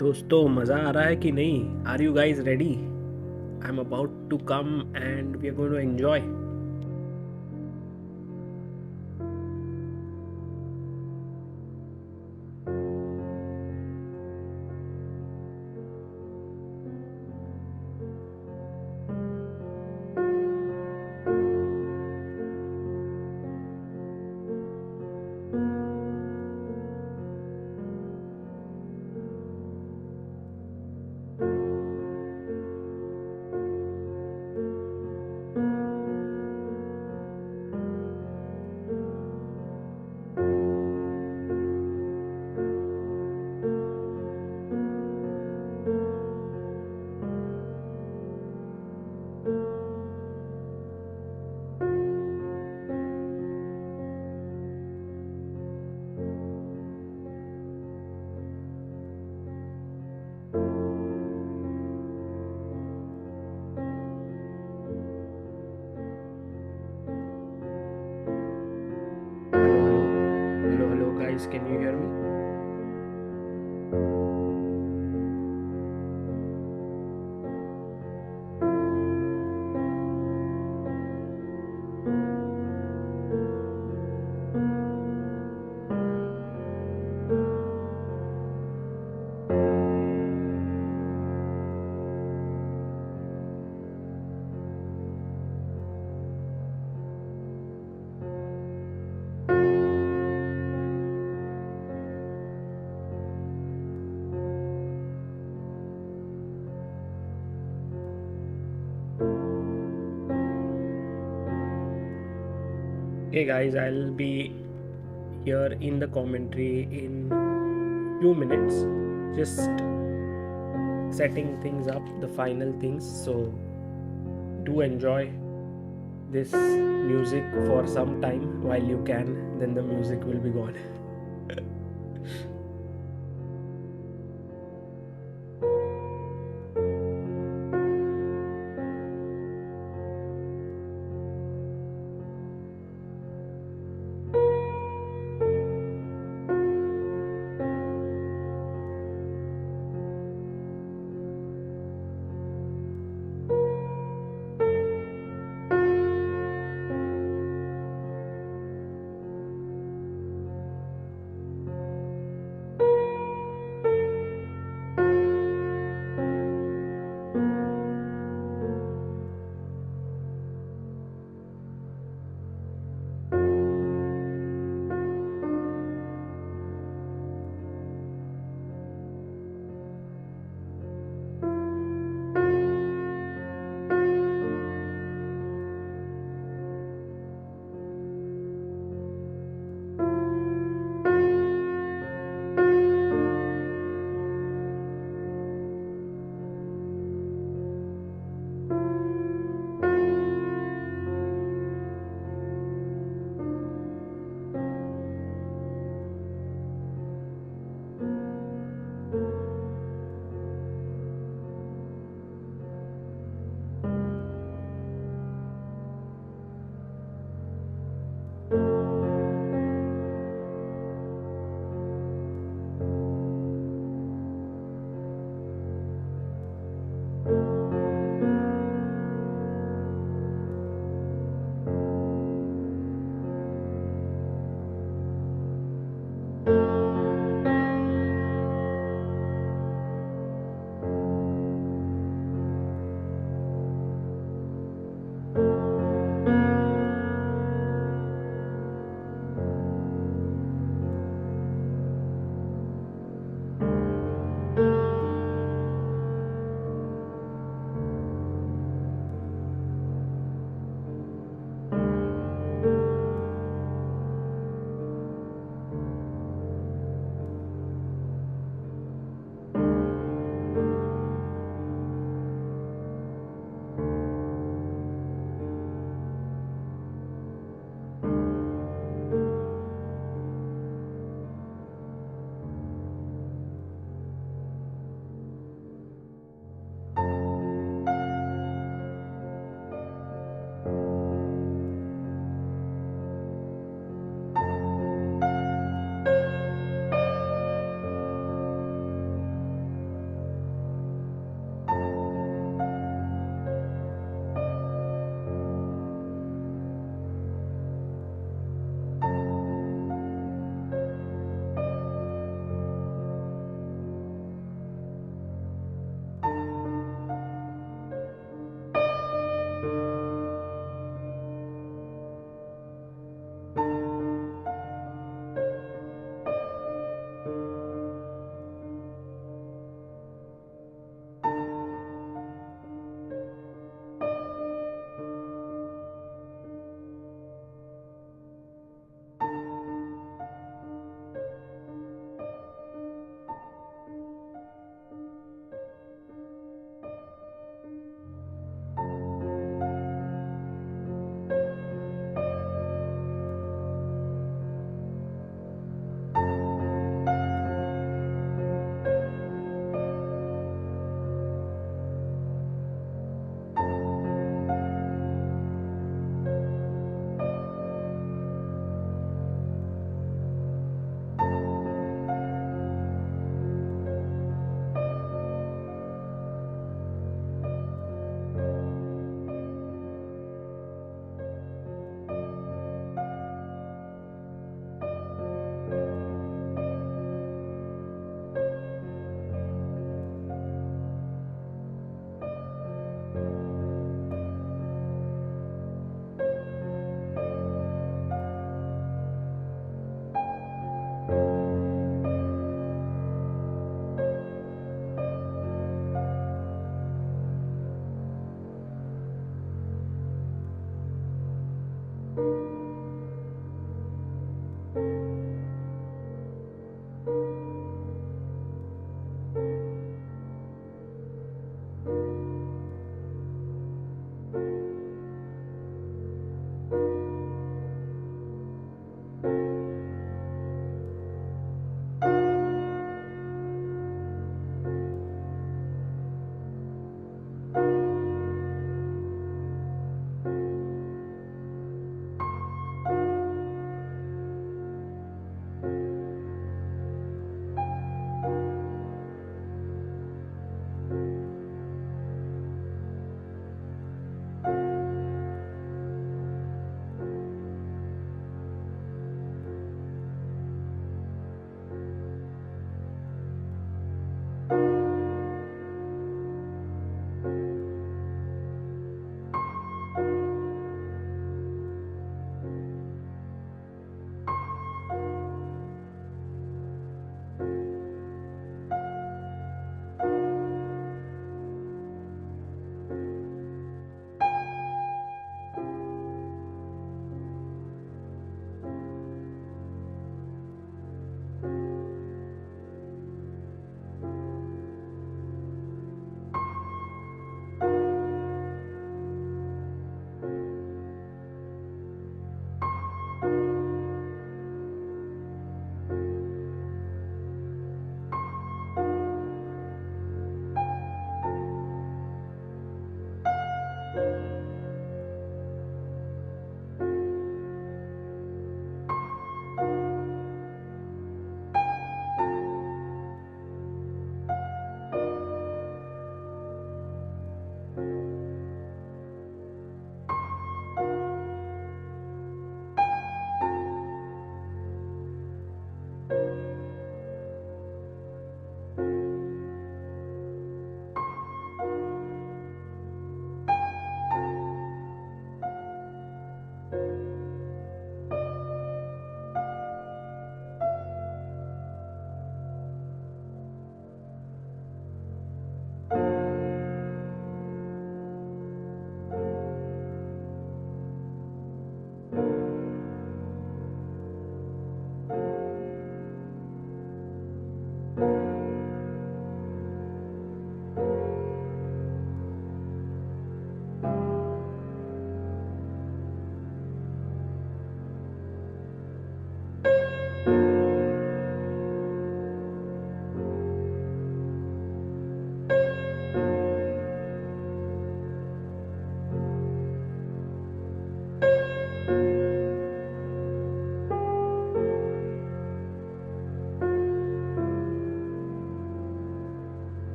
दोस्तों मज़ा आ रहा है कि नहीं? Are you guys ready? I am about to come and we are going to enjoy. guys, can you hear me? Okay guys, I'll be here in the commentary in few minutes, just setting things up, the final things. So do enjoy this music for some time while you can, then the music will be gone.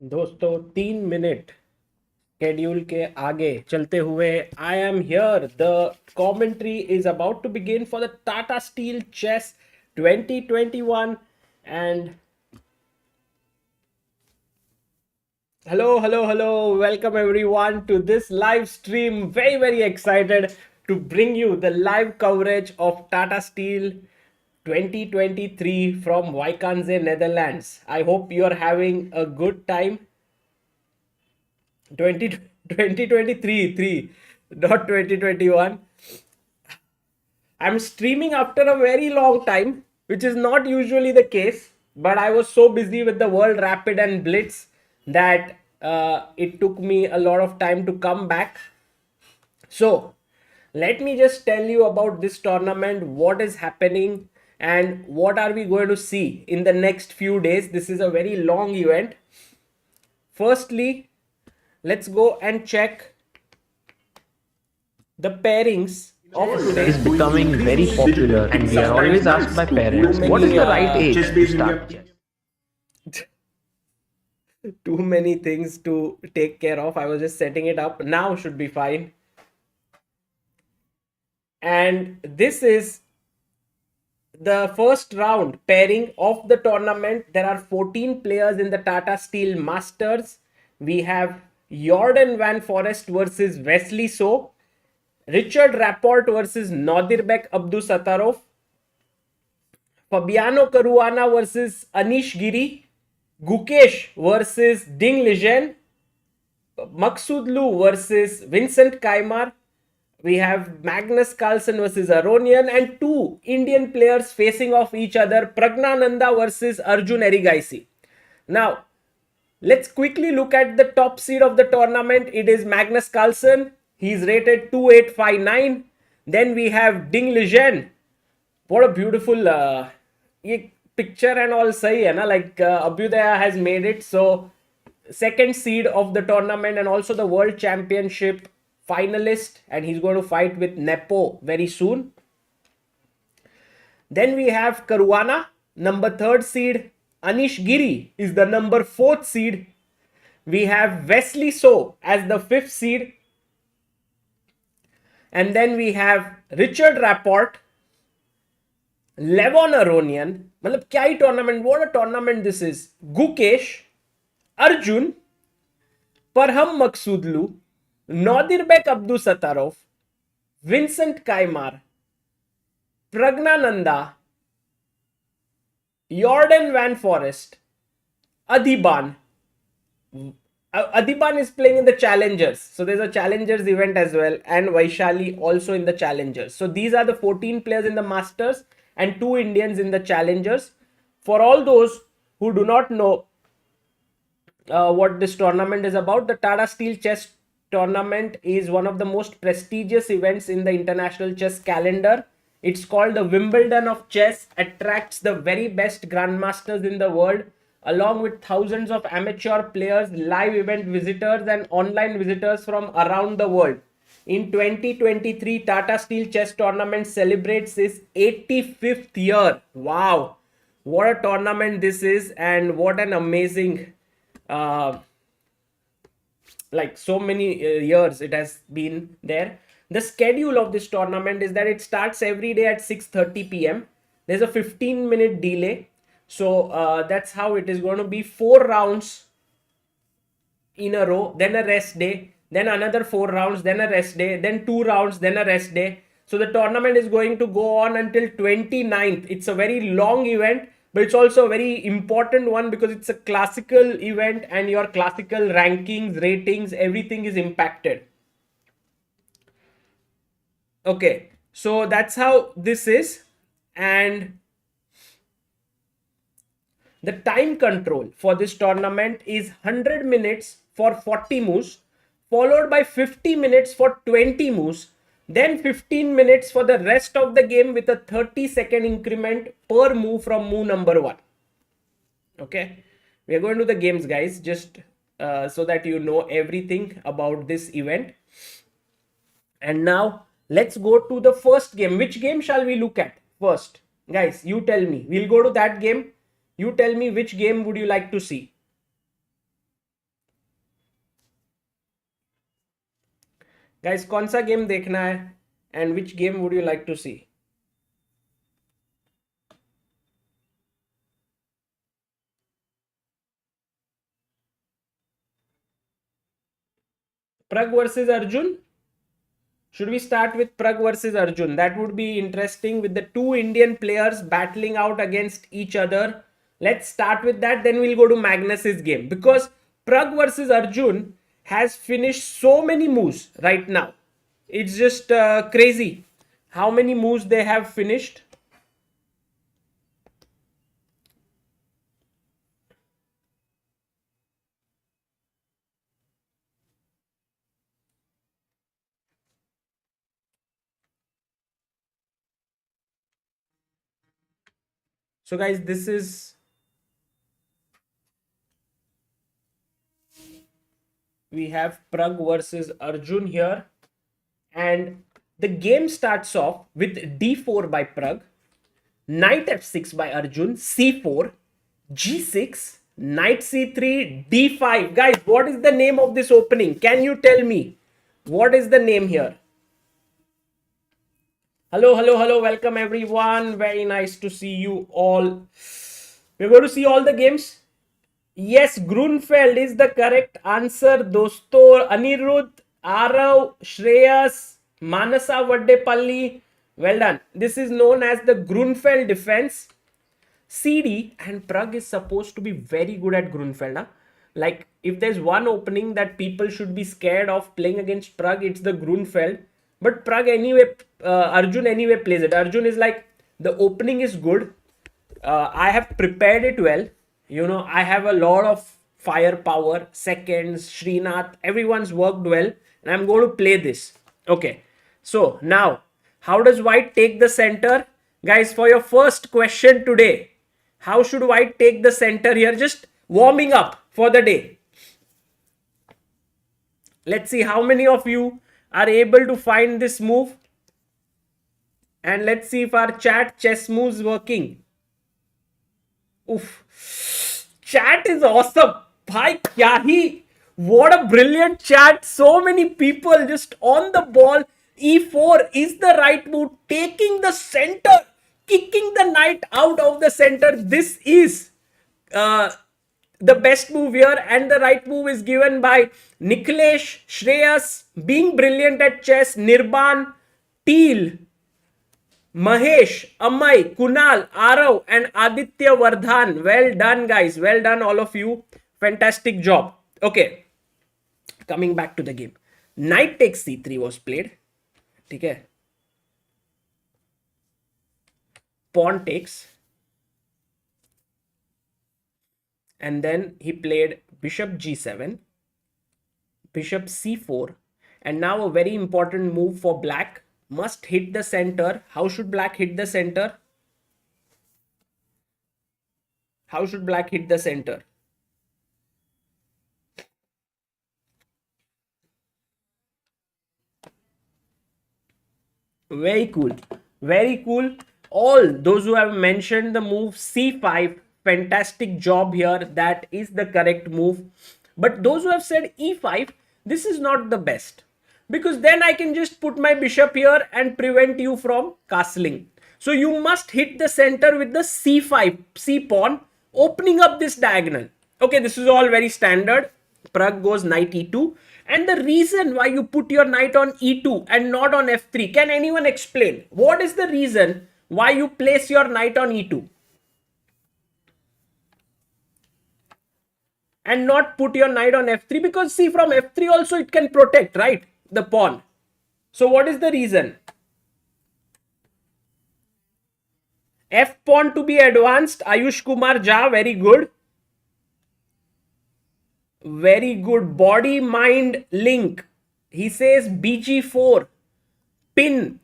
दोस्तों 3 minute schedule के आगे चलते हुए I am here the commentary is about to begin for the Tata Steel Chess 2021 and hello, welcome everyone to this live stream. Very excited to bring you the live coverage of Tata Steel 2023 from Wijk, Netherlands. I hope you are having a good time. 2023, 3, not 2021. I'm streaming after a very long time, which is not usually the case, but I was so busy with the World Rapid and Blitz that it took me a lot of time to come back. So, let me just tell you about this tournament, what is happening, and what are we going to see in the next few days. This is a very long event. Firstly, let's go and check the pairings of today. Is becoming very popular, and we are always asked by parents, what is the right age to start chess? Too many things to take care of. I was just setting it up. Now should be fine. And this is the first round pairing of the tournament. There are 14 players in the Tata Steel Masters. We have Jorden Van Forest versus Wesley So, Richard Rapport versus Nodirbek Abdusattorov, Fabiano Caruana versus Anish Giri, Gukesh versus Ding Liren, Maksudlu versus Vincent Keymer. We have Magnus Carlsen versus Aronian, and two Indian players facing off each other, Praggnanandhaa versus Arjun Erigaisi. Now, let's quickly look at the top seed of the tournament. It is Magnus Carlsen. He's rated 2859. Then we have Ding Liren. What a beautiful picture and all sahi hai na, like Abhyudaya has made it. So second seed of the tournament and also the world championship finalist, and he's going to fight with Nepo very soon. Then we have Caruana, number 3rd seed. Anish Giri is the number 4th seed. We have Wesley So as the 5th seed. And then we have Richard Rapport, Levon Aronian. Matlab kya hi tournament, what a tournament this is. Gukesh, Arjun, Parham Maksudlu, Nodirbek Abdusattorov, Vincent Keymer, Praggnanandhaa, Jorden Van Forest, Adhiban. Adhiban is playing in the Challengers. So there's a Challengers event as well. And Vaishali also in the Challengers. So these are the 14 players in the Masters and 2 Indians in the Challengers. For all those who do not know what this tournament is about, the Tata Steel Chess Tournament is one of the most prestigious events in the international chess calendar. It's called the Wimbledon of chess, attracts the very best grandmasters in the world, along with thousands of amateur players, live event visitors and online visitors from around the world. In 2023, Tata Steel Chess Tournament celebrates its 85th year. Wow, what a tournament this is, and what an amazing like so many years it has been there. The schedule of this tournament is that it starts every day at 6:30 p.m. There's a 15-minute delay. So that's how it is going to be. 4 rounds in a row, then a rest day, then another 4 rounds, then a rest day, then 2 rounds, then a rest day. So the tournament is going to go on until 29th. It's a very long event, but it's also a very important one because it's a classical event and your classical rankings, ratings, everything is impacted. Okay, so that's how this is. And the time control for this tournament is 100 minutes for 40 moves, followed by 50 minutes for 20 moves, then 15 minutes for the rest of the game with a 30-second increment per move from move number 1. Okay, we are going to the games, guys, just so that you know everything about this event. And now let's go to the first game. Which game shall we look at first? Guys, you tell me. We'll go to that game. You tell me which game would you like to see. Guys, कौन सा game देखना है? And which game would you like to see? Pragg versus Arjun. Should we start with Pragg versus Arjun? That would be interesting with the two Indian players battling out against each other. Let's start with that. Then we'll go to Magnus's game. Because Pragg versus Arjun has finished so many moves right now. It's just crazy how many moves they have finished. So guys, this is, we have Pragg versus Arjun here, and the game starts off with d4 by Pragg, knight f6 by Arjun, c4, g6, knight c3, d5. Guys, what is the name of this opening? Can you tell me what is the name here? Hello, hello, hello. Welcome everyone. Very nice to see you all. We're going to see all the games. Yes, Grunfeld is the correct answer. Dosto, Anirudh, Arav, Shreyas, Manasa Vaddepalli. Well done. This is known as the Grunfeld defense. CD, and Pragg is supposed to be very good at Grunfeld. Huh? Like, if there's one opening that people should be scared of playing against Pragg, it's the Grunfeld. But Pragg anyway, Arjun anyway plays it. Arjun is like, the opening is good. I have prepared it well. You know, I have a lot of firepower, seconds, Srinath, everyone's worked well. And I'm going to play this. Okay. So now, how does White take the center? Guys, for your first question today, how should White take the center here? Just warming up for the day. Let's see how many of you are able to find this move. And let's see if our chat chess moves working. Oof. Chat is awesome. Bhai, kya hi? What a brilliant chat. So many people just on the ball. E4 is the right move. Taking the center. Kicking the knight out of the center. This is the best move here, and the right move is given by Nikhilesh, Shreyas, being brilliant at chess, Nirban, Teel, Mahesh, Amay, Kunal, Arav, and Aditya Vardhan. Well done, guys. Well done, all of you. Fantastic job. Okay. Coming back to the game. Knight takes c3 was played. Okay. Pawn takes. And then he played bishop g7, bishop c4, and now a very important move for black, must hit the center. How should black hit the center? How should black hit the center? Very cool. Very cool. All those who have mentioned the move c5, fantastic job here. That is the correct move. But those who have said e5, this is not the best. Because then I can just put my bishop here and prevent you from castling. So you must hit the center with the c5, c pawn, opening up this diagonal. Okay, this is all very standard. Pragg goes knight e2. And the reason why you put your knight on e2 and not on f3, can anyone explain? What is the reason why you place your knight on e2? And not put your knight on f3, because see, from f3 also it can protect, right, the pawn. So what is the reason? F pawn to be advanced. Ayush Kumar Jha, very good. Very good. Body mind link. He says bg4 pin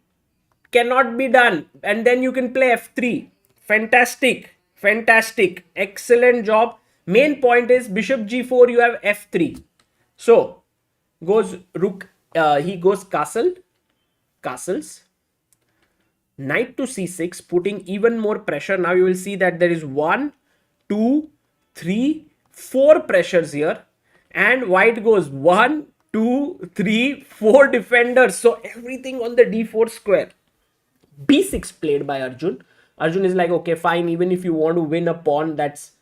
cannot be done, and then you can play f3. Fantastic, fantastic, excellent job. Main point is bishop g4, you have f3. So goes rook, he goes castles, knight to c6, putting even more pressure. Now you will see that there is 1, 2, 3, 4 pressures here, and White goes 1, 2, 3, 4 defenders. So everything on the d4 square. b6 played by Arjun. Arjun is like, okay, fine, even if you want to win a pawn, that's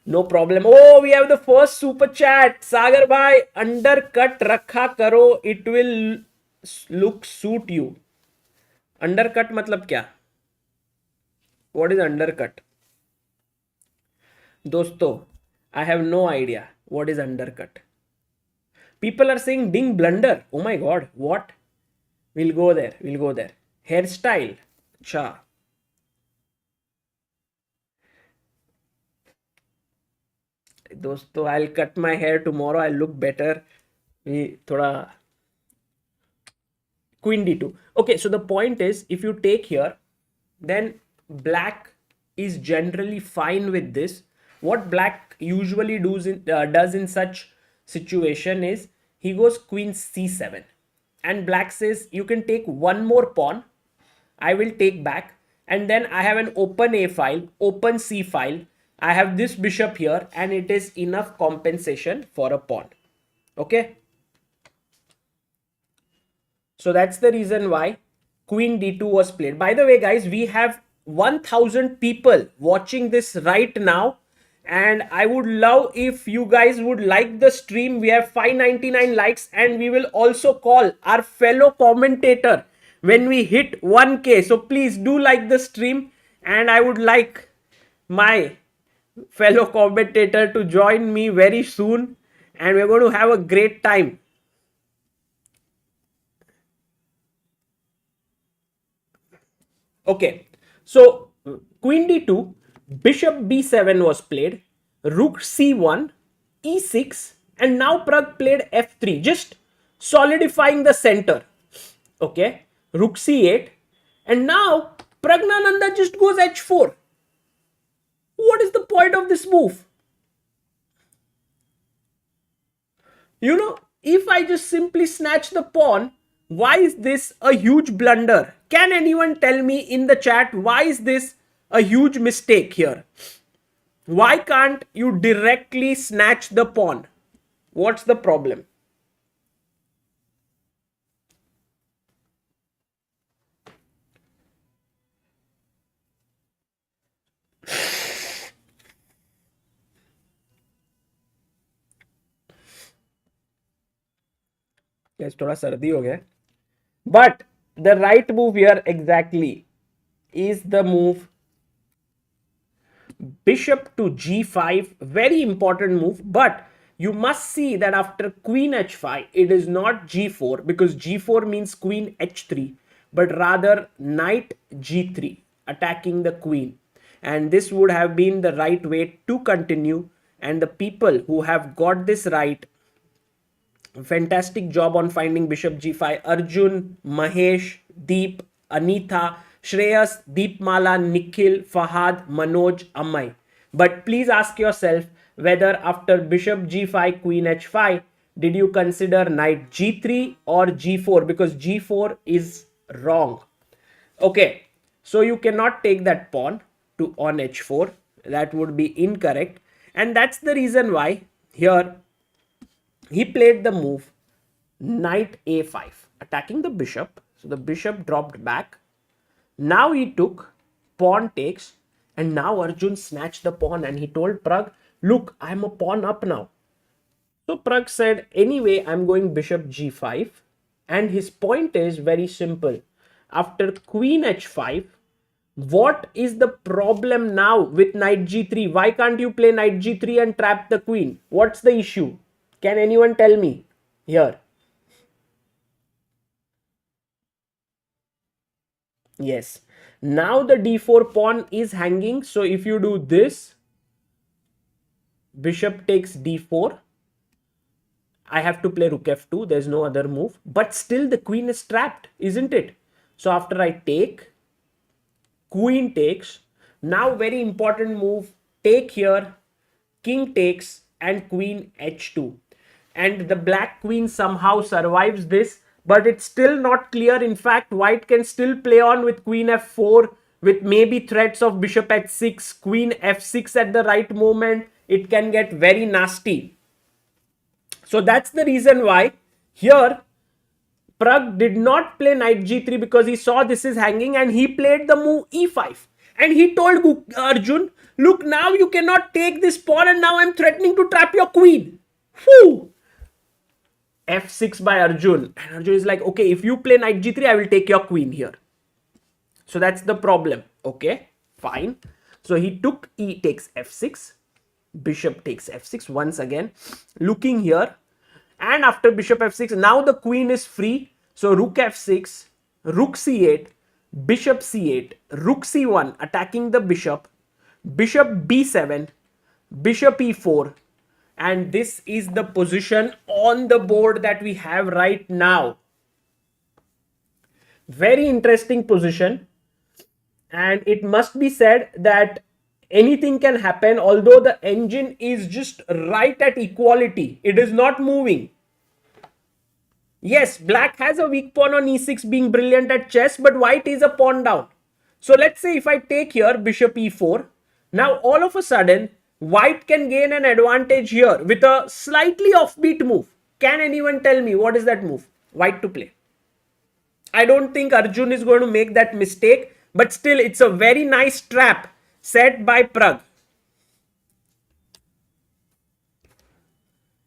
no problem. Oh, we have the first super chat. Sagar bhai, undercut rakha karo, it will look suit you. Undercut मतलब क्या? What is undercut? दोस्तों, I have no idea what is undercut. People are saying Ding blunder. Oh my god, what? We'll go there. We'll go there. Hairstyle. अच्छा. दोस्तों, I'll cut my hair tomorrow. I'll look better. ये थोड़ा Queen d2. Okay, so the point is, if you take here, then black is generally fine with this. What black usually does in such situation is he goes queen c7, and black says you can take one more pawn, I will take back, and then I have an open a file, open c file, I have this bishop here, and it is enough compensation for a pawn. Okay, so that's the reason why queen d2 was played. By the way, guys, we have 1000 people watching this right now, and I would love if you guys would like the stream. We have 599 likes, and we will also call our fellow commentator when we hit 1k. So please do like the stream, and I would like my fellow commentator to join me very soon, and we're going to have a great time. Okay, so queen d2, bishop b7 was played, rook c1, e6, and now Pragg played f3, just solidifying the center. Okay, rook c8, and now Praggnanandhaa just goes h4. What is the point of this move? You know, if I just simply snatch the pawn, why is this a huge blunder? Can anyone tell me in the chat, why is this a huge mistake here? Why can't you directly snatch the pawn? What's the problem? Yes, थोड़ा सर्दी हो गया. But the right move here exactly is the move bishop to g5. Very important move, but you must see that after queen h5, it is not g4, because g4 means queen h3, but rather knight g3, attacking the queen. And this would have been the right way to continue. And the people who have got this right, fantastic job on finding bishop g5. Arjun, Mahesh, Deep, Anitha, Shreyas, Deepmala, Nikhil, Fahad, Manoj, Amay. But please ask yourself whether after bishop g5, queen h5, did you consider knight g3 or g4, because g4 is wrong. Okay, so you cannot take that pawn to on h4. That would be incorrect. And that's the reason why here he played the move knight a5, attacking the bishop. So the bishop dropped back. Now he took pawn takes, and now Arjun snatched the pawn, and he told Pragg, look, I'm a pawn up now. So Pragg said, anyway, I'm going bishop g5. And his point is very simple. After queen h5, what is the problem now with knight g3? Why can't you play knight g3 and trap the queen? What's the issue? Can anyone tell me here? Yes. Now the d4 pawn is hanging. So if you do this, bishop takes d4. I have to play rook f2. There's no other move. But still the queen is trapped, isn't it? So after I take, queen takes. Now very important move. Take here, king takes, and queen h2. And the black queen somehow survives this, but it's still not clear. In fact, white can still play on with queen f4, with maybe threats of bishop h6, queen f6 at the right moment. It can get very nasty. So that's the reason why here Pragg did not play knight g3, because he saw this is hanging, and he played the move e5. And he told Arjun, look, now you cannot take this pawn, and now I'm threatening to trap your queen. Whew. f6 by Arjun. And Arjun is like, okay, if you play knight g3, I will take your queen here. So that's the problem. Okay, fine. So he took, he takes f6. Bishop takes f6 once again. Looking here. And after bishop f6, now the queen is free. So rook f6, rook c8, bishop c8, rook c1 attacking the bishop, bishop b7, bishop e4. And this is the position on the board that we have right now. Very interesting position. And it must be said that anything can happen, although the engine is just right at equality. It is not moving. Yes, black has a weak pawn on e6 being brilliant at chess, but white is a pawn down. So let's say if I take here bishop e4, now all of a sudden white can gain an advantage here with a slightly offbeat move. Can anyone tell me what is that move? White to play. I don't think Arjun is going to make that mistake, but still it's a very nice trap set by Pragg.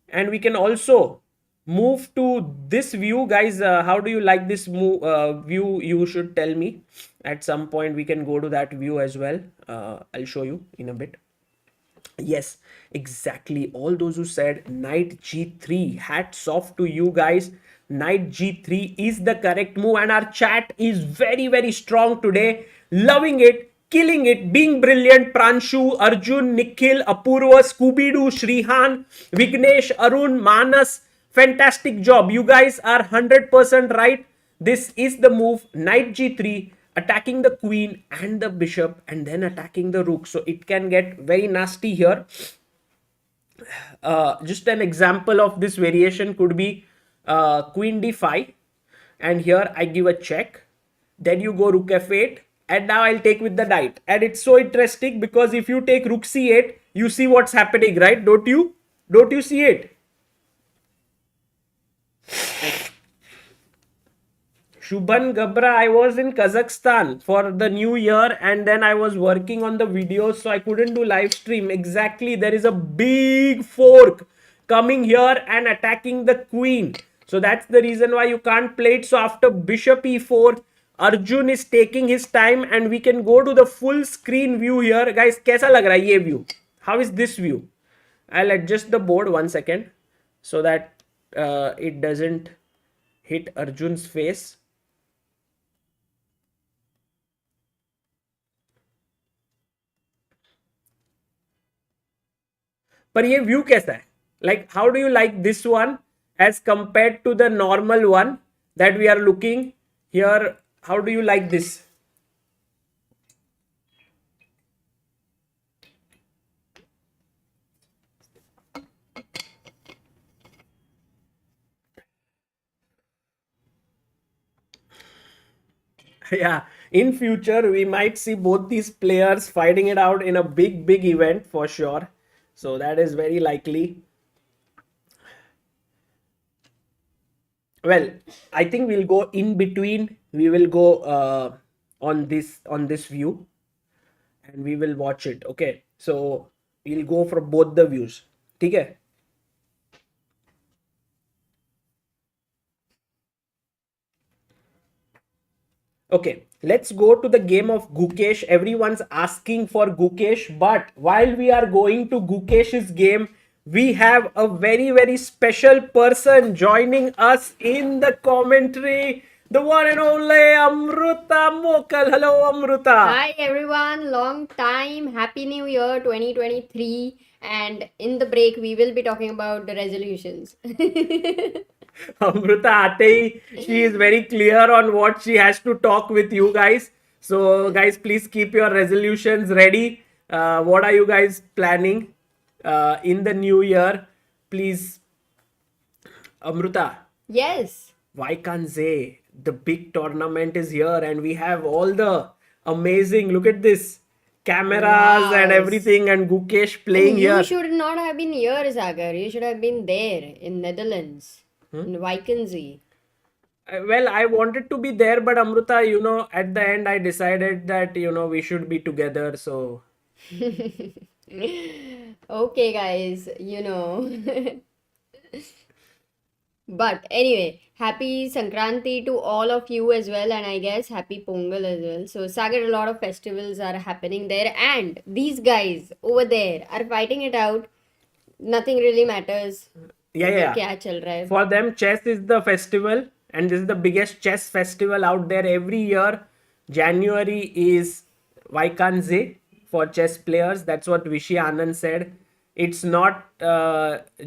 And we can also move to this view, guys. How do you like this view? You should tell me. At some point we can go to that view as well. I'll show you in a bit. Yes, exactly. All those who said knight g3, hats off to you guys. Knight g3 is the correct move, and our chat is very, very strong today. Loving it, killing it, being brilliant. Pranshu, Arjun, Nikhil, Apurva, Scooby-Doo, Shrihan, Vignesh, Arun, Manas. Fantastic job. You guys are 100% right. This is the move. Knight g3, attacking the queen and the bishop, and then attacking the rook. So it can get very nasty here. Just an example of this variation could be queen d5, and here I give a check. Then you go rook f8, and now I'll take with the knight. And it's so interesting because if you take rook c8, you see what's happening, right? Don't you? Don't you see it? Shubhan Gabra, I was in Kazakhstan for the new year, and then I was working on the videos, so I couldn't do live stream. Exactly, there is a big fork coming here and attacking the queen. So that's the reason why you can't play it. So after bishop e4, Arjun is taking his time, and we can go to the full screen view here. Guys, kaisa lag raha hai ye view? How is this view? I'll adjust the board 1 second so that it doesn't hit Arjun's face. पर ये view कैसा है? Like, how do you like this one as compared to the normal one that we are looking here? How do you like this? Yeah, in future we might see both these players fighting it out in a big event for sure. So that is very likely. Well, I think we'll go in between. We will go on this view, and we will watch it. Okay, so we'll go for both the views. Okay. Okay, let's go to the game of Gukesh. Everyone's asking for Gukesh, but while we are going to Gukesh's game, we have a very special person joining us in the commentary. The one and only Amruta Mokal. Hello, Amruta. Hi everyone, long time. Happy New Year 2023. And in the break, we will be talking about the resolutions. Amruta aate hi, she is very clear on what she has to talk with you guys. So guys, please keep your resolutions ready. What are you guys planning in the new year? Please, Amruta. Yes. Wijk can't say the big tournament is here, and we have all the amazing, look at this, cameras and everything, and Gukesh playing you here. You should not have been here, Sagar. You should have been there in Netherlands. In Wijk. Well, I wanted to be there, but Amruta, at the end I decided that, we should be together. So, Okay, guys, But anyway, happy Sankranti to all of you as well, and I guess happy Pongal as well. So, Sagar, a lot of festivals are happening there, and these guys over there are fighting it out. Nothing really matters. Yeah, उधर yeah. क्या चल रहा है? For them, chess is the festival, and this is the biggest chess festival out there every year. January is Vaikanze for chess players. That's what Vishy Anand said. It's not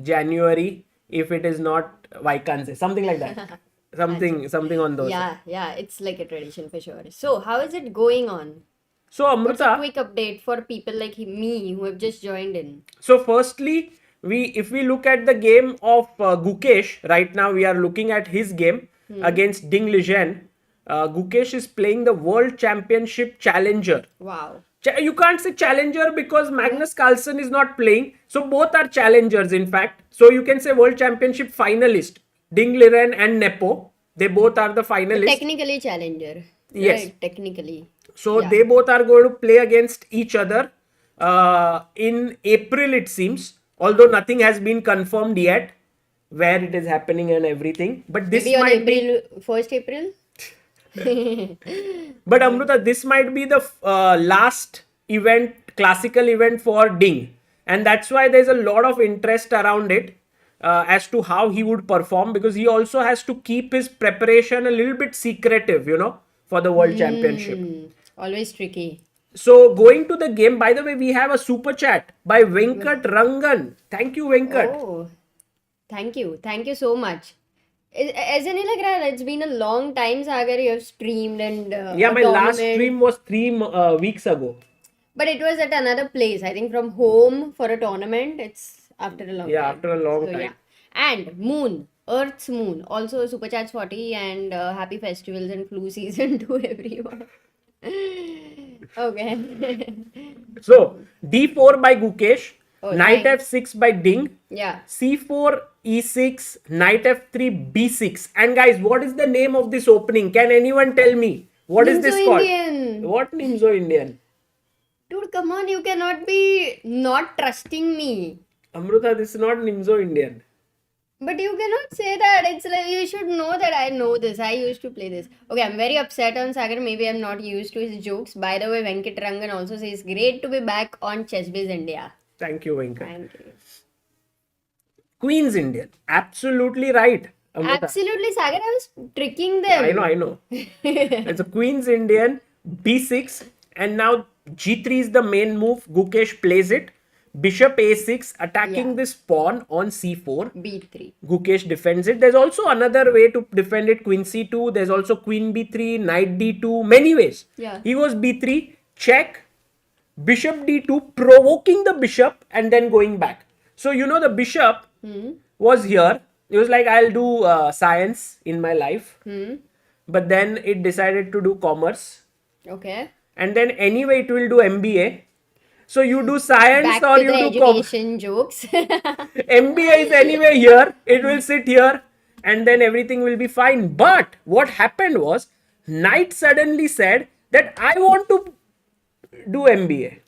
January if it is not Vaikanze. Something like that. something on those. Yeah, it's like a tradition for sure. So, how is it going on? So What's a Amruta, quick update for people like me who have just joined in? so firstly, if we look at the game of Gukesh, right now we are looking at his game against Ding Liren. Gukesh is playing the World Championship Challenger. Wow. You can't say challenger because Magnus Carlsen is not playing. So both are challengers, in fact. So you can say World Championship finalist. Ding Liren and Nepo. They both are the finalists. Technically challenger. Yes. Right, technically. So Yeah. they both are going to play against each other in April, it seems. Although nothing has been confirmed yet where it is happening and everything. But this Maybe on might be... April, 1st April? But Amruta, this might be the last event, classical event for Ding. And that's why there's a lot of interest around it as to how he would perform, because he also has to keep his preparation a little bit secretive, for the World Championship. Always tricky. So going to the game, by the way, we have a super chat by Venkat Rangan. Thank you, Venkat. Oh, thank you. Thank you so much. ऐसे नहीं लग रहा it's been a long time, Sagar, you have streamed and Yeah, a my last tournament. stream was 3 weeks ago. But it was at another place. I think from home for a tournament. It's after a long Yeah, time. after a long So, time. yeah. And Moon, Earth's Moon, also Super Chats 40 and happy festivals and flu season to everyone. Okay. So, D4 by Gukesh, Oh, Knight nice. F6 by Ding, Yeah. C4, E6, Knight F3, B6. And guys, what is the name of this opening? Can anyone tell me? What is this Nimzo called? Indian. What Nimzo Indian? Dude, come on, you cannot be not trusting me. Amruta, this is not Nimzo Indian. But you cannot say that. It's like you should know that I know this. I used to play this. Okay, I'm very upset on Sagar. Maybe I'm not used to his jokes. By the way, Venkat Rangan also says, great to be back on ChessBase India. Thank you, Venkat. Thank you. Queen's Indian. Absolutely right, Amruta. Absolutely, Sagar. I was tricking them. I know. It's a Queen's Indian, B6, and now G3 is the main move. Gukesh plays it. Bishop A6, attacking Yeah. this pawn on C4. B3. Gukesh defends it. There's also another way to defend it. Queen C2. There's also Queen B3, Knight D2. Many ways. Yeah. He goes B3, check, Bishop D2, provoking the bishop and then going back. So, the bishop was here. He was like, I'll do science in my life. But then it decided to do commerce. Okay. And then anyway, it will do MBA. So you do science Back or to you the do commerce. education jokes. MBA is anyway here. It will sit here and then everything will be fine. But what happened was, Knight suddenly said that I want to do MBA.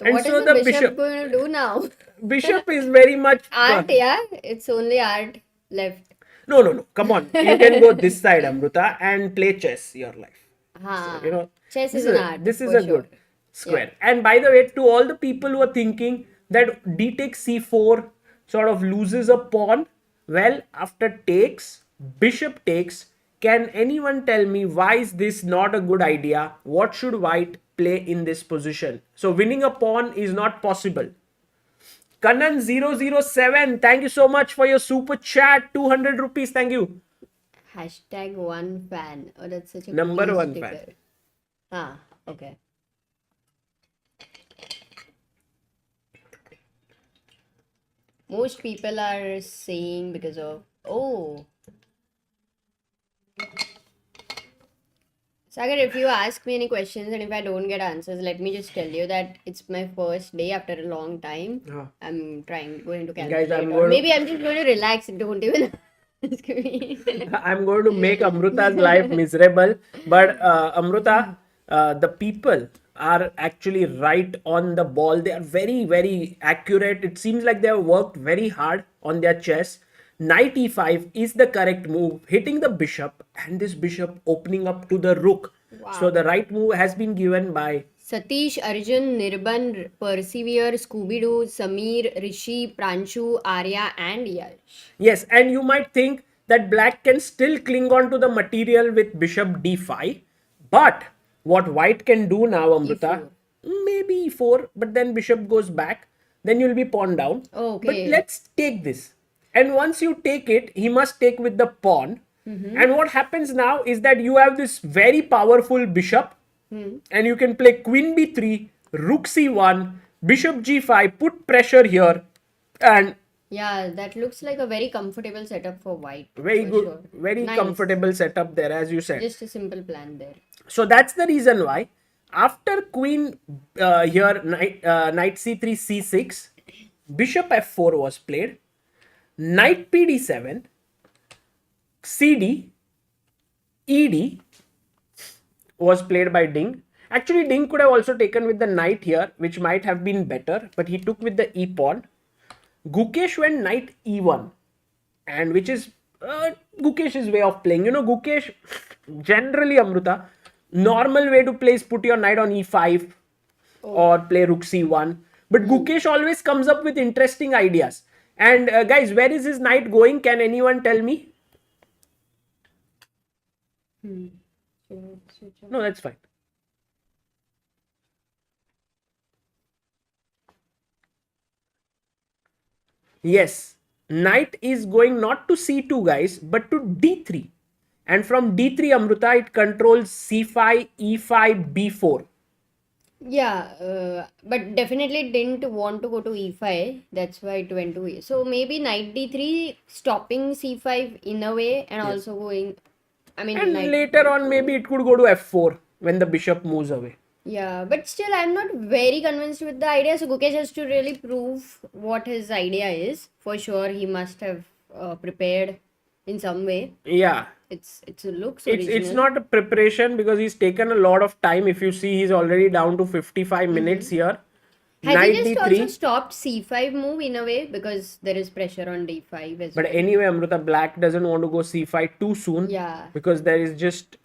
So what is the bishop going to do now? Bishop is very much... Art, yeah? It's only art left. No. Come on. You can go this side, Amruta, and play chess your life. So, chess is this an art. This is for a sure. good square. And by the way, to all the people who are thinking that d takes c4 sort of loses a pawn, well, after takes, bishop takes, can anyone tell me why is this not a good idea? What should white play in this position? So winning a pawn is not possible. Kanan 007, thank you so much for your super chat. 200 rupees, thank you. Hashtag one fan. Oh, that's such a Number cool one sticker. fan. Okay. Most people are saying because of... Oh. Sagar, if you ask me any questions and if I don't get answers, let me just tell you that it's my first day after a long time. I'm going to calculate. Guys, Or maybe I'm just going to relax. Don't even ask me. I'm going to make Amruta's life miserable. But Amruta, the people are actually right on the ball. They are very, very accurate. It seems like they have worked very hard on their chess. knight e5 is the correct move, hitting the bishop and this bishop opening up to the rook. Wow. So the right move has been given by Satish, Arjun, Nirban, Persevere, Scooby-Doo, Sameer, Rishi, Pranshu, Arya and Yash. Yes, and you might think that black can still cling on to the material with bishop d5. But what white can do now, Amruta, maybe e4, but then bishop goes back. Then you'll be pawn down. Okay. But let's take this. And once you take it, he must take with the pawn. And what happens now is that you have this very powerful bishop. And you can play queen b3, rook c1, bishop g5, put pressure here. And yeah, that looks like a very comfortable setup for white. very for good, sure. very Nice. comfortable setup there, as you said. Just a simple plan there. So that's the reason why after queen here, knight c3, c6, bishop f4 was played, knight pd7, cd, ed was played by Ding. Actually, Ding could have also taken with the knight here, which might have been better, but he took with the e pawn. Gukesh went knight e1, and which is Gukesh's way of playing. You know, Gukesh generally, Amruta, normal way to play is put your knight on e5 or play rook c1. But Gukesh always comes up with interesting ideas. And guys, where is his knight going? Can anyone tell me? No, that's fine. Yes, knight is going not to c2, guys, but to d3. And from d3, Amruta, it controls c5, e5, b4. Yeah, but definitely didn't want to go to e5. That's why it went to e. So maybe knight d3, stopping c5 in a way, and also going. I mean, And knight later on, maybe it could go to f4 when the bishop moves away. Yeah, but still, I'm not very convinced with the idea. So Gukesh has to really prove what his idea is. For sure, he must have prepared in some way. Yeah. It looks It's original. not a preparation because he's taken a lot of time. If you see, he's already down to 55 minutes here. Has Knight he just d3. also stopped c5 move in a way because there is pressure on d5 as But well. anyway, Amruta, black doesn't want to go c5 too soon. Yeah. Because there is just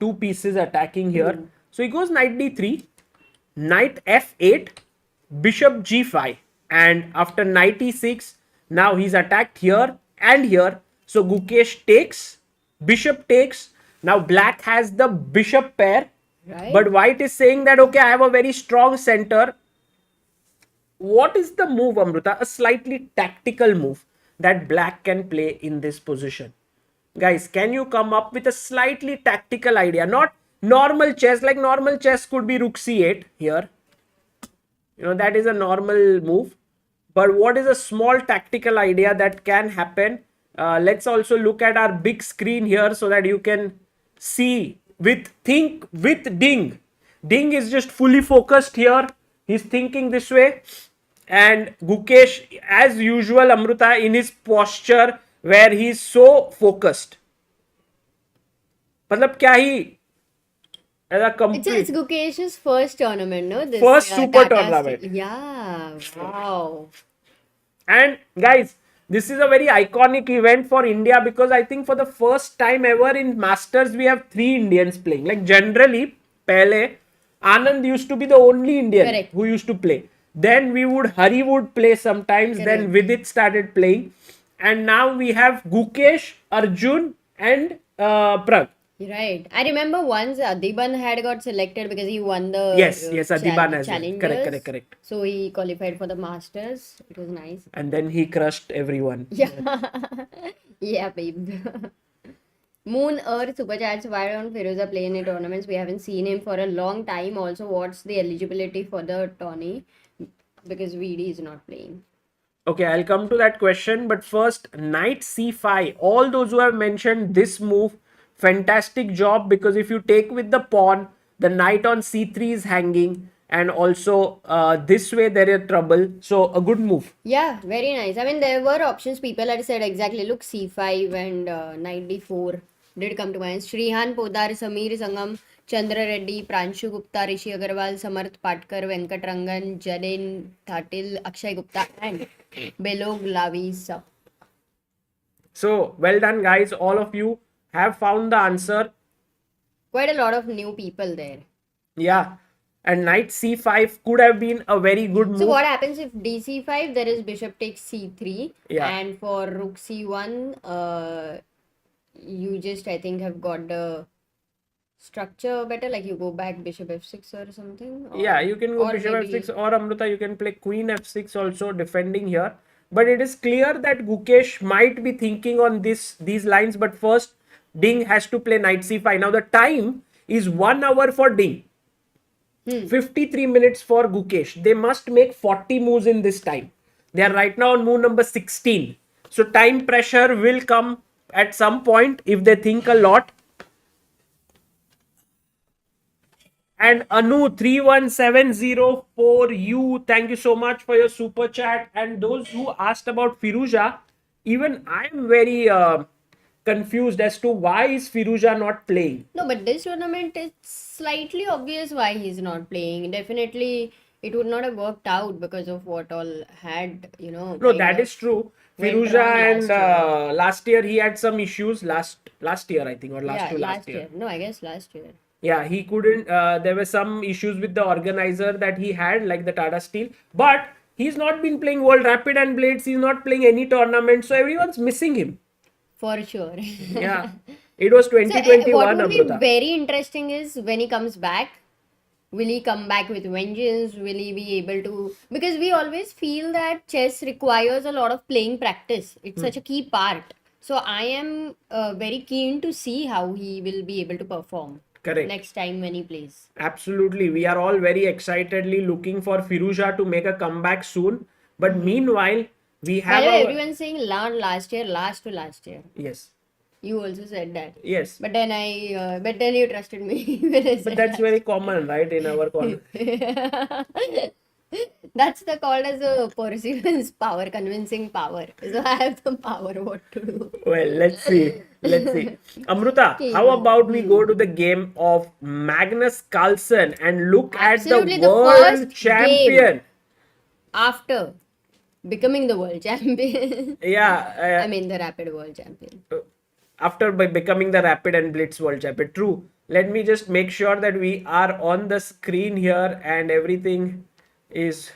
two pieces attacking here. So he goes knight d3, knight f8, bishop g5. And after knight e6, now he's attacked here and here. So Gukesh takes, bishop takes. Now black has the bishop pair. Right. But white is saying that, okay, I have a very strong center. What is the move, Amruta? A slightly tactical move that black can play in this position. Guys, can you come up with a slightly tactical idea? Not normal chess. Like normal chess could be rook c8 here. You know, that is a normal move. But what is a small tactical idea that can happen? Let's also look at our big screen here so that you can see think with Ding. Ding is just fully focused here. He's thinking this way. And Gukesh, as usual, Amruta, in his posture where he's so focused. मतलब क्या ही as a complete It's Gukesh's first tournament, no? This First super Tata tournament. Steel. Yeah, wow. And guys, this is a very iconic event for India because I think for the first time ever in Masters we have 3 Indians playing. Like generally, pehle Anand used to be the only Indian Correct. who used to play. Then Hari would play sometimes. Then Vidit started playing, and now we have Gukesh, Arjun, and Pragg. Right. I remember once Adiban had got selected because he won the Yes, Adiban as well. challengers. Correct. So he qualified for the Masters. It was nice. And then he crushed everyone. Yeah. Yeah, babe. Moon Earth Superchats, why don't Firoza play any tournaments? We haven't seen him for a long time. Also, what's the eligibility for the tourney? Because VD is not playing. Okay, I'll come to that question. But first, knight c5. All those who have mentioned this move, fantastic job, because if you take with the pawn, the knight on c3 is hanging, and also this way there is trouble. So a good move. Yeah, very nice. I mean, there were options. People had said exactly, look, c5 and knight d4 did come to mind. Shrihan Podar, Sameer Sangam, Chandra Reddy, Pranshu Gupta, Rishi Agarwal, Samarth Patkar, Venkat Rangan, Jorden, Thatil, Akshay Gupta, and Belog Lavi Sap. So well done, guys. All of you have found the answer. Quite a lot of new people there. Yeah. And knight c5 could have been a very good move. So what happens if dc5? There is bishop takes c3. Yeah. And for rook c1, you just, I think, have got the structure better. Like you go back bishop f6 or something. Yeah, you can go or bishop maybe- f6, or Amruta, you can play queen f6 also, defending here. But it is clear that Gukesh might be thinking on these lines. But first, Ding has to play knight c5. Now the time is 1 hour for Ding. 53 minutes for Gukesh. They must make 40 moves in this time. They are right now on move number 16. So time pressure will come at some point if they think a lot. And Anu 31704 for you. Thank you so much for your super chat. And those who asked about Firuza, even I'm very confused as to why is Firuza not playing. No, but this tournament, it's slightly obvious why he's not playing. Definitely, it would not have worked out because of what all had, No, kind that of is true. went Firuza wrong and last year he had some issues. Last year I think, or yeah, last year. No, I guess last year. Yeah, he couldn't. There were some issues with the organizer that he had, like the Tata Steel. But he's not been playing World Rapid and Blades. He's not playing any tournament, so everyone's missing him. For sure. Yeah, it was So, 2021. what would be Amruta. very interesting is when he comes back, will he come back with vengeance? Will he be able to? Because we always feel that chess requires a lot of playing practice. It's such a key part. So I am very keen to see how he will be able to perform Correct. next time when he plays. Absolutely, we are all very excitedly looking for Firuza to make a comeback soon. But meanwhile, we By have the way, our... everyone's saying last year, last to last year. Yes. You also said that. Yes. But then but then you trusted me when I But said that's very common, right, in our con. That's the called as a perseverance power, convincing power. So I have the power what to do. Well, let's see. Let's see. Amruta, how about we go to the game of Magnus Carlsen and look Absolutely, at the the world first champion. After becoming the world champion. Yeah. I mean the rapid world champion. After by becoming the Rapid and Blitz world champion. True. Let me just make sure that we are on the screen here and everything is...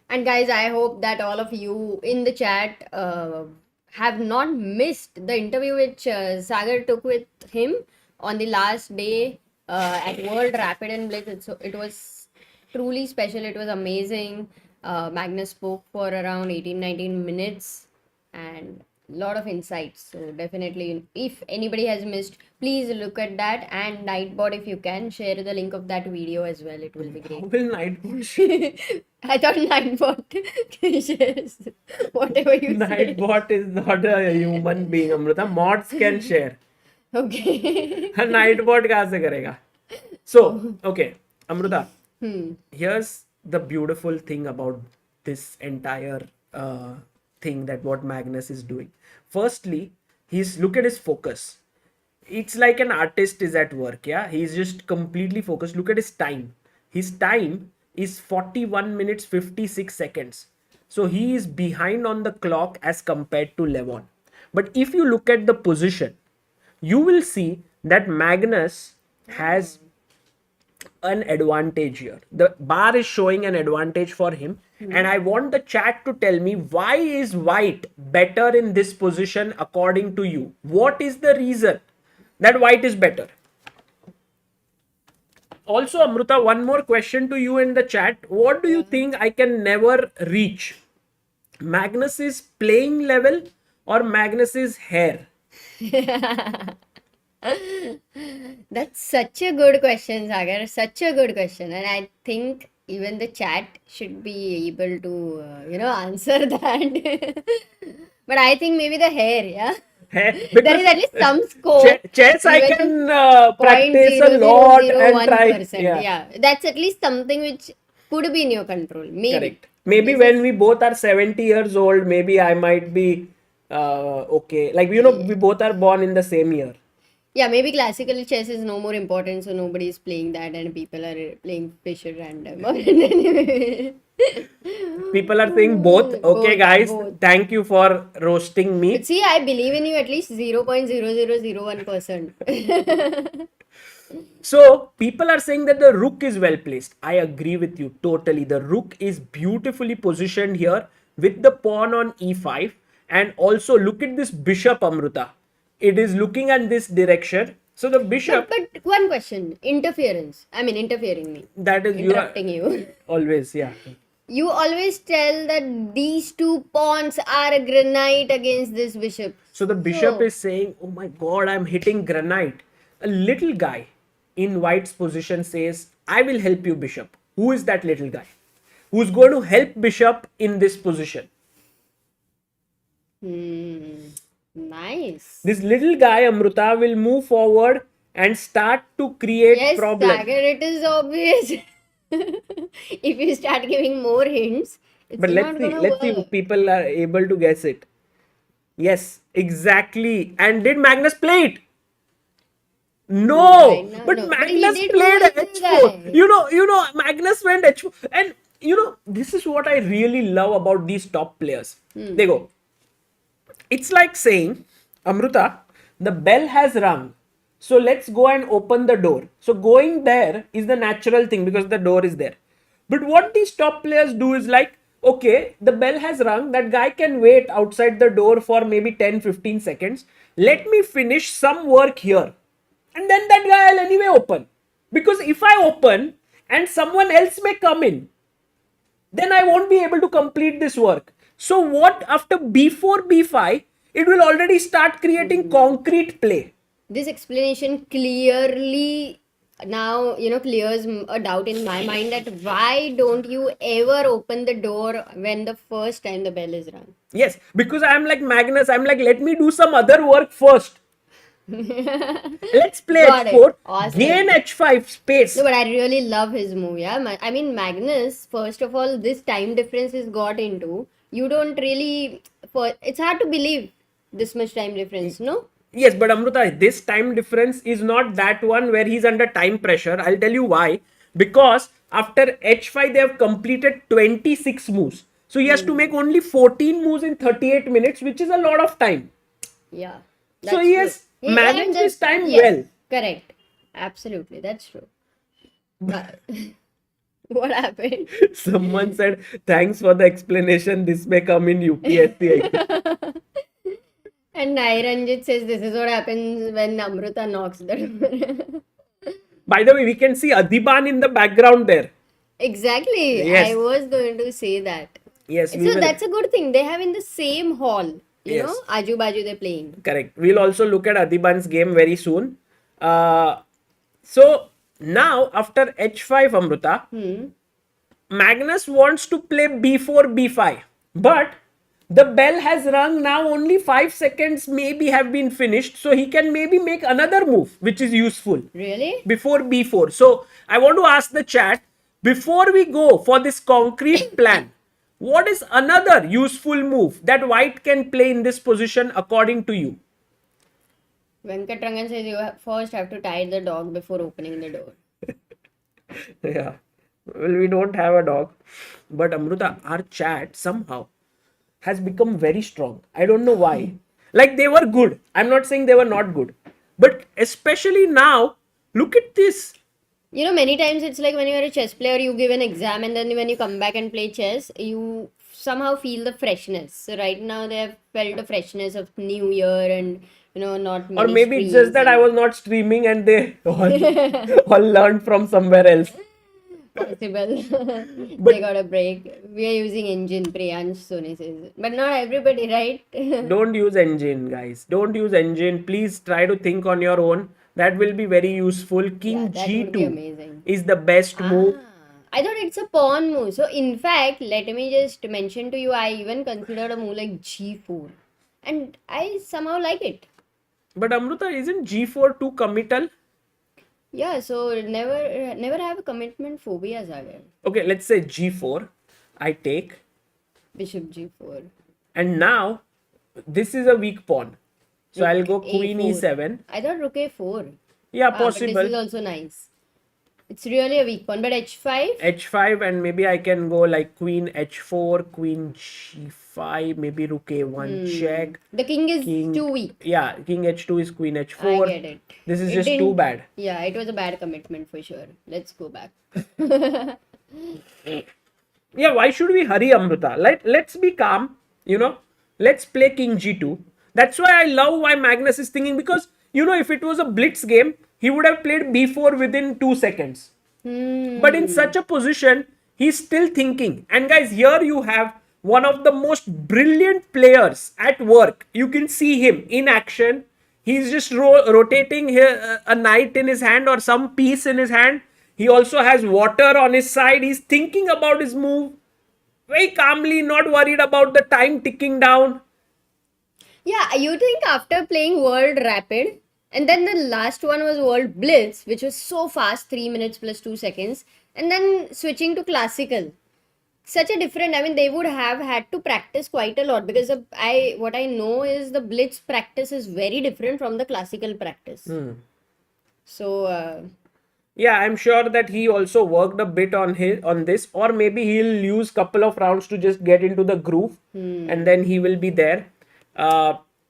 And guys, I hope that all of you in the chat have not missed the interview which Sagar took with him on the last day at World Rapid and Blitz. It was truly special. It was amazing. Magnus spoke for around 18-19 minutes and lot of insights. So definitely, if anybody has missed, please look at that. And Nightbot, if you can, share the link of that video as well. It will be How great. will Nightbot... I thought Nightbot shares whatever you say. Nightbot is not a human being, Amruta. Mods can share. Okay. Nightbot kahan se karega? So, okay, Amruta. Here's the beautiful thing about this entire thing that what Magnus is doing. Firstly, look at his focus. It's like an artist is at work. Yeah, he's just completely focused. Look at his time. His time is 41 minutes 56 seconds. So he is behind on the clock as compared to Levon. But if you look at the position, you will see that Magnus has an advantage here. The bar is showing an advantage for him. And I want the chat to tell me, why is white better in this position according to you? What is the reason that white is better? Also, Amruta, one more question to you in the chat. What do you think I can never reach? Magnus's playing level or Magnus's hair? That's such a good question, Sagar. Such a good question. And I think even the chat should be able to, answer that. But I think maybe the hair, yeah. Hair? There is at least some scope. Chess I Even can practice a lot and try. 0.0001%. Yeah. That's at least something which could be in your control. Maybe. Correct. Maybe when we both are 70 years old, maybe I might be okay. Like, we both are born in the same year. Yeah, maybe classical chess is no more important, so nobody is playing that, and people are playing fish at random. People are saying both. Okay, Both, guys, both. thank you for roasting me. See, I believe in you at least 0.0001%. So people are saying that the rook is well placed. I agree with you totally. The rook is beautifully positioned here with the pawn on e5. And also look at this bishop, Amruta. It is looking at this direction. So the bishop, But one question, interference. I mean, interfering me, that is interrupting you. always, yeah. You always tell that these two pawns are a granite against this bishop. So the bishop is saying, oh my god, I'm hitting granite. A little guy in white's position says, I will help you, bishop. Who is that little guy? Who's going to help bishop in this position? Nice. This little guy, Amruta, will move forward and start to create Yes, problems. Sagar, it is obvious. If you start giving more hints, it's But not let's see gonna if people are able to guess it. Yes, exactly. And did Magnus play it? No, Right now, but no. But he Magnus did played go with h4. that. You know, Magnus went h4, and this is what I really love about these top players. They go. It's like saying, Amruta, the bell has rung, so let's go and open the door. So going there is the natural thing because the door is there. But what these top players do is like, okay, the bell has rung, that guy can wait outside the door for maybe 10-15 seconds. Let me finish some work here. And then that guy will anyway open. Because if I open and someone else may come in, then I won't be able to complete this work. So what after b4, b5, it will already start creating concrete play. This explanation clearly now, clears a doubt in my mind that why don't you ever open the door when the first time the bell is rung? Yes, because I'm like Magnus, I'm like, let me do some other work first. Let's play Got it. h4, Awesome. gain h5 space. No, but I really love his move, yeah. I mean, Magnus, first of all, this time difference is got into. You don't really, it's hard to believe this much time difference, no? Yes, but Amruta, this time difference is not that one where he's under time pressure. I'll tell you why. Because after h5, they have completed 26 moves. So he has to make only 14 moves in 38 minutes, which is a lot of time. Yeah. So that's he has true. managed And his time yes, well. Correct. Absolutely. That's true. But what happened? Someone said, thanks for the explanation. This may come in UPSC. And Nairanjit says this is what happens when Amruta knocks the door. By the way, we can see Adiban in the background there. Exactly. Yes. I was going to say that. Yes, we So will. that's a good thing. They have in the same hall, you Yes. know, Aju Baju they're playing. Correct. We'll also look at Adiban's game very soon. So now after h5, Amruta, Magnus wants to play b4, b5. But the bell has rung now, only 5 seconds maybe have been finished. So he can maybe make another move, which is useful. Really? Before b4. So I want to ask the chat, before we go for this concrete plan, what is another useful move that white can play in this position according to you? Venkatrangan says you first have to tie the dog before opening the door. Yeah. Well, we don't have a dog. But Amruta, our chat somehow has become very strong. I don't know why. Like they were good. I'm not saying they were not good. But especially now, look at this. You know, many times it's like when you're a chess player, you give an exam and then when you come back and play chess, you somehow feel the freshness. So right now they have felt the freshness of New Year and, not Or many maybe it's just that I was not streaming and they all learned from somewhere else. possible. They got a break. We are using engine, Priyansh Soni says. But not everybody, right? Don't use engine, guys. Don't use engine. Please try to think on your own. That will be very useful. King that would be G2 amazing. is the best move. I thought it's a pawn move. So in fact, let me just mention to you, I even considered a move like G4. And I somehow like it. But Amruta, isn't G4 too committal? Yeah, so never have a commitment phobia, Sagar. Okay, let's say G4. I take. Bishop G4. And now, this is a weak pawn. So I'll go Rook queen A4. e7. I thought rook a4. Yeah, But possible. this is also nice. It's really a weak pawn. But h5? H5, and maybe I can go like queen h4, queen g5, maybe rook a1 check. The king is King, too weak. Yeah, king h2 is queen h4. I get it. This is It just too didn't- bad. Yeah, it was a bad commitment for sure. Let's go back. Yeah, why should we hurry, Amruta? Let's be calm, Let's play king g2. That's why I love why Magnus is thinking, because, if it was a blitz game, he would have played b4 within 2 seconds. But in such a position, he's still thinking. And guys, here you have one of the most brilliant players at work. You can see him in action. He's just rotating here, a knight in his hand or some piece in his hand. He also has water on his side. He's thinking about his move very calmly, not worried about the time ticking down. Yeah, you think after playing World Rapid, and then the last one was World Blitz, which was so fast, 3 minutes plus 2 seconds, and then switching to Classical. Such a different, I mean, they would have had to practice quite a lot, because what I know is the Blitz practice is very different from the Classical practice. So, Yeah, I'm sure that he also worked a bit on this, or maybe he'll use couple of rounds to just get into the groove, and then he will be there.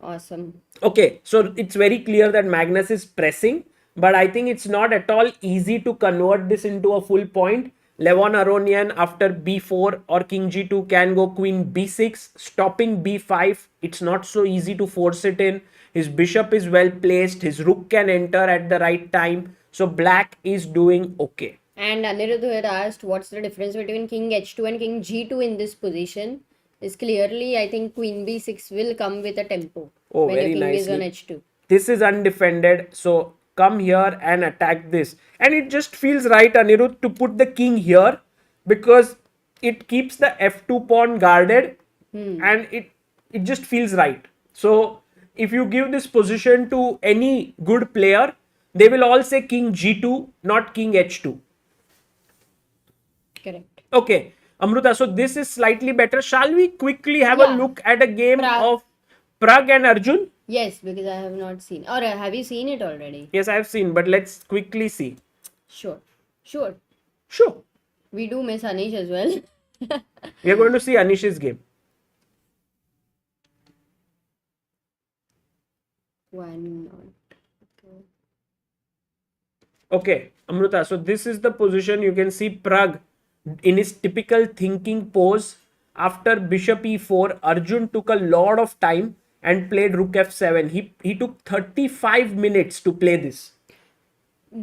awesome. Okay, so it's very clear that Magnus is pressing, but I think it's not at all easy to convert this into a full point. Levon Aronian after b4 or king g2 can go queen b6, stopping b5. It's not so easy to force it in. His bishop is well placed. His rook can enter at the right time. So black is doing okay. And Anirudh had asked what's the difference between king h2 and king g2 in this position. Is clearly, I think queen b6 will come with a tempo when very your king is on nicely. h2. This is undefended, so come here and attack this. And it just feels right, Anirudh, to put the king here, because it keeps the f2 pawn guarded, and it just feels right. So if you give this position to any good player, they will all say king g2, not king h2. Correct. Okay, Amruta, so this is slightly better. Shall we quickly have a look at a game of Pragg and Arjun? Yes, because I have not seen. Or have you seen it already? Yes, I have seen, but let's quickly see. Sure. Sure. We do miss Anish as well. We are going to see Anish's game. Why not? Okay, Amruta, so this is the position. You can see Pragg in his typical thinking pose. After bishop e4, Arjun took a lot of time and played rook f7. He took 35 minutes to play this.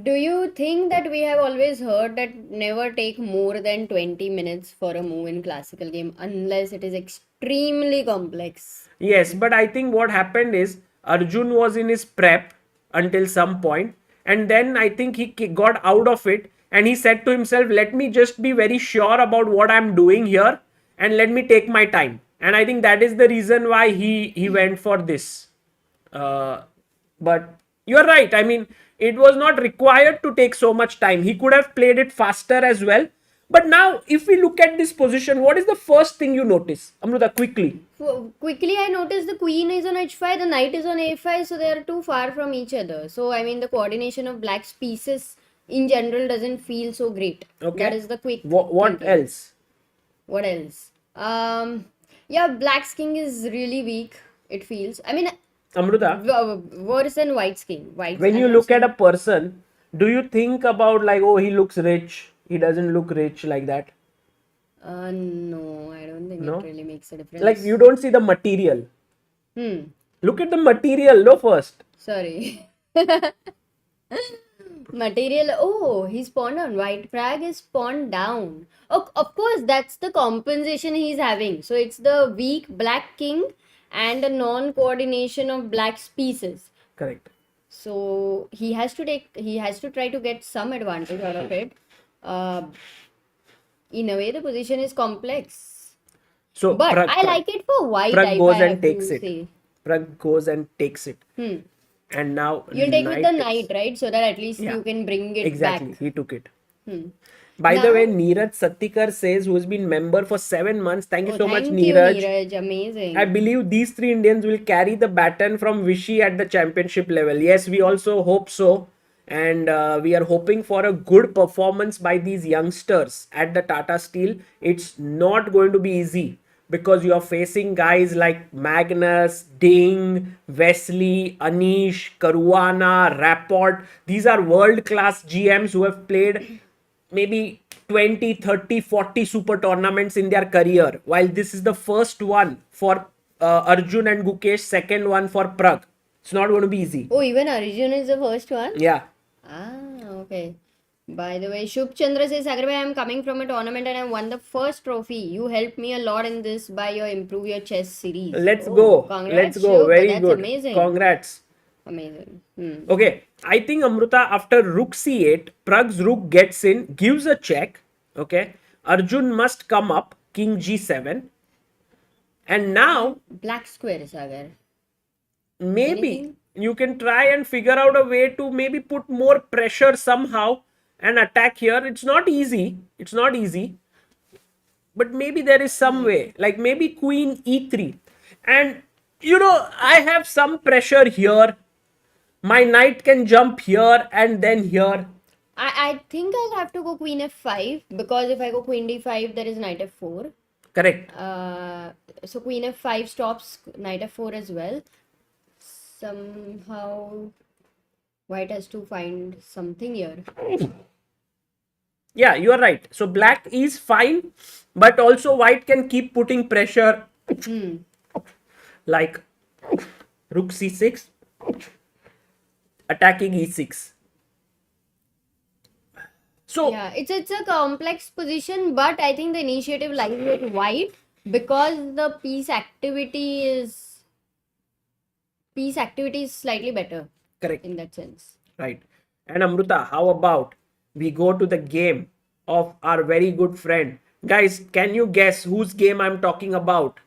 Do you think that we have always heard that never take more than 20 minutes for a move in classical game unless it is extremely complex? Yes, but I think what happened is Arjun was in his prep until some point, and then I think he got out of it and he said to himself, let me just be very sure about what I'm doing here and let me take my time. And I think that is the reason why he went for this. But you're right. I mean, it was not required to take so much time. He could have played it faster as well. But now, if we look at this position, what is the first thing you notice? Amruta, quickly. Quickly, I noticed the queen is on h5, the knight is on a5, so they are too far from each other. So, I mean, the coordination of black's pieces in general doesn't feel so great. Okay. That is the quick What thinking. else? What else? Yeah, black's king is really weak, it feels. I mean, Amruta, worse than white's king. when you look at a person, do you think about like, oh, he looks rich, he doesn't look rich, like that? No, I don't think No? it really makes a difference. Like, you don't see the material. Look at the material, no, first. Sorry. Material. Oh, he's pawned on. White Pragg is pawned down. Oh, of course, that's the compensation he's having. So it's the weak black king and a non-coordination of black's pieces. Correct. So he has to try to get some advantage out of it. In a way, the position is complex. So, But I like it for white. Pragg goes I and have takes to it. say. Pragg goes and takes it. And now You'll take with the is- knight, right? So that at least Yeah. you can bring it Exactly. back. He took it. By the Now- way, Neeraj Satikar says, who's been member for 7 months. Thank you so much, Thank you, Neeraj. Neeraj. Amazing. I believe these 3 Indians will carry the baton from Vichy at the championship level. Yes, we also hope so. And we are hoping for a good performance by these youngsters at the Tata Steel. It's not going to be easy because you are facing guys like Magnus, Ding, Wesley, Anish, Caruana, Rapport. These are world-class GMs who have played maybe 20, 30, 40 super tournaments in their career, while this is the first one for Arjun and Gukesh, second one for Pragg. It's not going to be easy. Oh, even Arjun is the first one? Yeah. Okay. By the way, Shubh Chandra says, Sagar bhai, I am coming from a tournament and I won the first trophy. You helped me a lot in this by your improve your chess series. Let's go. Congrats, Let's go. Shubh. Very That's good. amazing. Congrats. Amazing. Okay. I think Amruta, after rook c8, Pragg's rook gets in, gives a check. Okay. Arjun must come up, king g7. And now, Black square, Sagar. maybe Anything? you can try and figure out a way to maybe put more pressure somehow and attack here. It's not easy. It's not easy. But maybe there is some way. Like maybe queen e3. And you know, I have some pressure here. My knight can jump here and then here. I think I'll have to go queen f5 because if I go queen d5, there is knight f4. Correct. So queen f5 stops knight f4 as well. Somehow white has to find something here. Yeah, you are right. So black is fine, but also white can keep putting pressure like rook c6, attacking e6. So Yeah, it's a complex position, but I think the initiative lies with white because the piece activity is slightly better correct. in that sense. Right. And Amruta, how about we go to the game of our very good friend? Guys, can you guess whose game I'm talking about?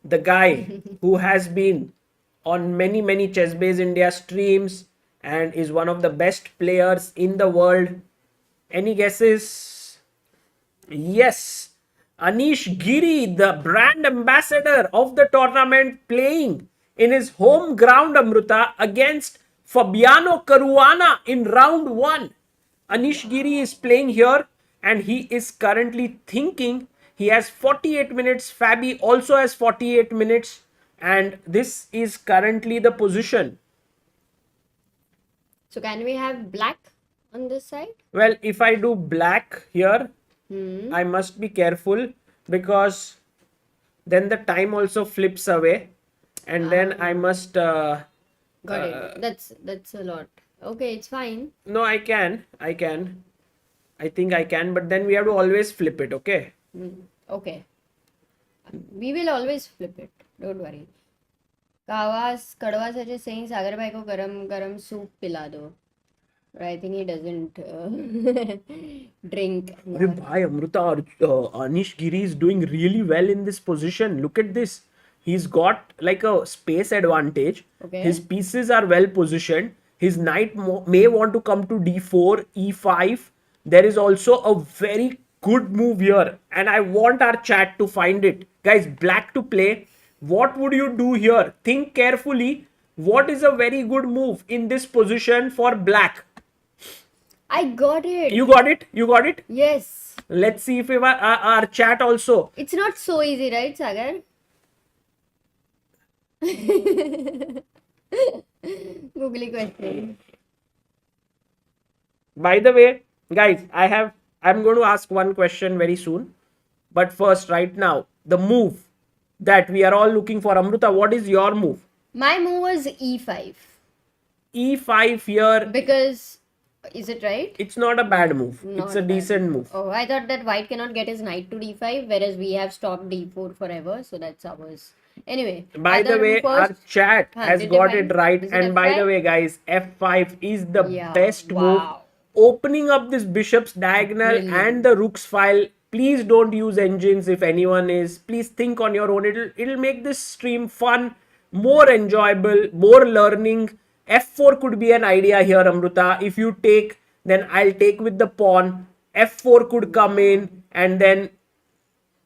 The guy who has been on many, many ChessBase India streams and is one of the best players in the world. Any guesses? Yes. Anish Giri, the brand ambassador of the tournament, playing in his home ground, Amruta, against Fabiano Caruana in round 1. Anish Giri is playing here and he is currently thinking. He has 48 minutes. Fabi also has 48 minutes. And this is currently the position. So can we have black on this side? Well, if I do black here, I must be careful because then the time also flips away. And then I must... Got it. That's a lot. Okay, it's fine. No, I can. I think I can. But then we have to always flip it, okay? Okay. We will always flip it. Don't worry. Kadwa Sach is saying Sagar bhai ko garam soup pila do. But I think he doesn't drink. Arey bhai, Amruta, Anish Giri is doing really well in this position. Look at this. He's got like a space advantage. Okay. His pieces are well positioned. His knight may want to come to d4, e5. There is also a very good move here. And I want our chat to find it. Guys, black to play. What would you do here? Think carefully. What is a very good move in this position for black? I got it. You got it? You got it? Yes. Let's see if our chat also. It's not so easy, right, Sagar? Googly question. By the way, guys, I'm going to ask one question very soon. But first, right now, the move that we are all looking for. Amruta, what is your move? My move was e5. E5 here. Because, is it right? It's not a bad move. Not It's a bad. decent move. Oh, I thought that white cannot get his knight to d5, whereas we have stopped d4 forever, so that's ours. Anyway. By the way, our chat has did they got find- it right. is it And by the F5? way, guys, F5 is the Yeah, best move. wow. Opening up this bishop's diagonal Brilliant. and the rook's file. Please don't use engines if anyone is. Please think on your own. It'll make this stream fun, more enjoyable, more learning. F4 could be an idea here, Amruta. If you take, then I'll take with the pawn. f4 could come in, and then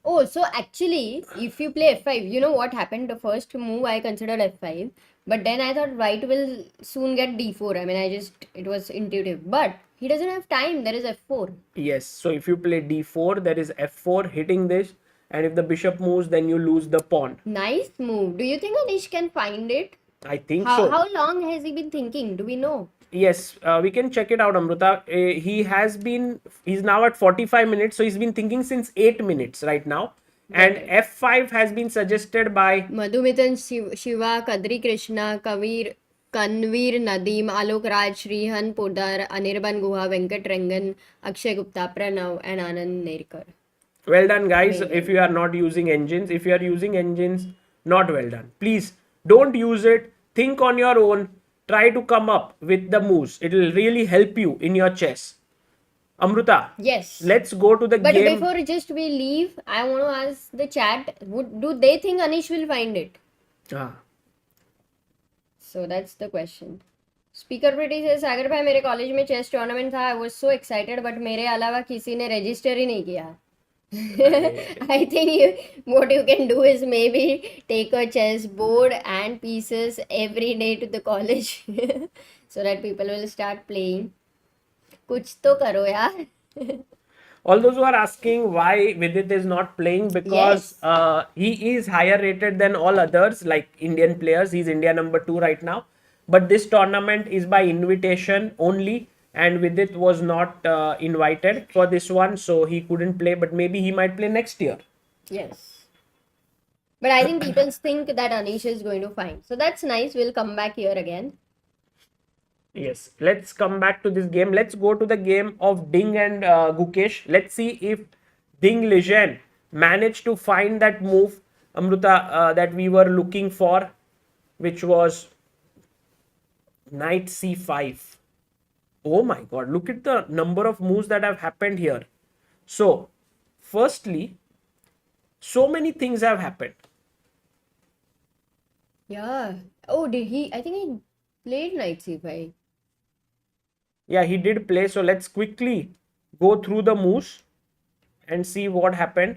Oh, so actually, if you play f5, you know what happened? The first move I considered f5, but then I thought white will soon get d4. I mean, it was intuitive. But he doesn't have time. There is f4. yes, so if you play d4, there is f4 hitting this, and if the bishop moves, then you lose the pawn. Nice move. Do you think Anish can find it? I think How, so. how long has he been thinking? Do we know? Yes, we can check it out, Amruta. He's now at 45 minutes, so he's been thinking since 8 minutes right now. And f5 has been suggested by Madhumitan Shiva, Kadri Krishna, Kanveer Nadeem, Alok Raj, Shrihan Podar, Anirban Guha, Venkat Rangan, Akshay Gupta, Pranav, and Anand Nerkar. well done, guys. If you are not using engines, if you are using engines, not well done. Please don't use it. Think on your own. Try to come up with the moves. It will really help you in your chess. Amruta. Yes. Let's go to the But game. before just we leave, I want to ask the chat, do they think Anish will find it? So that's the question. Speaker Pretty says, सागर भाई मेरे college में chess tournament था. I was so excited, but मेरे अलावा किसी ने register ही नहीं किया. I think what you can do is maybe take a chess board and pieces every day to the college so that people will start playing. कुछ तो करो यार. All those who are asking why Vidit is not playing, because he is higher rated than all others, like Indian players. He's India number 2 right now. But this tournament is by invitation only, and Vidit was not invited for this one, so he couldn't play. But maybe he might play next year. Yes. But I think people think that Anish is going to find. So that's nice. We'll come back here again. Yes, let's come back to this game. Let's go to the game of Ding and Gukesh. Let's see if Ding Liren managed to find that move, Amruta, that we were looking for, which was knight c5. Oh my god, look at the number of moves that have happened here. So, firstly, so many things have happened. Yeah. Oh, did he? I think he played knight c5. Yeah, he did play. So let's quickly go through the moves and see what happened.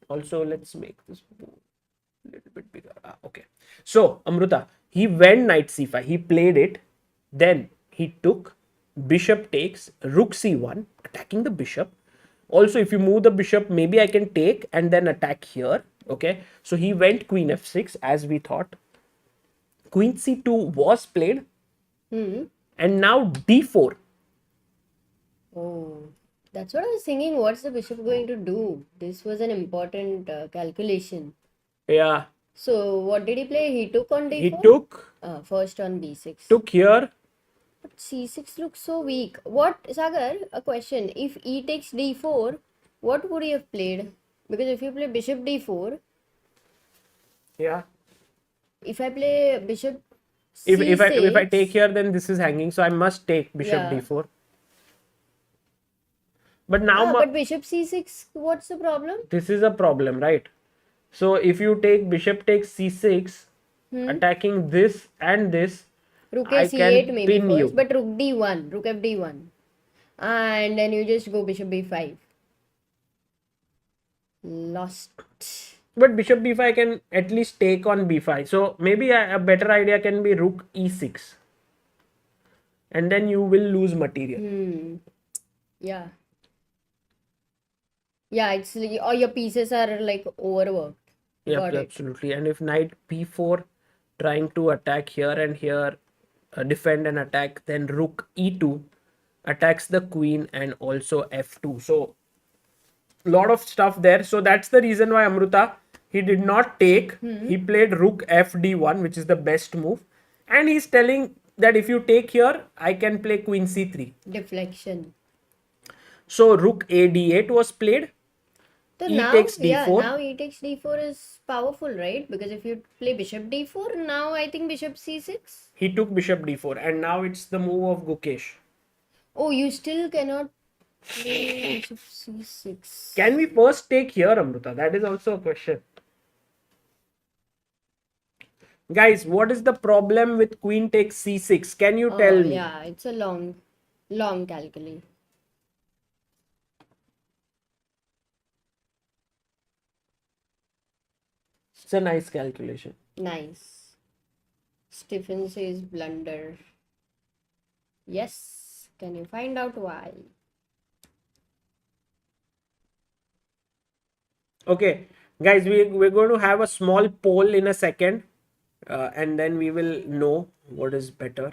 Also, let's make this move a little bit bigger. Okay. So, Amruta, he went knight c5. He played it. Then he took bishop takes, rook c1, attacking the bishop. Also, if you move the bishop, maybe I can take and then attack here. Okay. So, he went queen f6 as we thought. Queen c2 was played. And now d4. Oh, that's what I was thinking. What's the bishop going to do? This was an important calculation. Yeah. So what did he play? He took on d4? He took. First on b6. Took here. But c6 looks so weak. What, Sagar, a question. If e takes d4, what would he have played? Because if you play bishop d4, Yeah. if I play bishop If c6, I take here, then this is hanging. So I must take bishop d4. But now but bishop c6, what's the problem? this is a problem, right? So if you take bishop takes c6, attacking this and this, Rook I a8 can maybe pin first, you. but rook d1, rook fd1. And then you just go bishop b5. Lost. But bishop b5 can at least take on b5. So maybe a better idea can be rook e6. And then you will lose material. Yeah. Yeah, it's like, all your pieces are like overworked. Yeah, Got it. absolutely. And if knight b4 trying to attack here and here, defend and attack, then rook e2 attacks the queen and also f2. So lot of stuff there. So that's the reason why Amruta, he did not take. He played rook fd1, which is the best move. And he's telling that if you take here, I can play queen c3. Deflection. So rook a d8 was played. So E now, takes yeah, d4. now e takes d4 is powerful, right? Because if you play bishop d4, now I think bishop c6. He took bishop d4 and now it's the move of Gukesh. Oh, you still cannot play bishop c6. Can we first take here, Amruta? That is also a question. Guys, what is the problem with queen takes c6? Can you tell me? Yeah, it's a long calculation. It's a nice calculation. Nice. Stephen says blunder. Yes. Can you find out why? Okay, guys, we're going to have a small poll in a second, and then we will know what is better.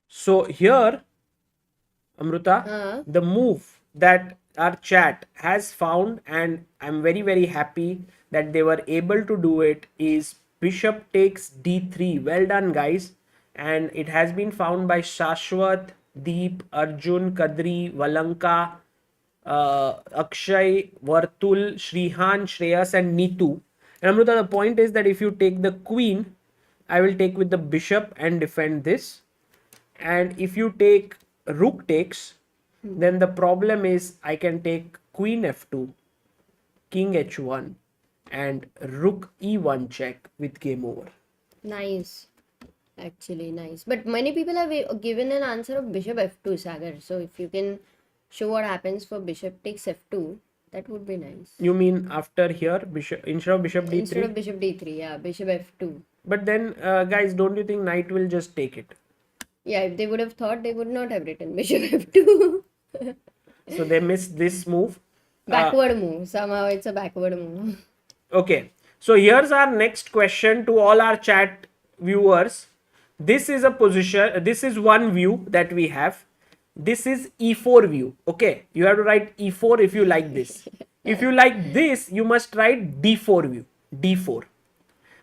So here, Amruta, the move that our chat has found, and I'm very, very happy that they were able to do it, is bishop takes d3. Well done, guys. And it has been found by Shashwat, Deep, Arjun, Kadri, Valanka, Akshay, Vartul, Shrihan, Shreyas, and Neetu. And Amruta, the point is that if you take the queen, I will take with the bishop and defend this. And if you take rook takes, then the problem is I can take queen f2, king h1, and rook e1 check with game over. Nice. Actually, nice. But many people have given an answer of bishop f2, Sagar. So if you can show what happens for bishop takes f2, that would be nice. You mean after here, bishop instead of bishop d3? Instead of bishop d3, yeah, bishop f2. But then, guys, don't you think knight will just take it? Yeah, if they would have thought, they would not have written bishop f2. So they missed this move. Backward move. Somehow it's a backward move. Okay. So here's our next question to all our chat viewers. This is a position. This is one view that we have. This is e4 view. Okay. You have to write e4 if you like this. If you like this, you must write d4 view. d4.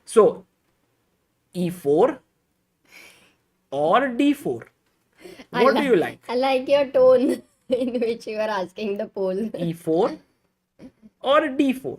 So e4 or d4. What do you like? I like your tone in which you are asking the poll. e4 or d4.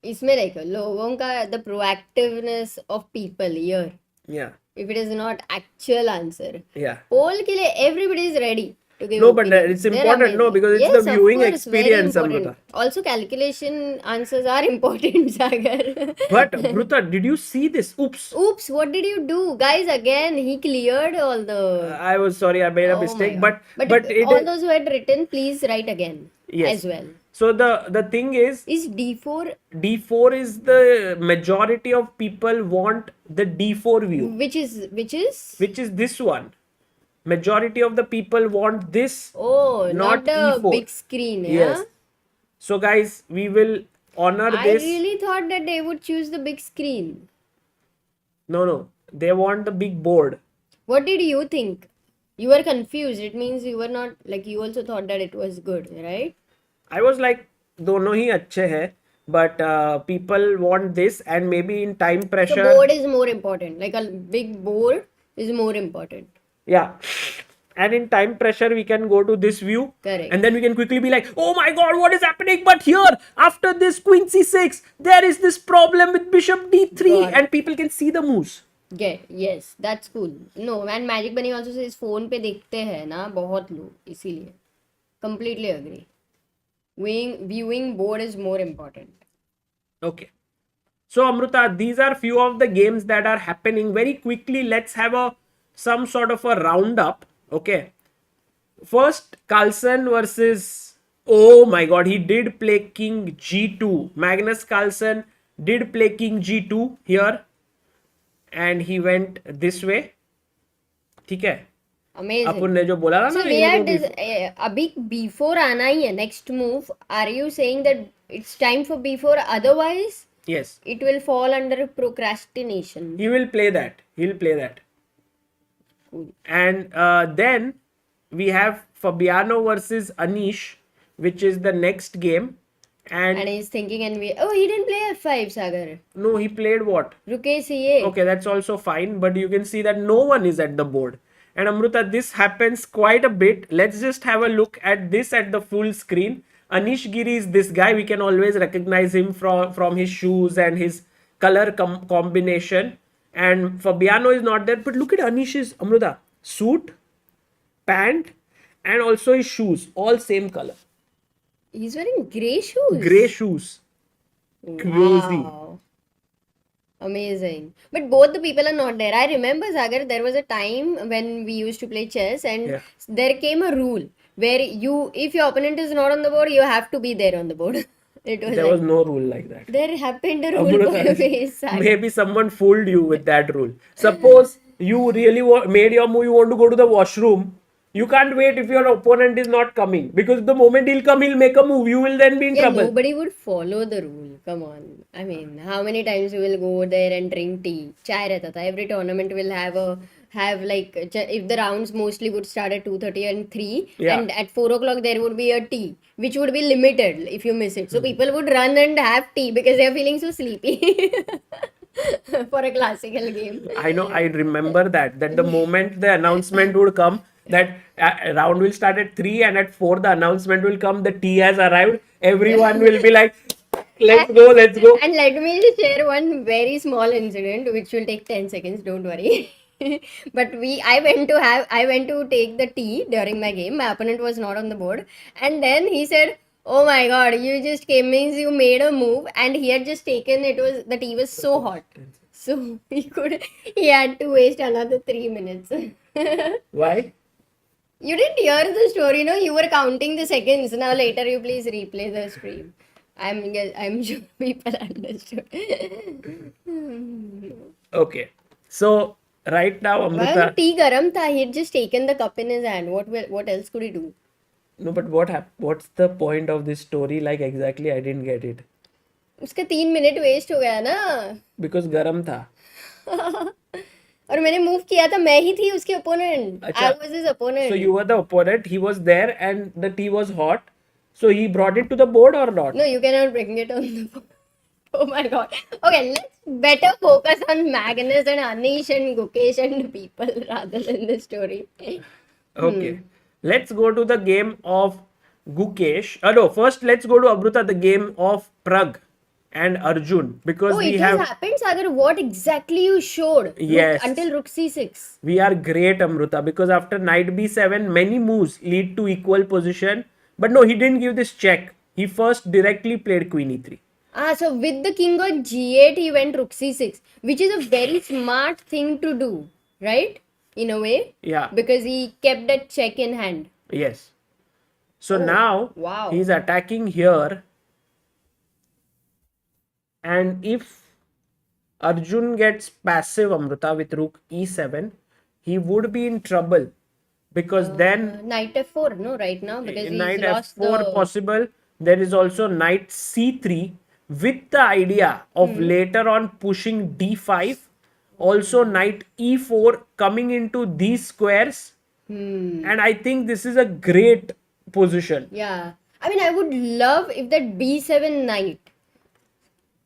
इसमें देखो लोगों का the proactiveness of people here. Yeah. If it is not actual answer. Yeah. Poll के लिए everybody is ready to give No, but opinions. it's They're important. No, amazing. because it's Yes, the of viewing course, very experience, important. Amruta. Also, calculation answers are important, Sagar. But Amruta, did you see this? Oops. Oops, what did you do? Guys, again, he cleared all the... I was sorry, I made a Oh my mistake. God. But it all those who had written, please write again Yes. as well. So the thing is d4, d4 is the majority of people want the d4 view, which is which is this one. Majority of the people want this. oh, not the e4. big screen. Yeah? Yes. So guys, we will honor I this. really thought that they would choose the big screen. No, they want the big board. What did you think? You were confused. It means you were not like you also thought that it was good, right? I was like, दोनों ही अच्छे हैं, but people want this, and maybe in time pressure. The board is more important. Like a big board is more important. Yeah. And in time pressure, we can go to this view. Correct. And then we can quickly be like, oh my god, what is happening? But here, after this queen c6, there is this problem with bishop d3. And people can see the moves. Yes, that's cool. No, and Magic Bunny also says phone पे देखते हैं ना बहुत लोग इसीलिए. Completely agree. Viewing board is more important. Okay. So Amruta, these are few of the games that are happening. Very quickly, let's have some sort of a roundup. Okay. First, Carlsen versus... Oh my god, he did play king g2. Magnus Carlsen did play king g2 here. And he went this way. ठीक है? Amazing. अपन ने जो बोला था So ना, we had अभी b4 आना ही है next move. Are you saying that it's time for b4? Otherwise, yes, it will fall under procrastination. he will play that. He'll play that. Cool. And then we have Fabiano versus Anish, which is the next game. And he's thinking, and he didn't play f5, Sagar. No, he played what? Rook a8. Okay, that's also fine, but you can see that no one is at the board. And Amruta, this happens quite a bit. Let's just have a look at this at the full screen. Anish Giri is this guy. We can always recognize him from his shoes and his color combination. and Fabiano is not there. But look at Anish's, Amruta, suit, pant, and also his shoes, all same color. He's wearing grey shoes. Grey shoes. Crazy. Wow. Amazing. But both the people are not there. I remember, Sagar, there was a time when we used to play chess, and Yeah. there came a rule where if your opponent is not on the board, you have to be there on the board. It was There like, was no rule like that. there happened a rule Amruta, for me, Sagar. maybe someone fooled you with that rule. Suppose you really made your move, you want to go to the washroom. You can't wait if your opponent is not coming, because the moment he'll come, he'll make a move. You will then be in Yeah, trouble. nobody would follow the rule. Come on. I mean, how many times you will go there and drink tea? Chai rehta tha. Every tournament will have like if the rounds mostly would start at 2:30 and 3, Yeah. and at 4 o'clock there would be a tea, which would be limited if you miss it. So people would run and have tea because they are feeling so sleepy for a classical game. I know, I remember that the moment the announcement would come, that round will start at 3 and at 4 the announcement will come, the tea has arrived, everyone will be like, let's go. And let me just share one very small incident which will take 10 seconds, don't worry. But I went to take the tea during my game. My opponent was not on the board, and then he said, "Oh my God, you just came, means you made a move," and he had just taken, the tea was so hot, so he had to waste another 3 minutes. Why? You didn't hear the story, no? You were counting the seconds. Now later you please replay the stream. I'm sure people understood. Okay. So right now, Well, Amruta. tea garam tha. He had just taken the cup in his hand. What else could he do? No, but what's the point of this story? Like exactly, I didn't get it. उसका 3 minute waste हो गया ना. Because garam tha. और मैंने move किया था, मैं ही थी उसके opponent. अच्छा. I was his opponent. So you were the opponent. He was there, and the tea was hot. So he brought it to the board or not? No, you cannot bring it on the board. Oh my God. Okay, let's better focus on Magnus and Anish and Gukesh and people rather than the story. Okay. Let's go to the game of Gukesh. No, first let's go to Amruta, the game of Pragg and Arjun, because Oh, we it have has happened, Sagar. What exactly you showed? Yes. Until rook c6. we are great, Amruta, because after knight b7 many moves lead to equal position. But no, he didn't give this check. He first directly played queen e3. So with the king on g8, he went rook c6, which is a very smart thing to do, right? In a way. Yeah. Because he kept that check in hand. Yes. So now wow. he's attacking here. And if Arjun gets passive, Amruta, with rook e7, he would be in trouble, because then Knight f4, no, right now, because he's knight lost f4 the... possible. There is also knight c3 with the idea of later on pushing d5. Also knight e4 coming into these squares. And I think this is a great position. Yeah. I mean, I would love if that b7 knight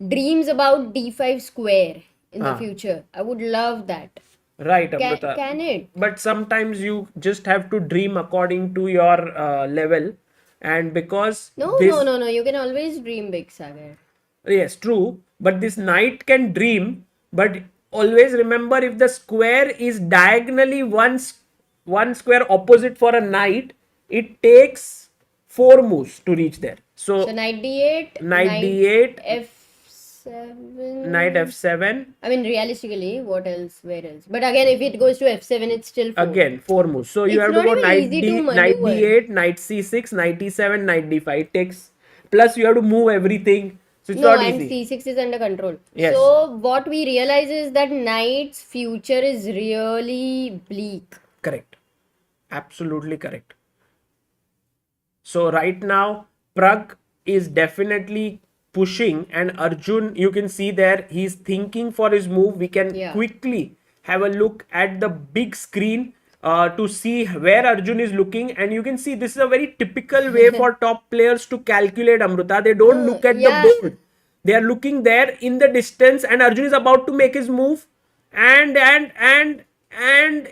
dreams about d5 square in the future. I would love that. Right, Amruta. Can it? But sometimes you just have to dream according to your level. And because No. You can always dream big, Sagar. Yes, true. But this knight can dream. But always remember, if the square is diagonally one square opposite for a knight, it takes 4 moves to reach there. So knight d8, knight d8, f7. knight f7. I mean, realistically, what else? Where else? But again, if it goes to f7, it's still 4. Again, 4 moves. So you It's have to not go even knight easy to knight maneuver. d8, knight c6, knight e7, knight d5. It takes. Plus, you have to move everything. So it's No, not and easy. c6 is under control. Yes. So what we realize is that knight's future is really bleak. Correct. Absolutely correct. So right now, Pragg is definitely pushing, and Arjun, you can see there, he's thinking for his move. We can quickly have a look at the big screen to see where Arjun is looking, and you can see this is a very typical way for top players to calculate, Amruta. They don't look at the board. They are looking there in the distance, and Arjun is about to make his move, and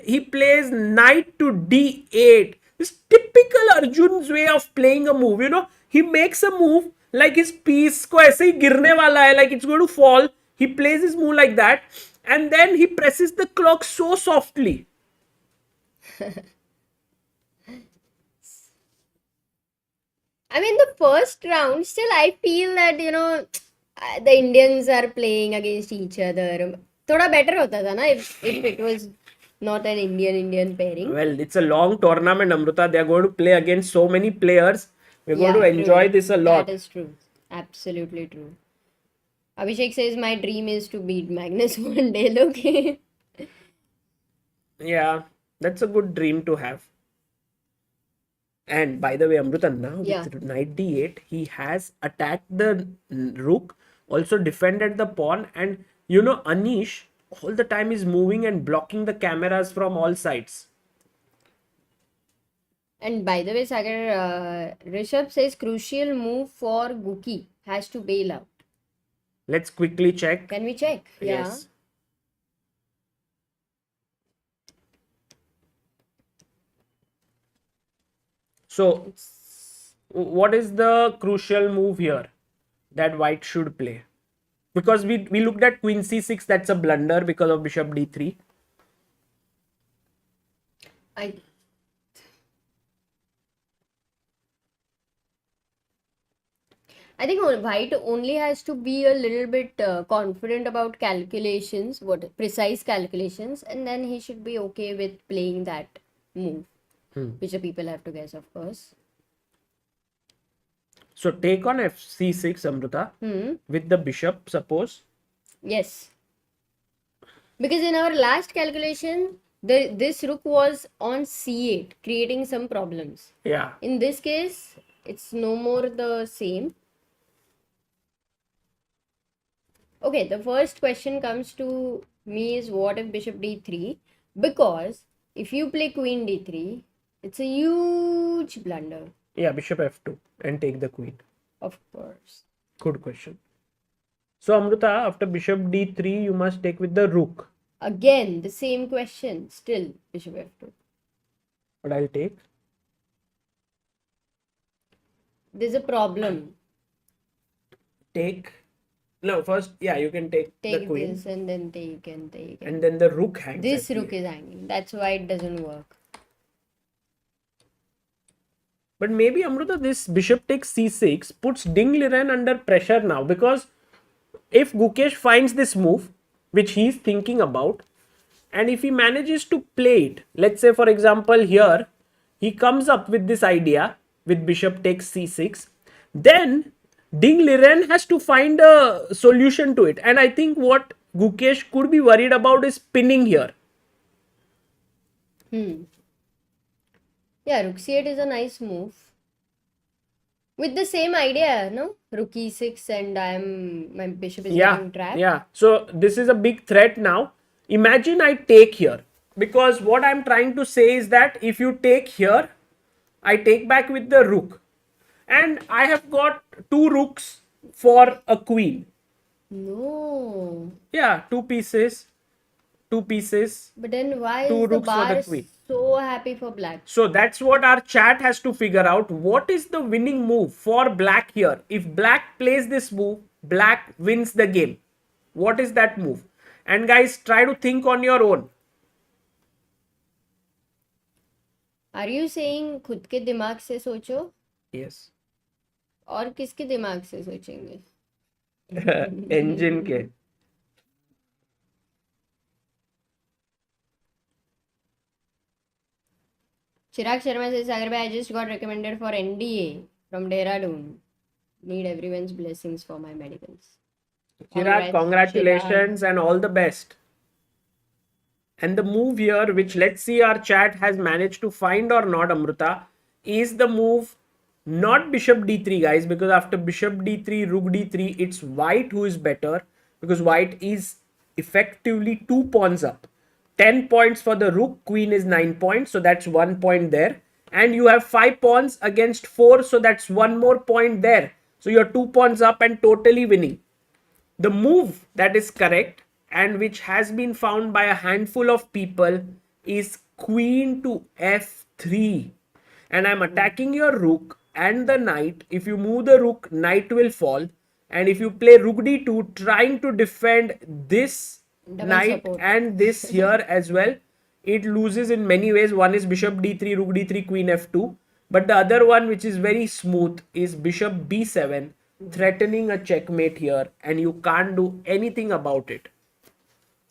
he plays knight to d8. This typical Arjun's way of playing a move. You know, he makes a move like his piece को ऐसे ही गिरने वाला है, like it's going to fall. He plays his move like that, and then he presses the clock so softly. I mean, the first round, still I feel that, the Indians are playing against each other. Thoda better hota tha na if it was not an Indian pairing. Well, it's a long tournament, Amruta. They are going to play against so many players. We're going to enjoy this a lot. That is true. Absolutely true. Abhishek says, my dream is to beat Magnus one day. Look. Yeah, that's a good dream to have. And by the way, Amruta, now with knight d8, he has attacked the rook, also defended the pawn, and Anish all the time is moving and blocking the cameras from all sides. And by the way, Sagar, Rishabh says crucial move for Guki has to bail out. Let's quickly check. Can we check? Yes. So, what is the crucial move here that white should play? Because we looked at queen c6, that's a blunder because of bishop d3. I think white only has to be a little bit confident about calculations, precise calculations, and then he should be okay with playing that move, which the people have to guess, of course. So take on fc6, Amruta, with the bishop, suppose. Yes. Because in our last calculation, this rook was on c8, creating some problems. Yeah. In this case, it's no more the same. Okay, the first question comes to me is what if bishop d3? Because if you play queen d3, it's a huge blunder. Yeah, bishop f2 and take the queen. Of course. Good question. So Amruta, after bishop d3, you must take with the rook. Again, the same question. Still, bishop f2. But I'll take. There's a problem. Take. No, first, yeah, you can take the queen. This and then take and take. And then the rook hangs. This rook is hanging. That's why it doesn't work. But maybe, Amruta, this bishop takes c6 puts Ding Liren under pressure now, because if Gukesh finds this move, which he's thinking about, and if he manages to play it, let's say for example here, he comes up with this idea with bishop takes c6, then Ding Liren has to find a solution to it. And I think what Gukesh could be worried about is pinning here. Yeah, rook c8 is a nice move. With the same idea, no? Rook e6 and my bishop is getting trapped. Yeah. So this is a big threat now. Imagine I take here. Because what I'm trying to say is that if you take here, I take back with the rook. And I have got two rooks for a queen. No. Yeah, two pieces. But then why two is the rooks for the bar queen. So happy for black? So that's what our chat has to figure out. What is the winning move for black here? If black plays this move, black wins the game. What is that move? And guys, try to think on your own. Are you saying खुद के दिमाग से सोचो? Yes. और किसके दिमाग से सोचेंगे? Engine के. Chirag Sharma says, Sagar bhai, I just got recommended for NDA from Dehradun. Need everyone's blessings for my medicals. Chirag, congratulations and all the best. And the move here, which let's see our chat has managed to find or not, Amruta, is the move not bishop d3, guys, because after bishop d3, rook d3, it's white who is better, because white is effectively 2 pawns up. 10 points for the rook, queen is 9 points, so that's 1 point there. And you have 5 pawns against 4, so that's 1 more point there. So you're 2 pawns up and totally winning. The move that is correct and which has been found by a handful of people is queen to f3. And I'm attacking your rook and the knight. If you move the rook, knight will fall. And if you play rook d2, trying to defend this Double knight support. and this here as well. It loses in many ways. One is bishop d3, rook d3, queen f2. But the other one, which is very smooth, is bishop b7, threatening a checkmate here, and you can't do anything about it.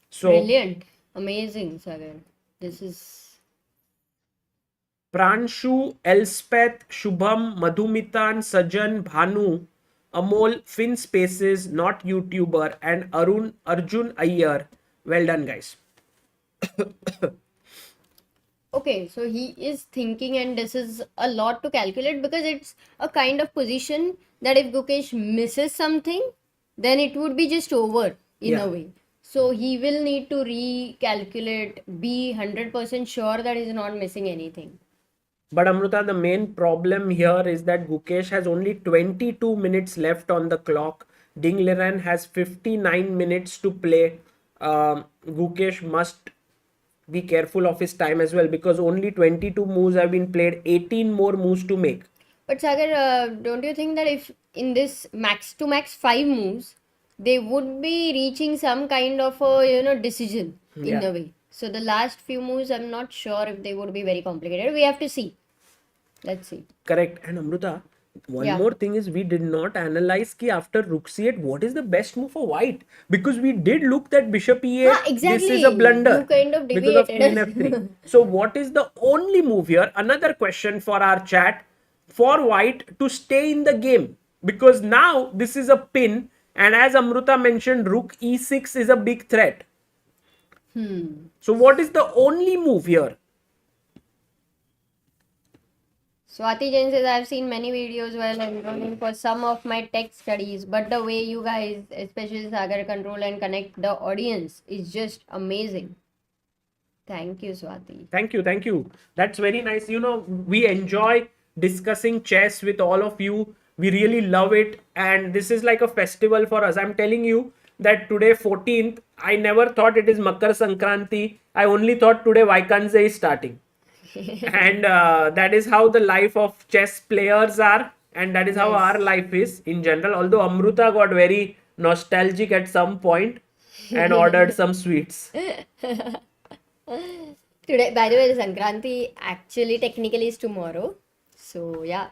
So Brilliant. Amazing, Sagar. This is Pranshu, Elspeth, Shubham, Madhumitan, Sajan, Bhanu, Amol, Fin Spaces, not YouTuber, and Arjun Iyer. Well done, guys. okay. So he is thinking, and this is a lot to calculate because it's a kind of position that if Gukesh misses something, then it would be just over in Yeah. a way. So he will need to recalculate, be 100% sure that he's not missing anything. But Amruta, the main problem here is that Gukesh has only 22 minutes left on the clock. Ding Liren has 59 minutes to play. Gukesh must be careful of his time as well because only 22 moves have been played, 18 more moves to make. But Sagar, don't you think that if in this max to max 5 moves, they would be reaching some kind of a decision in Yeah. a way. So the last few moves, I'm not sure if they would be very complicated. We have to see. Let's see. Correct. And Amruta, one Yeah. more thing is we did not analyze ki after rook c8 what is the best move for white, because we did look that bishop e8 exactly. this is a blunder You kind of because of deviated. queen f3. So what is the only move here? Another question for our chat, for white to stay in the game, because now this is a pin, and as Amruta mentioned, rook e6 is a big threat. So what is the only move here? Swati Jain says, I've seen many videos while enrolling for some of my tech studies, but the way you guys, especially Sagar, control and connect the audience is just amazing. Thank you, Swati. Thank you. That's very nice. We enjoy discussing chess with all of you. We really love it. And this is like a festival for us. I'm telling you that today, 14th, I never thought it is Makar Sankranti. I only thought today Vaikanze is starting. And that is how the life of chess players are. And that is how our life is in general. Although Amruta got very nostalgic at some point and ordered some sweets. Today, by the way, the Sankranti actually technically is tomorrow. So, yeah.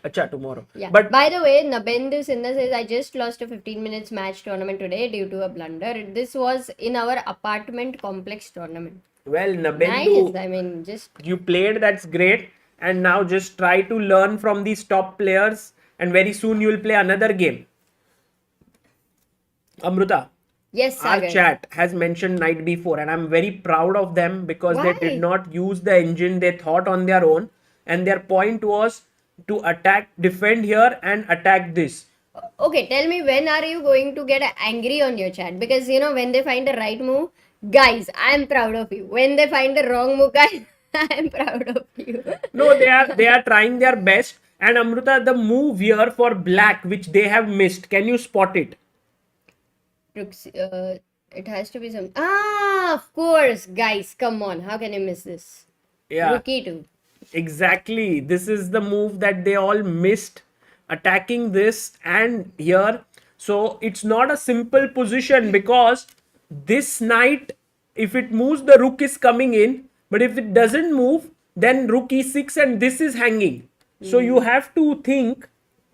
Acha, tomorrow. Yeah. But by the way, Nabendu Sinha says, I just lost a 15 minutes match tournament today due to a blunder. This was in our apartment complex tournament. well, Nabendu, Nice. I mean, just you played, that's great. And now just try to learn from these top players, and very soon you will play another game. Amruta, yes, our Sagar. chat has mentioned knight b4, and I'm very proud of them because they Why? did not use the engine they thought on their own, and their point was to attack, defend here and attack this. Okay, tell me, when are you going to get angry on your chat? Because when they find the right move, guys, I'm proud of you. When they find the wrong move, guys, I'm proud of you. No, they are trying their best. And Amruta, the move here for black which they have missed, can you spot it? It has to be some. Of course, guys, come on. How can you miss this? Yeah. Rookie too. Exactly. This is the move that they all missed, attacking this and here. So it's not a simple position because this knight, if it moves, the rook is coming in. But if it doesn't move, then rook e6 and this is hanging. So you have to think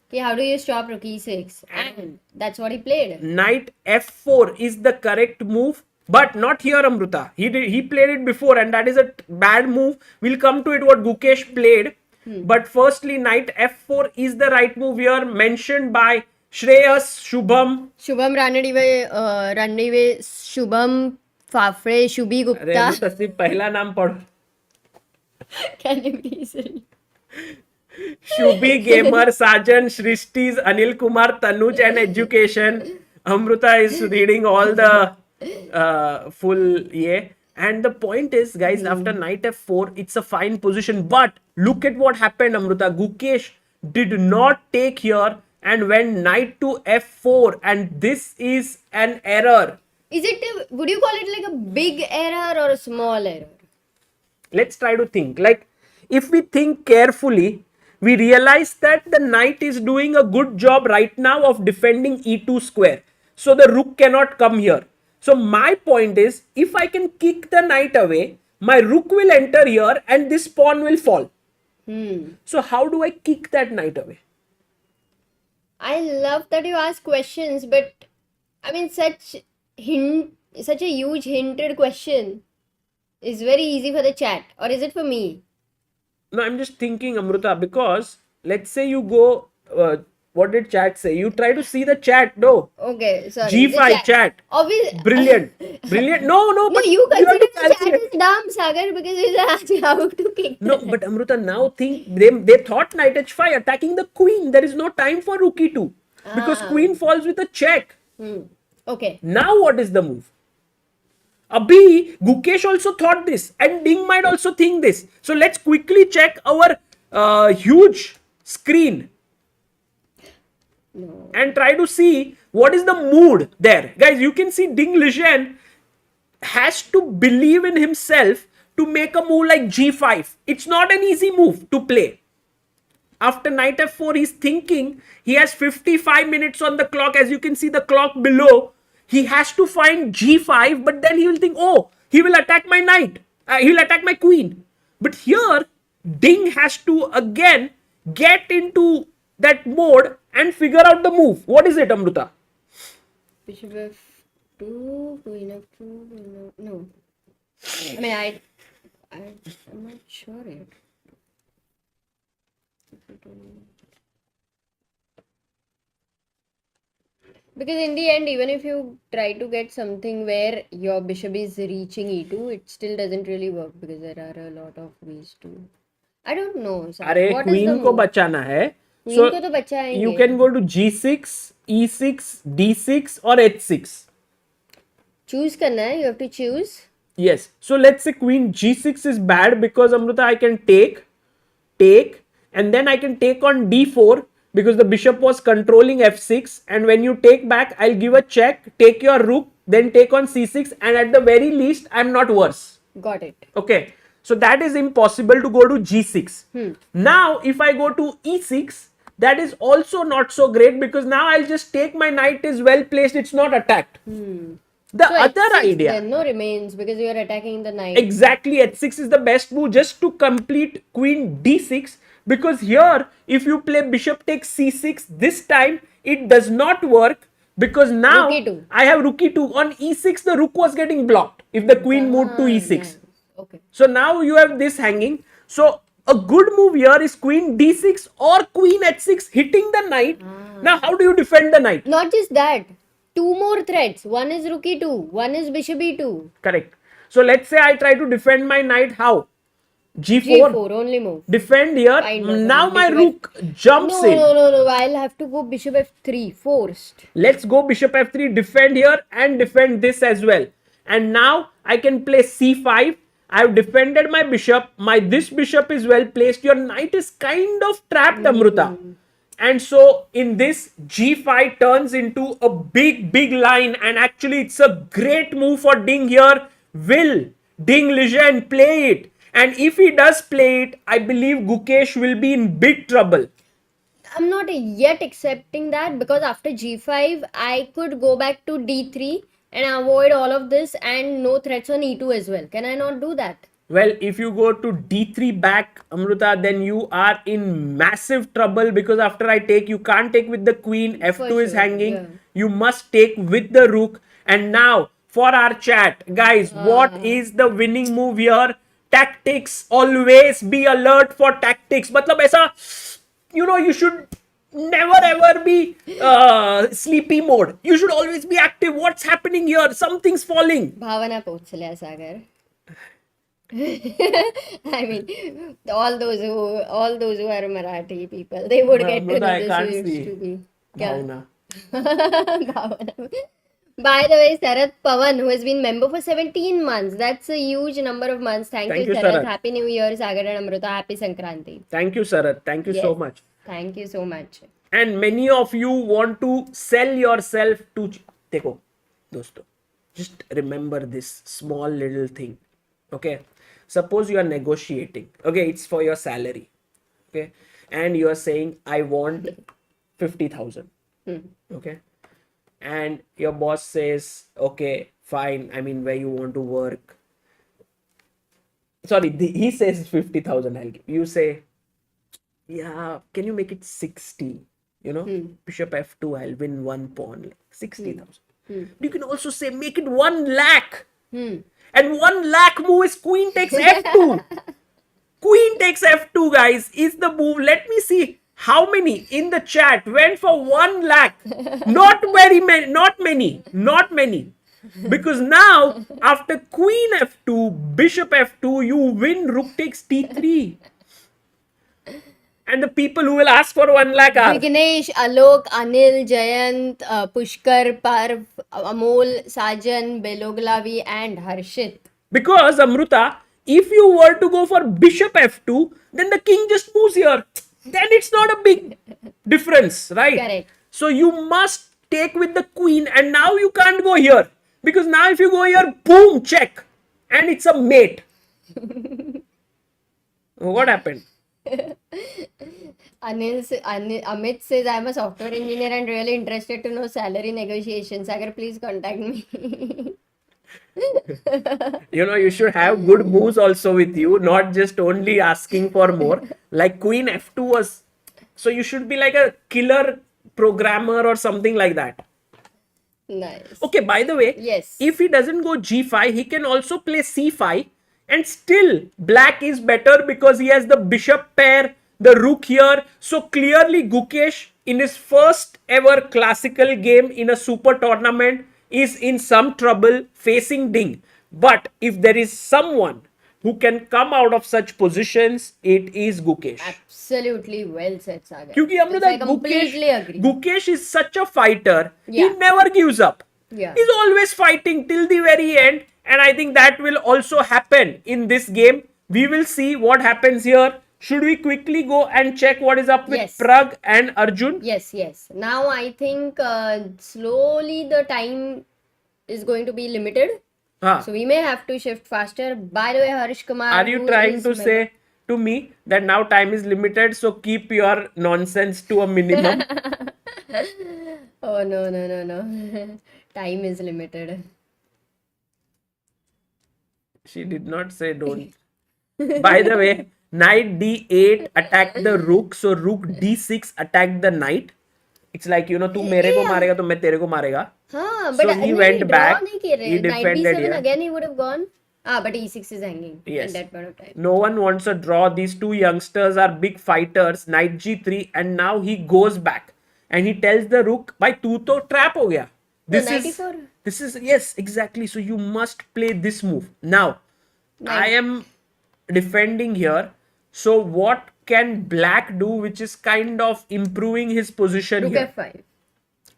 Okay, how do you stop rook e6? And that's what he played. knight f4 is the correct move. But not here, Amruta. He played it before, and that is a bad move. We'll come to it what Gukesh played. But firstly, knight f4 is the right move here, mentioned by Shreyas, Shubham. Shubham Randive, Shubham Fafre, Shubhi अरे Gupta. Amrita सिर्फ पहला नाम पढ़. Can you please read? Shubhi, Gamer, Sajan, Shrishtis, Anil Kumar, Tanuj, and Education. Amruta is reading all the full yeah. And the point is, guys, after knight f4, it's a fine position. But look at what happened, Amruta. Gukesh did not take here and went knight to f4. And this is an error. Would you call it like a big error or a small error? Let's try to think. Like, if we think carefully, we realize that the knight is doing a good job right now of defending e2 square. So the rook cannot come here. So my point is, if I can kick the knight away, my rook will enter here and this pawn will fall. So how do I kick that knight away? I love that you ask questions, but I mean, such a huge hinted question is very easy for the chat, or is it for me? No, I'm just thinking, Amruta, because let's say you go, what did chat say? You try to see the chat, no? Okay, sorry. G5 chat. Obviously. Brilliant. Brilliant. No, No, but you have consider to the chat calculate. as dumb, Sagar, because he's asking how to kick. No, but Amruta, now think, they thought knight h5 attacking the queen. There is no time for rook e2 because queen falls with a check. Okay. Now what is the move? Abhi, Gukesh also thought this and Ding might also think this. So let's quickly check our huge screen and try to see what is the mood there. Guys, you can see Ding Liren has to believe in himself to make a move like g5. It's not an easy move to play. After knight f4, he's thinking he has 55 minutes on the clock. As you can see the clock below, he has to find g5, but then he will think, oh, he will attack my knight. He will attack my queen. But here, Ding has to again get into that mode and figure out the move. What is it, Amruta? Bishop f2, queen f2, queen f... No. I mean, I'm not sure yet. Because in the end, even if you try to get something where your bishop is reaching e2, it still doesn't really work because there are a lot of ways to... I don't know. अरे What is the queen को move? बचाना है. Queen So को तो बचाएंगे. you can go to g6, e6, d6 or h6. Choose करना है. You have to choose. Yes. So let's say queen g6 is bad because Amruta, I can take, and then I can take on d4 because the bishop was controlling f6, and when you take back, I'll give a check, take your rook, then take on c6, and at the very least, I'm not worse. Got it. Okay. So that is impossible to go to g6. Now, if I go to e6, that is also not so great because now I'll just take my knight is well placed, it's not attacked. The So other h6 idea. Then no remains because you are attacking the knight. Exactly, h6 is the best move just to complete queen d6 because here if you play bishop takes c6 this time it does not work because now Rook e2. I have rook e2. On e6 the rook was getting blocked if the queen moved to e6. Nice. Okay. So now you have this hanging. So a good move here is queen d6 or queen h6 hitting the knight. Now how do you defend the knight? Not just that. Two more threats. One is rook e2. One is bishop e2. Correct. So let's say I try to defend my knight. How? G4. G4 only move. Defend here. Kind of. Now my Bishop rook jumps in. No. I'll have to go bishop f3 forced. Let's go bishop f3. Defend here and defend this as well. And now I can play c5. I've defended my bishop. This bishop is well placed. Your knight is kind of trapped, Amruta. And so in this, g5 turns into a big line, and actually it's a great move for Ding here. Will Ding Liren play it? And if he does play it, I believe Gukesh will be in big trouble. I'm not yet accepting that because after g5, I could go back to d3 and avoid all of this and no threats on e2 as well. Can I not do that? Well, if you go to d3 back, Amruta, then you are in massive trouble because after I take, you can't take with the queen. F2 is hanging. Yeah. You must take with the rook. And now, for our chat, guys, what is the winning move here? Tactics. Always be alert for tactics. Matlab aisa, you should never ever be sleepy mode. You should always be active. What's happening here? Something's falling. Bhavana pochhliya, Sagar. I mean, all those who are Marathi people, they would get to know I this can't who used see. to be. Bhavana. Bhavana. By the way, Sarath Pawan, who has been member for 17 months. That's a huge number of months. Thank you, Sarath. Sarath. Happy New Year, Sagar and Amruta. Happy Sankranti. Thank you, Sarath. Thank you so Yes. much. Thank you so much. And many of you want to sell yourself to... Dekho, dosto, just remember this small little thing. Okay? Suppose you are negotiating. Okay, it's for your salary. Okay? And you are saying, I want 50,000. Okay? And your boss says, okay, fine. I mean, where you want to work. Sorry, he says 50,000 I'll give. You say, yeah, can you make it 60? You know, bishop f2, I'll win one pawn, like 60,000. You can also say, make it 1 lakh. And 1 lakh move is queen takes f2. Queen takes f2, guys, is the move. Let me see how many in the chat went for 1 lakh. Not very many, not many. Because now, after queen f2, bishop f2, you win rook takes t3. And the people who will ask for 1 lakh are Gukesh, Alok, Anil, Jayant, Pushkar, Parv, Amol, Sajan, Beloglavi, and Harshit. because Amruta, if you were to go for bishop f2, then the king just moves here. Then it's not a big difference, right? Correct. So you must take with the queen, and now you can't go here. Because now if you go here, boom, check. And it's a mate. What happened? Amit says, I'm a software engineer and really interested to know salary negotiations. Sagar, please contact me. You should have good moves also with you, not just only asking for more. Like queen f2 was. So you should be like a killer programmer or something like that. Nice. Okay, by the way, Yes. if he doesn't go g5, he can also play c5, and still black is better because he has the bishop pair, the rook here. So clearly Gukesh, in his first ever classical game in a super tournament, is in some trouble facing Ding. But if there is someone who can come out of such positions, it is Gukesh. Absolutely well said, Sagar. Kyunki Amruta, I completely agree. Gukesh is such a fighter. Yeah. He never gives up. Yeah. He's always fighting till the very end. And I think that will also happen in this game. We will see what happens here. Should we quickly go and check what is up with Yes. Pragg and Arjun? Yes. Now I think slowly the time is going to be limited. So we may have to shift faster. By the way, Harsh Kumar. Are you who trying is to say to me that now time is limited, so keep your nonsense to a minimum? Oh, no. Time is limited. She did not say don't. By the way, knight d8 attacked the rook, so rook d6 attacked the knight. It's like, tu mere ko marega, to main tere ko marega. But So he went back. He Knight defended b7 here. again he would have gone. But e6 is hanging Yes. at that point of time. No one wants a draw. These two youngsters are big fighters. Knight g3, and now he goes back and he tells the rook, "Bhai, tu to trap ho gaya." This knight is e4. yes, exactly. So you must play this move. Now, I am defending here. So what can black do, which is kind of improving his position Rook here? f5.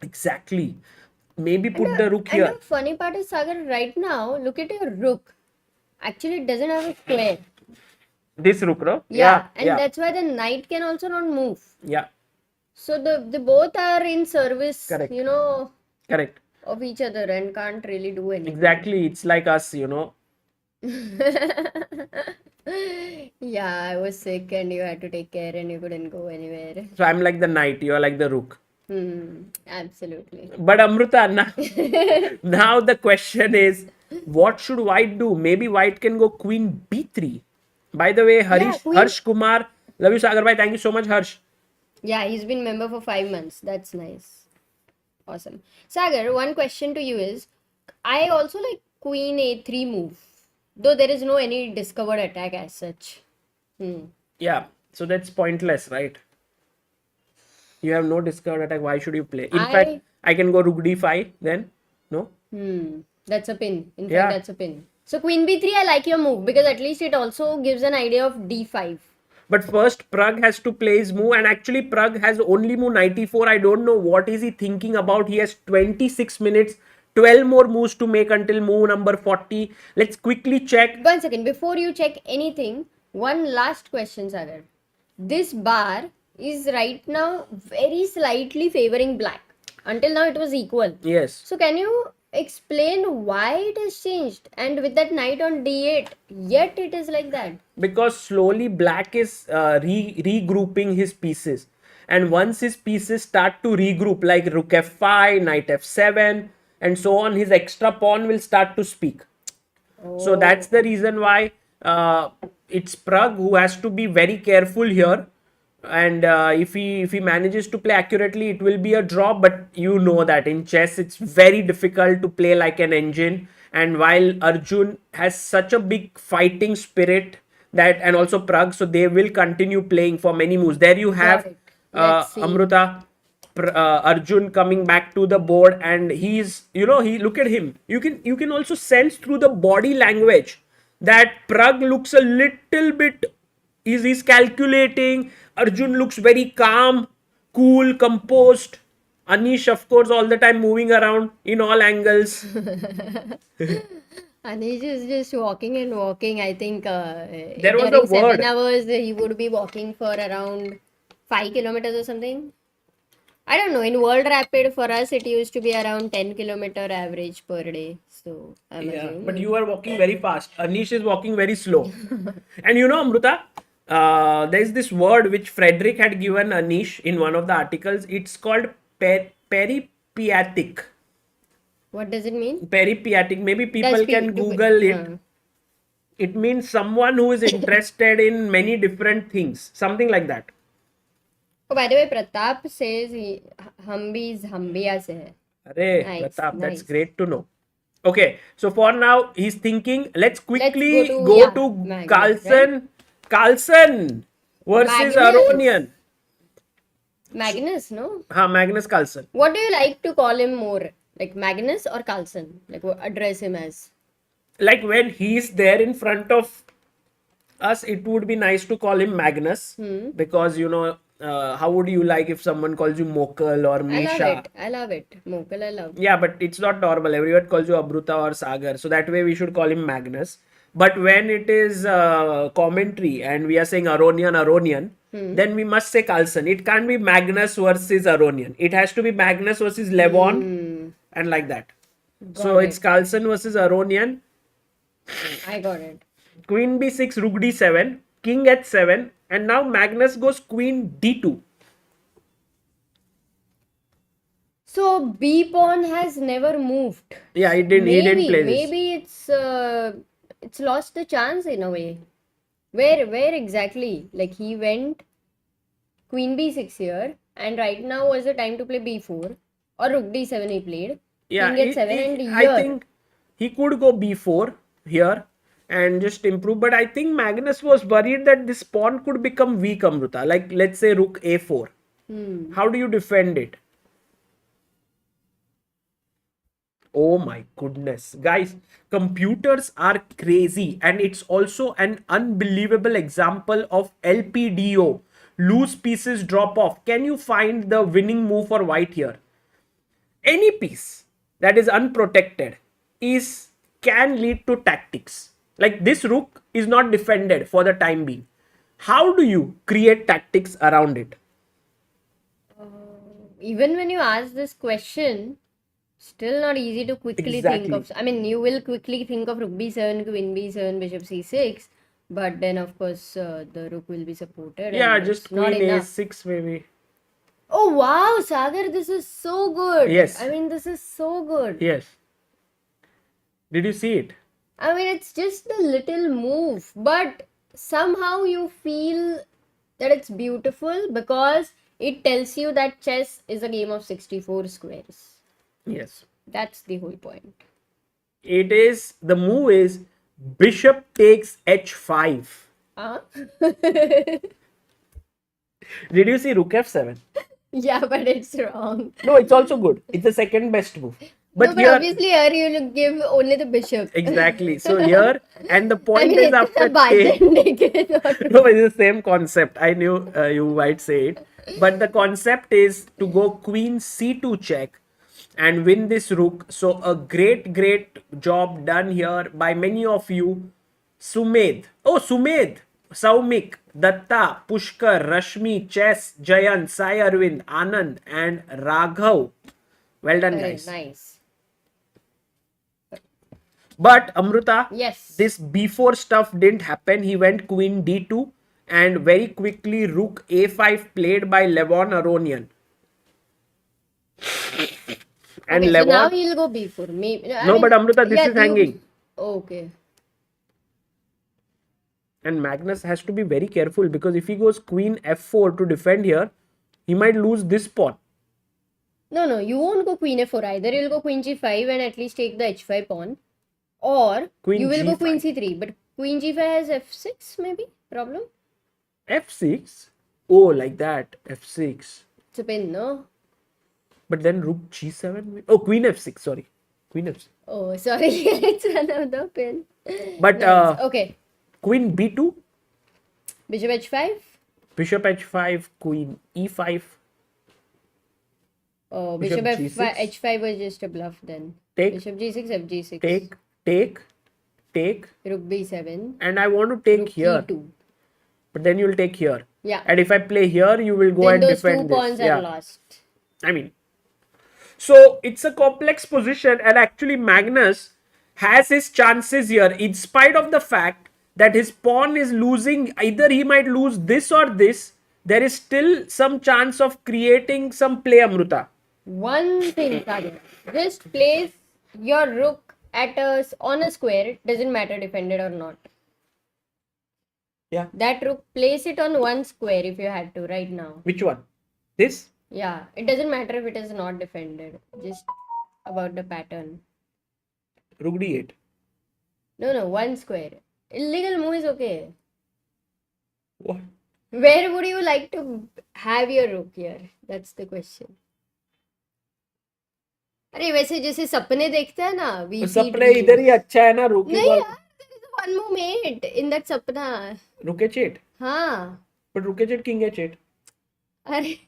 Exactly. Maybe put the rook And here. the funny part is, Sagar, right now, look at your rook. Actually, it doesn't have a square. This rook, no? And that's why the knight can also not move. Yeah. So the both are in service, Correct. Correct. of each other and can't really do anything. Exactly. It's like us, Yeah, I was sick and you had to take care and you couldn't go anywhere. So I'm like the knight, you're like the rook. Absolutely. But Amruta, now the question is, what should white do? Maybe white can go queen b3. By the way, Harsh Kumar, love you Sagar bhai, thank you so much Harsh. Yeah, he's been member for 5 months. That's nice. Awesome. Sagar, one question to you is, I also like queen a3 move. Though there is no any discovered attack as such. Yeah, so that's pointless, right? You have no discovered attack, why should you play? In fact, I can go rook d5 then, no? That's a pin. In Yeah. fact, that's a pin. So queen b3, I like your move because at least it also gives an idea of d5. But first, Pragg has to play his move, and actually Pragg has only move 94. I don't know what is he thinking about. He has 26 minutes, 12 more moves to make until move number 40. Let's quickly check. 1 second. Before you check anything, one last question, Sagar. This bar is right now very slightly favoring black. Until now, it was equal. Yes. So can you explain why it has changed? And with that knight on d8, yet it is like that. Because slowly black is regrouping his pieces. And once his pieces start to regroup, like rook f5, knight f7, and so on, his extra pawn will start to speak. So that's the reason why it's Pragg who has to be very careful here. And if he manages to play accurately, it will be a draw. But you know that in chess, it's very difficult to play like an engine. And while Arjun has such a big fighting spirit, that and also Pragg, so they will continue playing for many moves. There you have Let's see. Amruta, Arjun coming back to the board, and he's, he, look at him. You can also sense through the body language that Pragg looks a little bit, he's calculating. Arjun looks very calm, cool, composed. Anish, of course, all the time moving around in all angles. Anish is just walking and walking. I think There was during a word. 7 hours he would be walking for around 5 kilometers or something. I don't know. In World Rapid, for us, it used to be around 10-kilometer average per day. So I'm assuming. But you are walking very fast. Anish is walking very slow. And Amruta, there's this word which Frederick had given Anish in one of the articles. It's called peripiatic. What does it mean? Peripiatic. Maybe people That's can Google it. It means someone who is interested in many different things. Something like that. Oh, by the way, Pratap says Humbi is Humbiya se hai. Arey, Nice, Pratap, that's nice. great to know. Okay, so for now, he's thinking, let's quickly go go to to Magnus, Carlsen. Carlsen versus Magnus. Aronian. Magnus, no? Magnus Carlsen. What do you like to call him more? Like Magnus or Carlsen? Like what address him as? Like when he's there in front of us, it would be nice to call him Magnus because, how would you like if someone calls you Mokal or Misha? I love it. Mokal, I love. Yeah, but it's not normal. Everyone calls you Amruta or Sagar. So that way we should call him Magnus. But when it is commentary and we are saying Aronian, then we must say Carlsen. It can't be Magnus versus Aronian. It has to be Magnus versus Levon and like that. So it's Carlsen versus Aronian. I got it. Queen b6, rook d7, king h7, and now Magnus goes queen d2. So B pawn has never moved. Yeah, he didn't play this. Maybe it's lost the chance in a way. Where exactly? Like he went queen b6 here, and right now was the time to play b4 or rook d7 he played. Yeah, king h7 and here. I think he could go b4 here and just improve, but I think Magnus was worried that this pawn could become weak, Amruta. Like let's say rook a4. How do you defend it? Oh my goodness. Guys, computers are crazy, and it's also an unbelievable example of LPDO. Loose pieces drop off. Can you find the winning move for white here? Any piece that is unprotected can lead to tactics. Like this rook is not defended for the time being. How do you create tactics around it? Even when you ask this question, still not easy to quickly think of. I mean, you will quickly think of rook b7, queen b7, bishop c6, but then of course the rook will be supported. Yeah, just queen a6 maybe. Oh wow, Sagar, this is so good. Yes. I mean, this is so good. Yes. Did you see it? I mean, it's just a little move, but somehow you feel that it's beautiful because it tells you that chess is a game of 64 squares. Yes. That's the whole point. The move is bishop takes h5. Did you see rook f7? Yeah, but it's wrong. No, it's also good. It's the second best move. But, but obviously here you will give only the bishop. Exactly. So here, and the point is it's after a Byzantine. No, it's the same concept. I knew you might say it. But the concept is to go queen c2 check and win this rook. So a great job done here by many of you. Sumedh. Oh, Sumedh. Saumik, Datta, Pushkar, Rashmi, Chess, Jayan, Sai Arvind, Anand and Raghav. Well done, guys. Nice. But Amruta, yes, this b4 stuff didn't happen. He went queen d2 and very quickly rook a5 played by Levon Aronian. And Okay, so now Levant. he'll go b4. Maybe, No, but Amruta, this is hanging. Okay. And Magnus has to be very careful because if he goes queen f4 to defend here, he might lose this pawn. No, you won't go queen f4 either. You'll go queen g5 and at least take the h5 pawn. Or Queen you will go G5. queen c3. But queen g5 has f6 maybe? Problem? f6? Oh, like that. f6. It's a pin, no? But then rook g7. Oh, queen f6. Sorry. Queen f6. Oh, sorry. It's another pin. But Nice. Okay. queen b2, Bishop h5. bishop h5, queen e5. Oh, Bishop bishop G6. h5 was just a bluff then. Take. Bishop g6, fg6. Take. Rook b7. And I want to take Rook here. e2. But then you'll take here. Yeah. And if I play here, you will go Then and those defend two pawns this. are lost. I mean, so it's a complex position, and actually Magnus has his chances here in spite of the fact that his pawn is losing. Either he might lose this or this. There is still some chance of creating some play, Amruta. One thing, Sagar. Just place your rook on a square. Doesn't matter defended or not. Yeah. That rook, place it on one square if you had to right now. Which one? This? Yeah. It doesn't matter if it is not defended. Just about the pattern. Rook d8. No, one square. Illegal move is okay. What? Where would you like to have your rook here? That's the question. अरे वैसे जैसे सपने देखते हैं ना we see सपने इधर ही अच्छा है ना rook नहीं यार there is one more mate in that सपना rook h8. हाँ But rook h8, king h8. अरे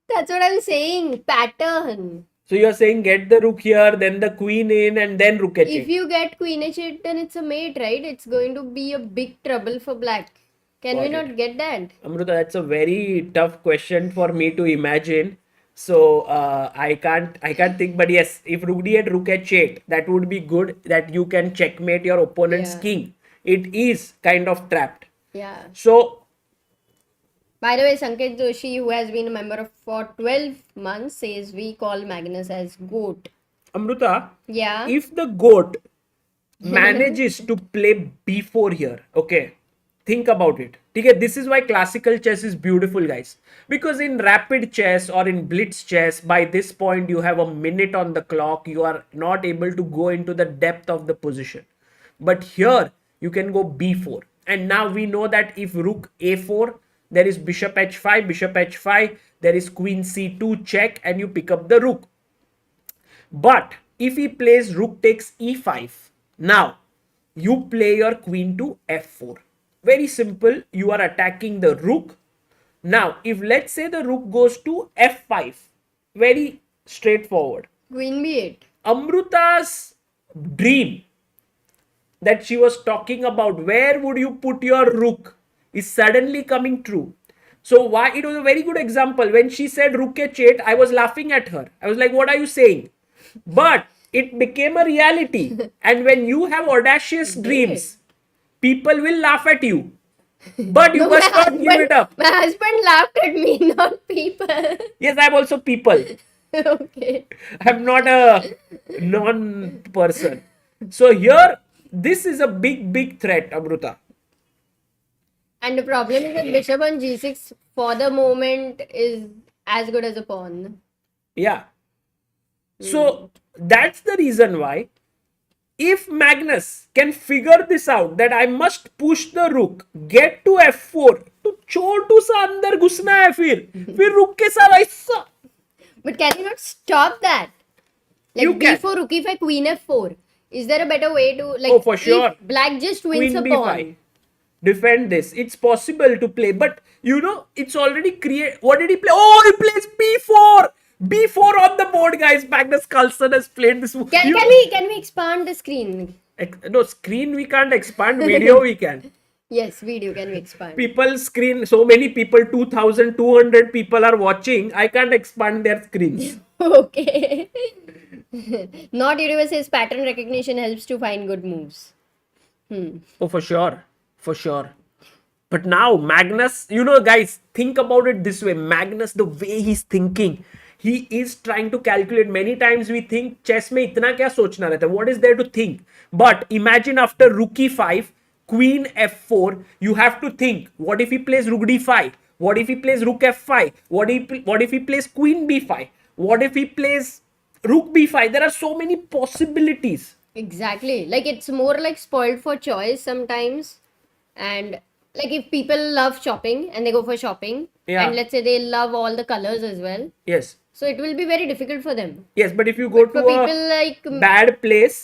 that's what I'm saying pattern. So you are saying get the rook here, then the queen in, and then rook h8. If you get queen h8 then it's a mate, right? It's going to be a big trouble for black. Can we not get that? Amruta, that's a very tough question for me to imagine. So I can't think. But yes, if rook d8, rook h8, that would be good. That you can checkmate your opponent's king. It is kind of trapped. Yeah. So, by the way, Sanket Joshi, who has been a member for 12 months, says we call Magnus as GOAT. Amruta, Yeah. if the goat manages to play b4 here, okay, think about it. Okay, this is why classical chess is beautiful, guys. Because in rapid chess or in blitz chess, by this point you have a minute on the clock. You are not able to go into the depth of the position. But here you can go b4. And now we know that if rook a4, there is bishop h5, there is queen c2 check, and you pick up the rook. But if he plays rook takes e5, now you play your queen to f4. Very simple. You are attacking the rook. Now, if let's say the rook goes to f5, very straightforward. Queen b8. Amruta's dream that she was talking about, where would you put your rook, is suddenly coming true. So why it was a very good example. When she said rook h8, I was laughing at her. I was like, what are you saying? But it became a reality. And when you have audacious dreams, people will laugh at you. But you must not give it up. My husband laughed at me, not people. Yes, I'm also people. Okay. I'm not a non-person. So here, this is a big threat, Amruta. And the problem is that bishop on g6 for the moment is as good as a pawn. Yeah. So that's the reason why if Magnus can figure this out, that I must push the rook, get to f4, तो छोटू सा अंदर घुसना है फिर rook के साथ ऐसा. But can you not stop that? Like You can. b4, rook e5, queen f4. Is there a better way to like? Oh, for sure. If black just wins Queen a b5. pawn. Defend this. It's possible to play, but you know it's already create. What did he play? Oh, he plays b4. B4 on the board, guys. Magnus Carlsen has played this. Can we expand the screen? No, screen we can't expand. Video we can. Yes, video can we expand? People screen, so many people, 2,200 people are watching. I can't expand their screens. Okay. Not Universe says pattern recognition helps to find good moves. Oh, for sure. For sure. But now Magnus, you know, guys, think about it this way. Magnus, the way he's thinking, he is trying to calculate. Many times we think chess में इतना क्या सोचना रहता है? What is there to think? But imagine after rook e5, queen f4, you have to think, what if he plays rook d5? What if he plays rook f5? What if he plays queen b5? What if he plays rook b5? There are so many possibilities. Exactly. Like it's more like spoiled for choice sometimes. And like if people love shopping and they go for shopping, Yeah. and let's say they love all the colors as well, Yes. so it will be very difficult for them. Yes, but if you go For to people like a bad place,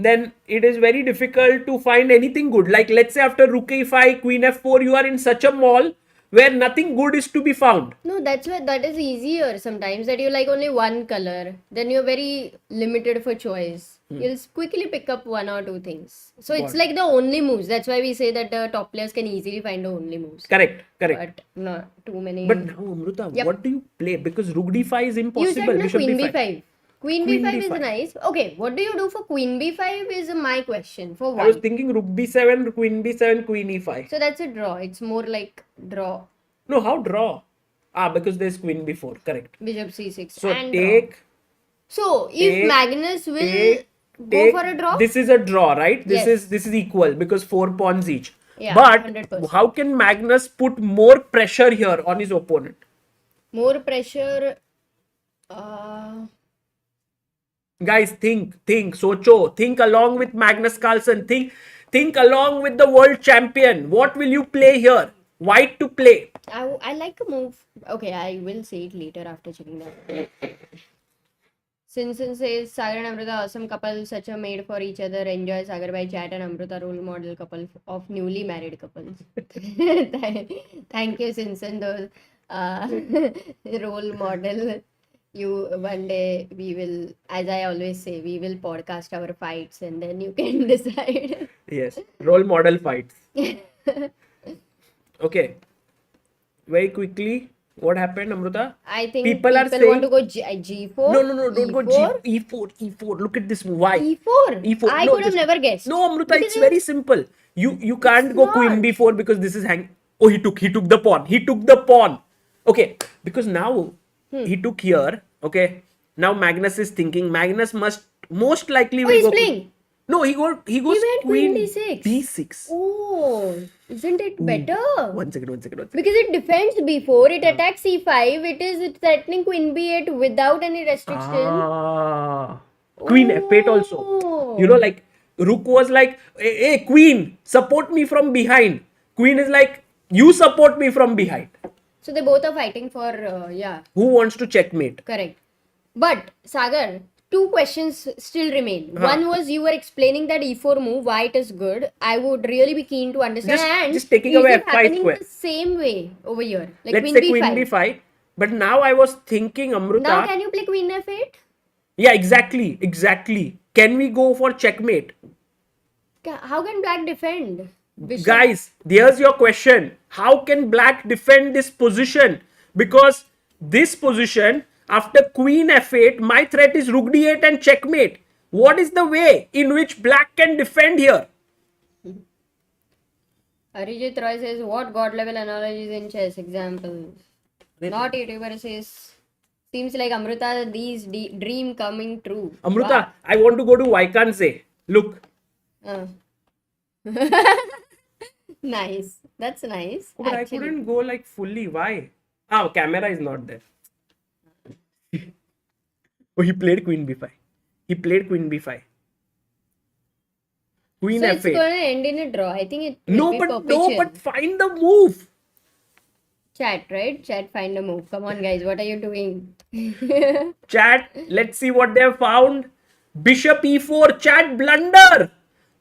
then it is very difficult to find anything good. Like let's say after rook e5, queen f4, you are in such a mall where nothing good is to be found. no, that's why that is easier sometimes, that you like only one color, then you're very limited for choice. You'll quickly pick up one or two things. So it's What? like the only moves. That's why we say that the top players can easily find the only moves. Correct. But not too many. But now, Amruta, Yep. what do you play? Because rook d5 is You impossible. said no, Bishop queen d5. b5. Queen Queen b5 is b5. nice. Okay, what do you do for queen b5 is my question. For I was white. thinking rook b7, queen b7, queen e5. So that's a draw. It's more like draw. No, how draw? Because there's queen b4. Correct. Bishop c6 So and take. draw. So if take- Magnus will take- go take- for a draw, This is a draw, right? Yes. This is equal because 4 pawns each. Yeah, But 100%. how can Magnus put more pressure here on his opponent? more pressure. Guys, think, Socho, think along with Magnus Carlsen, think along with the world champion. What will you play here? White to play. I like a move. Okay, I will say it later after checking that. Sinsen says Sagar and Amruta awesome couple, such a made for each other. Enjoy Sagar by chat and Amruta role model couple of newly married couples. Thank you, Sinsen. Those role model. You one day we will, as I always say, we will podcast our fights and then you can decide. Yes, role model fights. Okay, very quickly, what happened, Amruta? I think People are want to saying- go G4. No, don't go E4? E4. Look at this move. Why? E4. E4. I No, could have just- never guessed. No, Amruta, Because it's very simple. You can't It's go not. queen b4 because this is hang. Oh, he took the pawn. He took the pawn. Okay, because now he took here. Okay, now Magnus is thinking. Magnus most likely Oh, will he's go. playing. No, he goes He went queen d6. d6. Oh, isn't it better? One second. Because it defends b4, it attacks c5, it is threatening queen b8 without any restriction. Queen f8 also. Oh. You know, like Rook was like, hey, queen, support me from behind. Queen is like, you support me from behind. So they both are fighting for, Who wants to checkmate? correct. But, Sagar, two questions still remain. One was you were explaining that e4 move, why it is good. I would really be keen to understand. And just taking is away it F5 happening square. the same way over here? Like Let's queen say b5. queen b5. But now I was thinking, Amruta. Now can you play queen f8? Yeah, exactly. Can we go for checkmate? How can black defend? Bishop. Guys, here's your question. How can black defend this position? Because this position, after queen f8, my threat is rook d8 and checkmate. What is the way in which black can defend here? Arijit Roy says, what god level analogies in chess? Examples. Not YouTuber says, seems like Amruta, these dream coming true. Amruta, I want to go to Wijk. Look. Wow. Nice. That's nice. But actually. I couldn't go like fully. Why? Camera is not there. Oh, he played queen b5. Queen So it's f8. going to end in a draw. I think it will No, be but perpetual. find the move. Chat, right? Chat, find a move. Come on, guys. What are you doing? Chat, let's see what they have found. Bishop e4. Chat, blunder.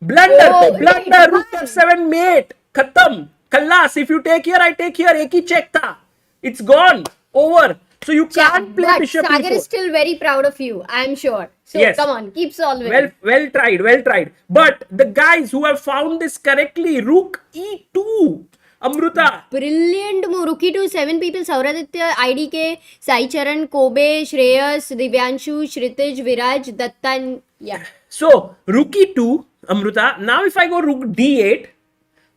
Oh, Blunder. Rook f7 mate. Khatam. Khalas. If you take here, I take here. Ek hi check tha. It's gone. Over. So you can't play But bishop Sagar e4. is still very proud of you. I'm sure. So Yes. come on. Keep solving. Well tried. But the guys who have found this correctly, rook e2. Amruta. Brilliant move. Rookie to 7 people. Sauraditya, IDK, Sai Charan, Kobe, Shreyas, Divyanshu, Shritij, Viraj, Dattan. Yeah. So, rook e2, Amruta. Now if I go rook d8,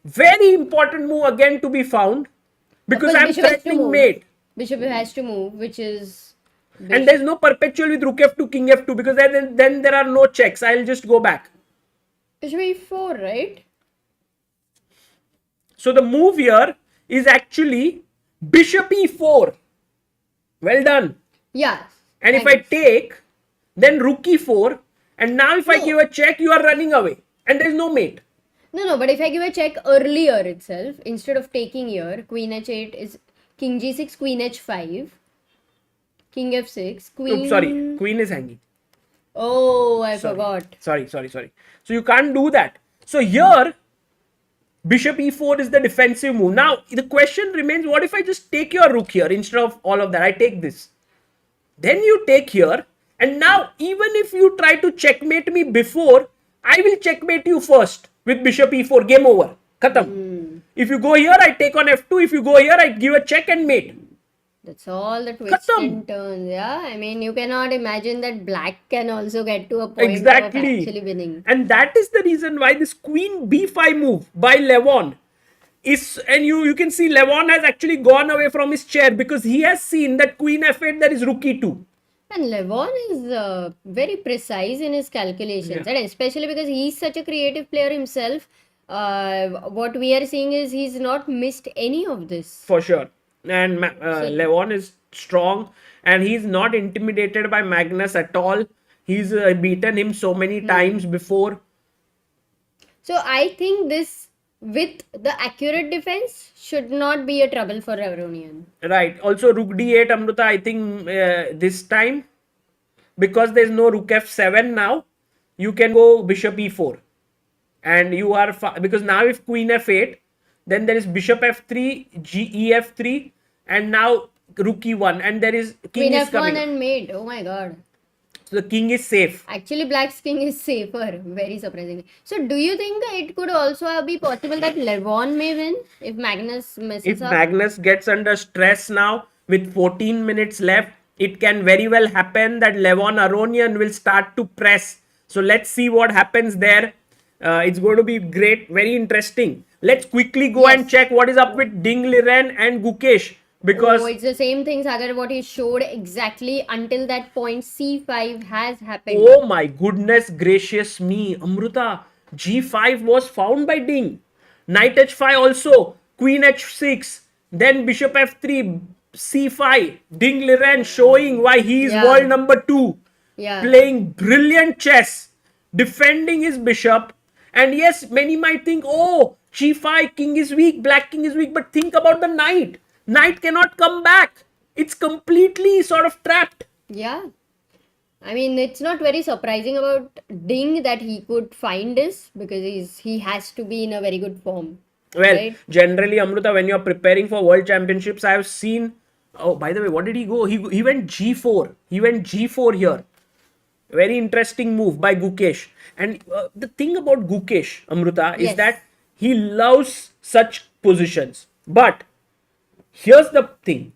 very important move again to be found. Because But I'm bishop has to threatening move. mate. Bishop has to move, which is And there's no perpetual with rook f2, king f2 because then there are no checks. I'll just go back. Bishop e4, right? So the move here is actually bishop e4. Well done. Yeah. And if I take, then rook e4. And now if I give a check, you are running away. And there's no mate. No, but if I give a check earlier itself, instead of taking here, queen h8 is king g6, queen h5, king f6, queen... Oh, sorry, queen is hanging. Oh, I forgot. Sorry. So you can't do that. So here, bishop e4 is the defensive move. Now, the question remains, what if I just take your rook here instead of all of that? I take this. Then you take here. And now, even if you try to checkmate me before, I will checkmate you first with bishop e4. Game over. Khatam. If you go here, I take on f2. If you go here, I give a check and mate. That's all the twists and turns. Yeah, I mean, you cannot imagine that black can also get to a point of actually winning. And that is the reason why this queen b5 move by Levon is, and you can see Levon has actually gone away from his chair because he has seen that queen f8, there is rook e2. And Levon is very precise in his calculations, and especially because he's such a creative player himself. What we are seeing is he's not missed any of this. For sure. And Levon is strong and he's not intimidated by Magnus at all. He's beaten him so many times before. So I think this, with the accurate defense, should not be a trouble for Aronian. Right. Also rook d8, Amruta, I think this time, because there's no rook f7 now, you can go bishop e4. And you are, because now if queen f8, then there is bishop f3, ef3, and now rook e1. And there is king queen is f1 coming. And mate. Oh my god. So the king is safe. Actually, black's king is safer. Very surprisingly. So do you think it could also be possible that Levon may win if Magnus messes up? If Magnus gets under stress now with 14 minutes left, it can very well happen that Levon Aronian will start to press. So let's see what happens there. It's going to be great, very interesting. Let's quickly go and check what is up with Ding Liren and Gukesh. Because it's the same thing, Sagar, what he showed exactly until that point. C5 has happened. Oh my goodness gracious me, Amruta. G5 was found by Ding. Knight h5 also. Queen h6. Then bishop f3. C5. Ding Liren showing why he is world number 2. Playing brilliant chess. Defending his bishop. And yes, many might think, oh, g5, king is weak, black king is weak. But think about the knight. Knight cannot come back. It's completely sort of trapped. Yeah. I mean, it's not very surprising about Ding that he could find this because he has to be in a very good form. Well, right? Generally, Amruta, when you're preparing for world championships, I have seen... Oh, by the way, what did he go? He went g4. He went g4 here. Very interesting move by Gukesh. And the thing about Gukesh, Amruta, is that he loves such positions. But here's the thing.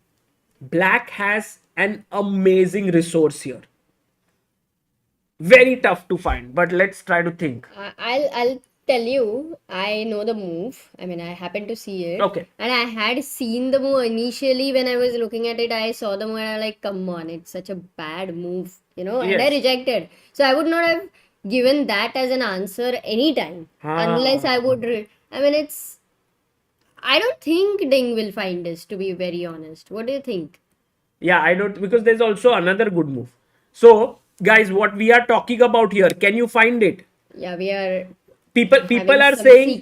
Black has an amazing resource here. Very tough to find. But let's try to think. I'll tell you, I know the move. I mean, I happened to see it. Okay. And I had seen the move initially when I was looking at it. I saw the move and I was like, come on, it's such a bad move, you know, and I rejected. So I would not have given that as an answer anytime unless I would. I mean, I don't think Ding will find this, to be very honest. What do you think? Yeah, I don't, because there's also another good move. So, guys, what we are talking about here, can you find it? Yeah, we are. People are saying,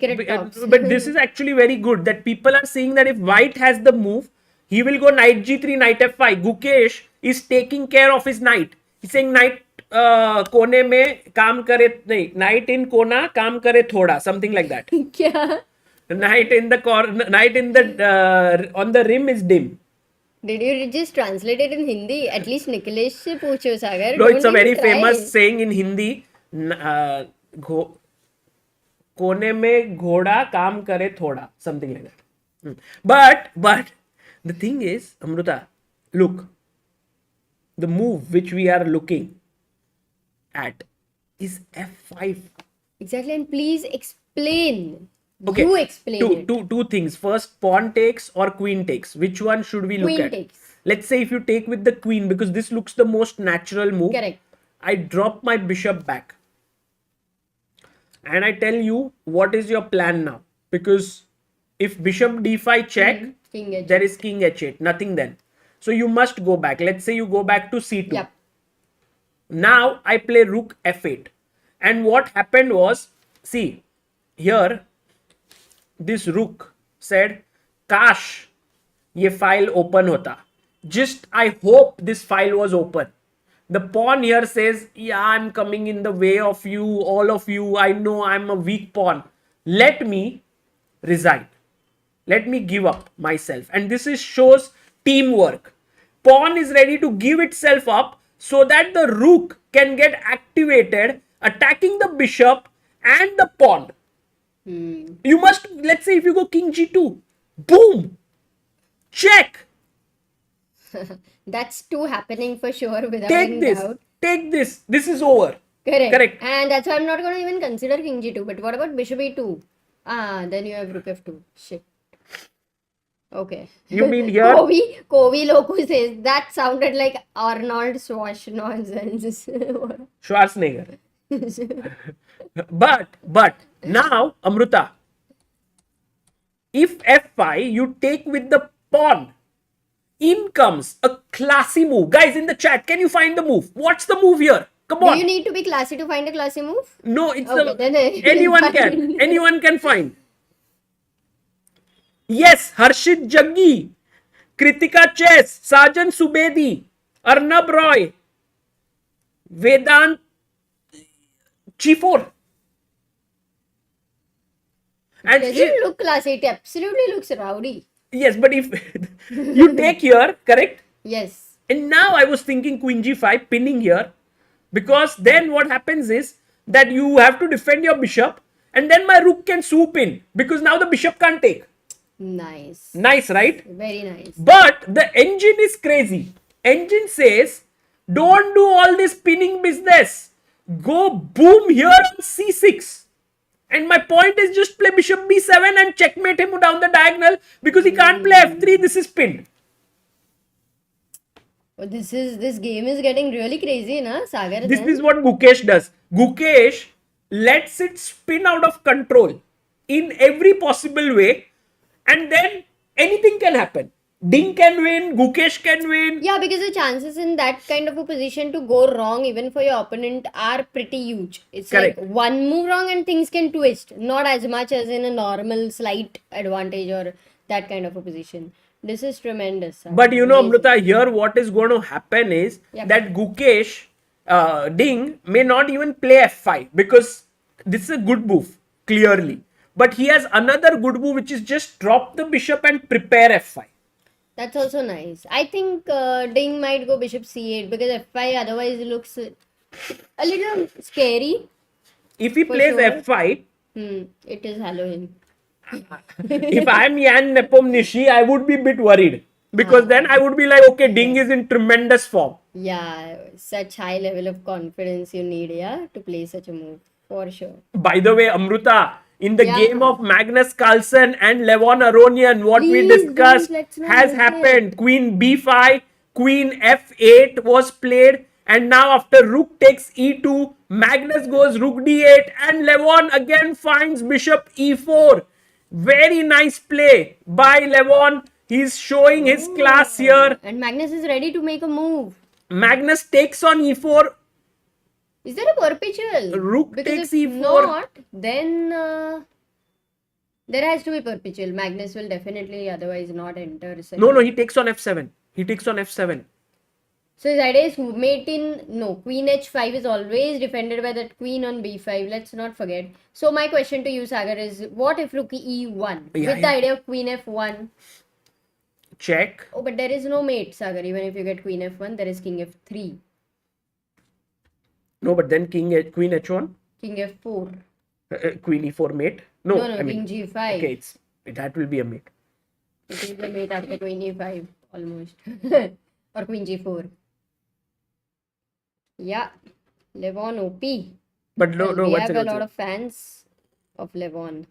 but this is actually very good, that people are saying that if white has the move, he will go knight g3, knight f5. Gukesh is taking care of his knight. He's saying knight कोने में काम करे नहीं, knight in कोना काम करे थोड़ा, something like that. क्या? Knight in the corner, knight in the on the rim is dim. Did you just translate it in Hindi? At least Nikhilesh se पूछो, Sagar. No, it's a very famous saying in Hindi. कोने में घोड़ा काम करे थोड़ा, something like that. But the thing is, Amruta, look, the move which we are looking at is f5. Exactly, and please explain. Okay, you explain it. Two things. First, pawn takes or queen takes. Which one should we look at? Queen takes. let's say if you take with the queen, because this looks the most natural move. Correct. I drop my bishop back. And I tell you what is your plan now. Because if bishop d5 check, King H8. there is king h8, nothing then. So you must go back. Let's say you go back to c2. Yep. Now I play rook f8. And what happened was, see, here, this rook said, Kash, ye file open hota. Just, I hope this file was open. The pawn here says, yeah, I'm coming in the way of you, all of you. I know I'm a weak pawn. Let me resign. Let me give up myself. And this shows teamwork. Pawn is ready to give itself up so that the rook can get activated, attacking the bishop and the pawn. You must, let's say if you go king g2, boom, check. That's two happening for sure without Take any this, doubt. take this. This is over. Correct. And that's why I'm not going to even consider king g2. But what about bishop e2? Then you have rook f2. Shit. Okay. You mean here? Kovi Loku says that sounded like Arnold Schwarzenegger nonsense. Schwarzenegger. But now, Amruta, if f5, you take with the pawn, in comes a classy move. Guys in the chat, can you find the move? What's the move here? Come on. Do you need to be classy to find a classy move? No, it's Okay, then anyone can. Anyone can find. Yes, Harshit Jaggi, Kritika Chess, Sajan Subedi, Arnab Roy, Vedant G4. And Does it look classy? It absolutely looks rowdy. yes, but if you take here, correct? Yes. And now I was thinking queen g5, pinning here, because then what happens is that you have to defend your bishop, and then my rook can swoop in, because now the bishop can't take. Nice. Nice, right? Very nice. But the engine is crazy. Engine says, don't do all this pinning business. Go boom here on c6. And my point is just play bishop b7 and checkmate him down the diagonal, because he can't play f3. This is pinned. Oh, this game is getting really crazy, na, Sagar? This is what Gukesh does. Gukesh lets it spin out of control in every possible way, and then anything can happen. Ding can win, Gukesh can win. Yeah, because the chances in that kind of a position to go wrong, even for your opponent, are pretty huge. It's Correct. like one move wrong and things can twist. Not as much as in a normal slight advantage or that kind of a position. This is tremendous. But you know, Amazing. Amruta, here what is going to happen is Yep. that Gukesh, Ding, may not even play f5, because this is a good move, clearly. But he has another good move, which is just drop the bishop and prepare f5. That's also nice. I think Ding might go bishop c8 because f5 otherwise looks a little scary. If he For plays sure. f5, It is Halloween. if I'm Jan Nepomniachtchi, I would be a bit worried. Because then I would be like, okay, Ding is in tremendous form. Yeah, such high level of confidence you need, yeah, to play such a move. For sure. By the way, Amruta, in the Yeah. game of Magnus Carlsen and Levon Aronian, what we Please discussed don't, let's not has miss it. happened. Queen b5, queen f8 was played, and now after rook takes e2, Magnus goes rook d8, and Levon again finds bishop e4. Very nice play by Levon. He's showing his class here. And Magnus is ready to make a move. Magnus takes on e4. Is there a perpetual? Rook Because takes if e4. not, then there has to be perpetual. Magnus will definitely otherwise not enter. No, he takes on f7. He takes on f7. So his idea is mate in, no, queen h5 is always defended by that queen on b5. Let's not forget. So my question to you, Sagar, is what if rook e1 with the idea of queen f1? Check. Oh, but there is no mate, Sagar. Even if you get queen f1, there is king f3, No, but then queen h1, king f4. queen e4 mate. No, No, I mean, king g5. okay, that will be a mate. It is the mate after queen e5 almost. Or queen g4. Yeah, Levon OP. But no, We what's have it? a lot of fans of Levon.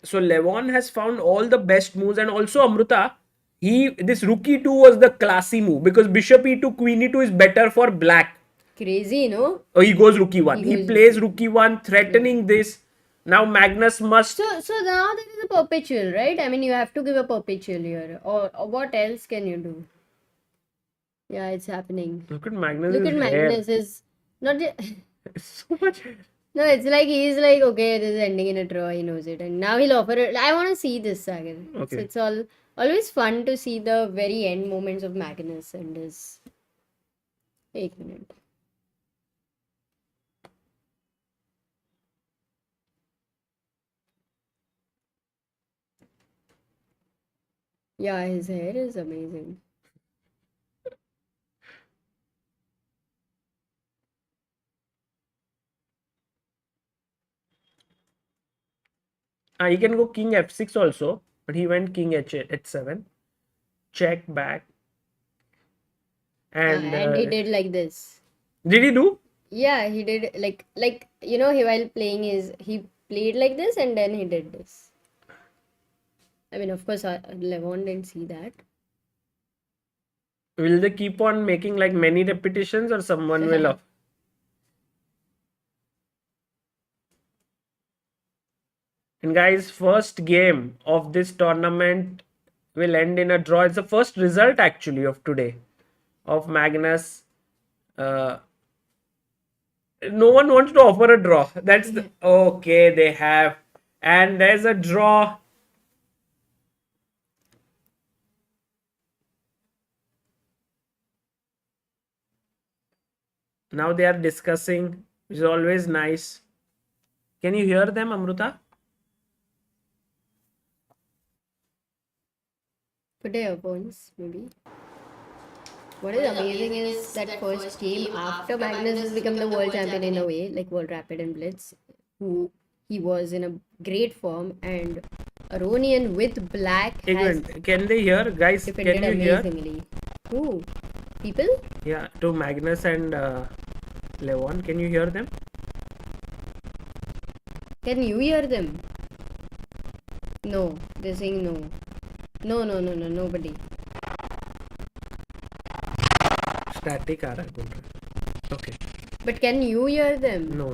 So Levon has found all the best moves, and also Amruta, This rook e2 was the classy move because bishop e2, queen e2 is better for black. Crazy, no? Oh, he goes rook e1. He plays rook e1, threatening Yeah. this. Now Magnus must. So now there is a perpetual, right? I mean, you have to give a perpetual here. Or what else can you do? Yeah, it's happening. Look at Magnus. Look at Magnus is not just. So much hair. No, it's like he's like, okay, this is ending in a draw. He knows it, and now he'll offer it. I want to see this, Sagar. Okay. It's always fun to see the very end moments of Magnus and his. 1 minute. Yeah, his hair is amazing. He can go king f6 also, but he went king h7. Check back. And he did like this. Did he do? Yeah, he did like while playing he played like this and then he did this. I mean, of course, Levon didn't see that. Will they keep on making like many repetitions or someone will? And guys, first game of this tournament will end in a draw. It's the first result actually of today of Magnus. No one wants to offer a draw. That's okay. They have, and there's a draw. Now they are discussing, which is always nice. Can you hear them, Amruta? Put the earphones, maybe. What is amazing is that first game after Magnus has become the world champion in a way, like World Rapid and Blitz, who he was in a great form, and Aronian with black has Can they hear, guys? Can defended you hear? amazingly. Who? People? Yeah, to Magnus and Levon. Can you hear them? Can you hear them? No, they're saying no. No, nobody. Static आ रहा है बोल रहे. Okay. But can you hear them? No.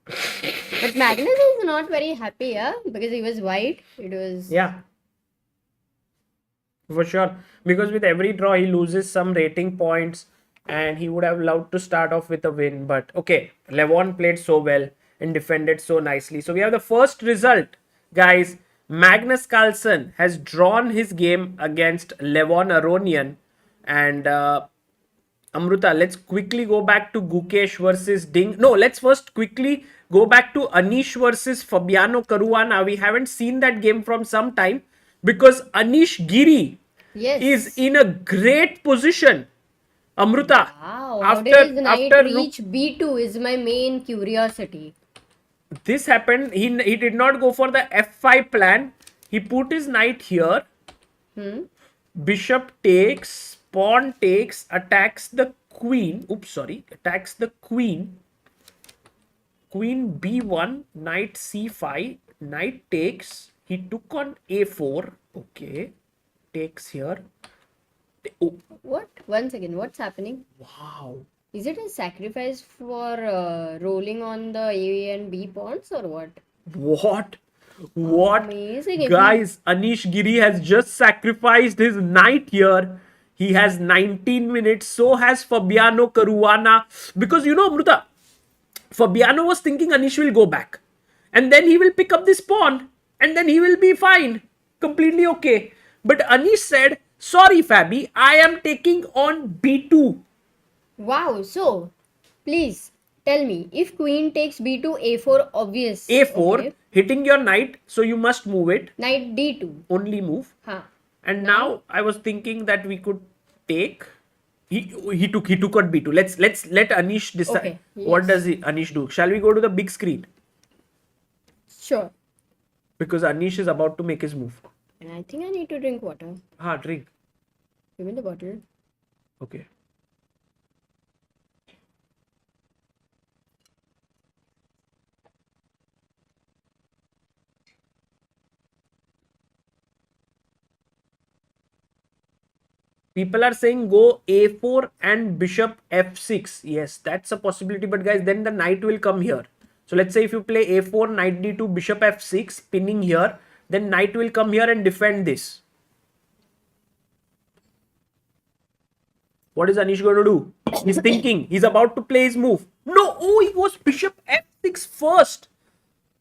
But Magnus is not very happy, yeah? Because he was white. It was... Yeah. For sure. Because with every draw, he loses some rating points. And he would have loved to start off with a win. But okay, Levon played so well and defended so nicely. So we have the first result, guys. Magnus Carlsen has drawn his game against Levon Aronian. And Amruta, let's quickly go back to Gukesh versus Ding. No, let's first quickly go back to Anish versus Fabiano Caruana. We haven't seen that game from some time because Anish Giri is in a great position. Amruta, wow, how did his knight reach B2 is my main curiosity. This happened. He did not go for the F5 plan. He put his knight here. Bishop takes, pawn takes, attacks the queen. Oops, sorry. Attacks the queen. Queen B1, knight C5, knight takes. He took on A4. Okay. Takes here. Oh. What? 1 second. What's happening? Wow. Is it a sacrifice for rolling on the A and B pawns or what? What? Amazing. Guys, Anish Giri has just sacrificed his knight here. He has 19 minutes. So has Fabiano Caruana. Because Amruta, Fabiano was thinking Anish will go back. And then he will pick up this pawn. And then he will be fine. Completely okay. But Anish said, sorry Fabi, I am taking on B2. Wow, so please tell me, if queen takes B2, A4 obvious. A4, okay. Hitting your knight, so you must move it. Knight D2. Only move. Huh. And now I was thinking that we could take. He took on B2. Let Anish decide. Okay, yes. What does Anish do? Shall we go to the big screen? Sure. Because Anish is about to make his move. And I think I need to drink water. Drink. Give me the bottle. Okay. People are saying go a4 and bishop f6. Yes, that's a possibility. But guys, then the knight will come here. So let's say if you play a4, knight d2, bishop f6, pinning here, then knight will come here and defend this. What is Anish going to do? He's thinking. He's about to play his move. No, oh, he goes bishop f6 first.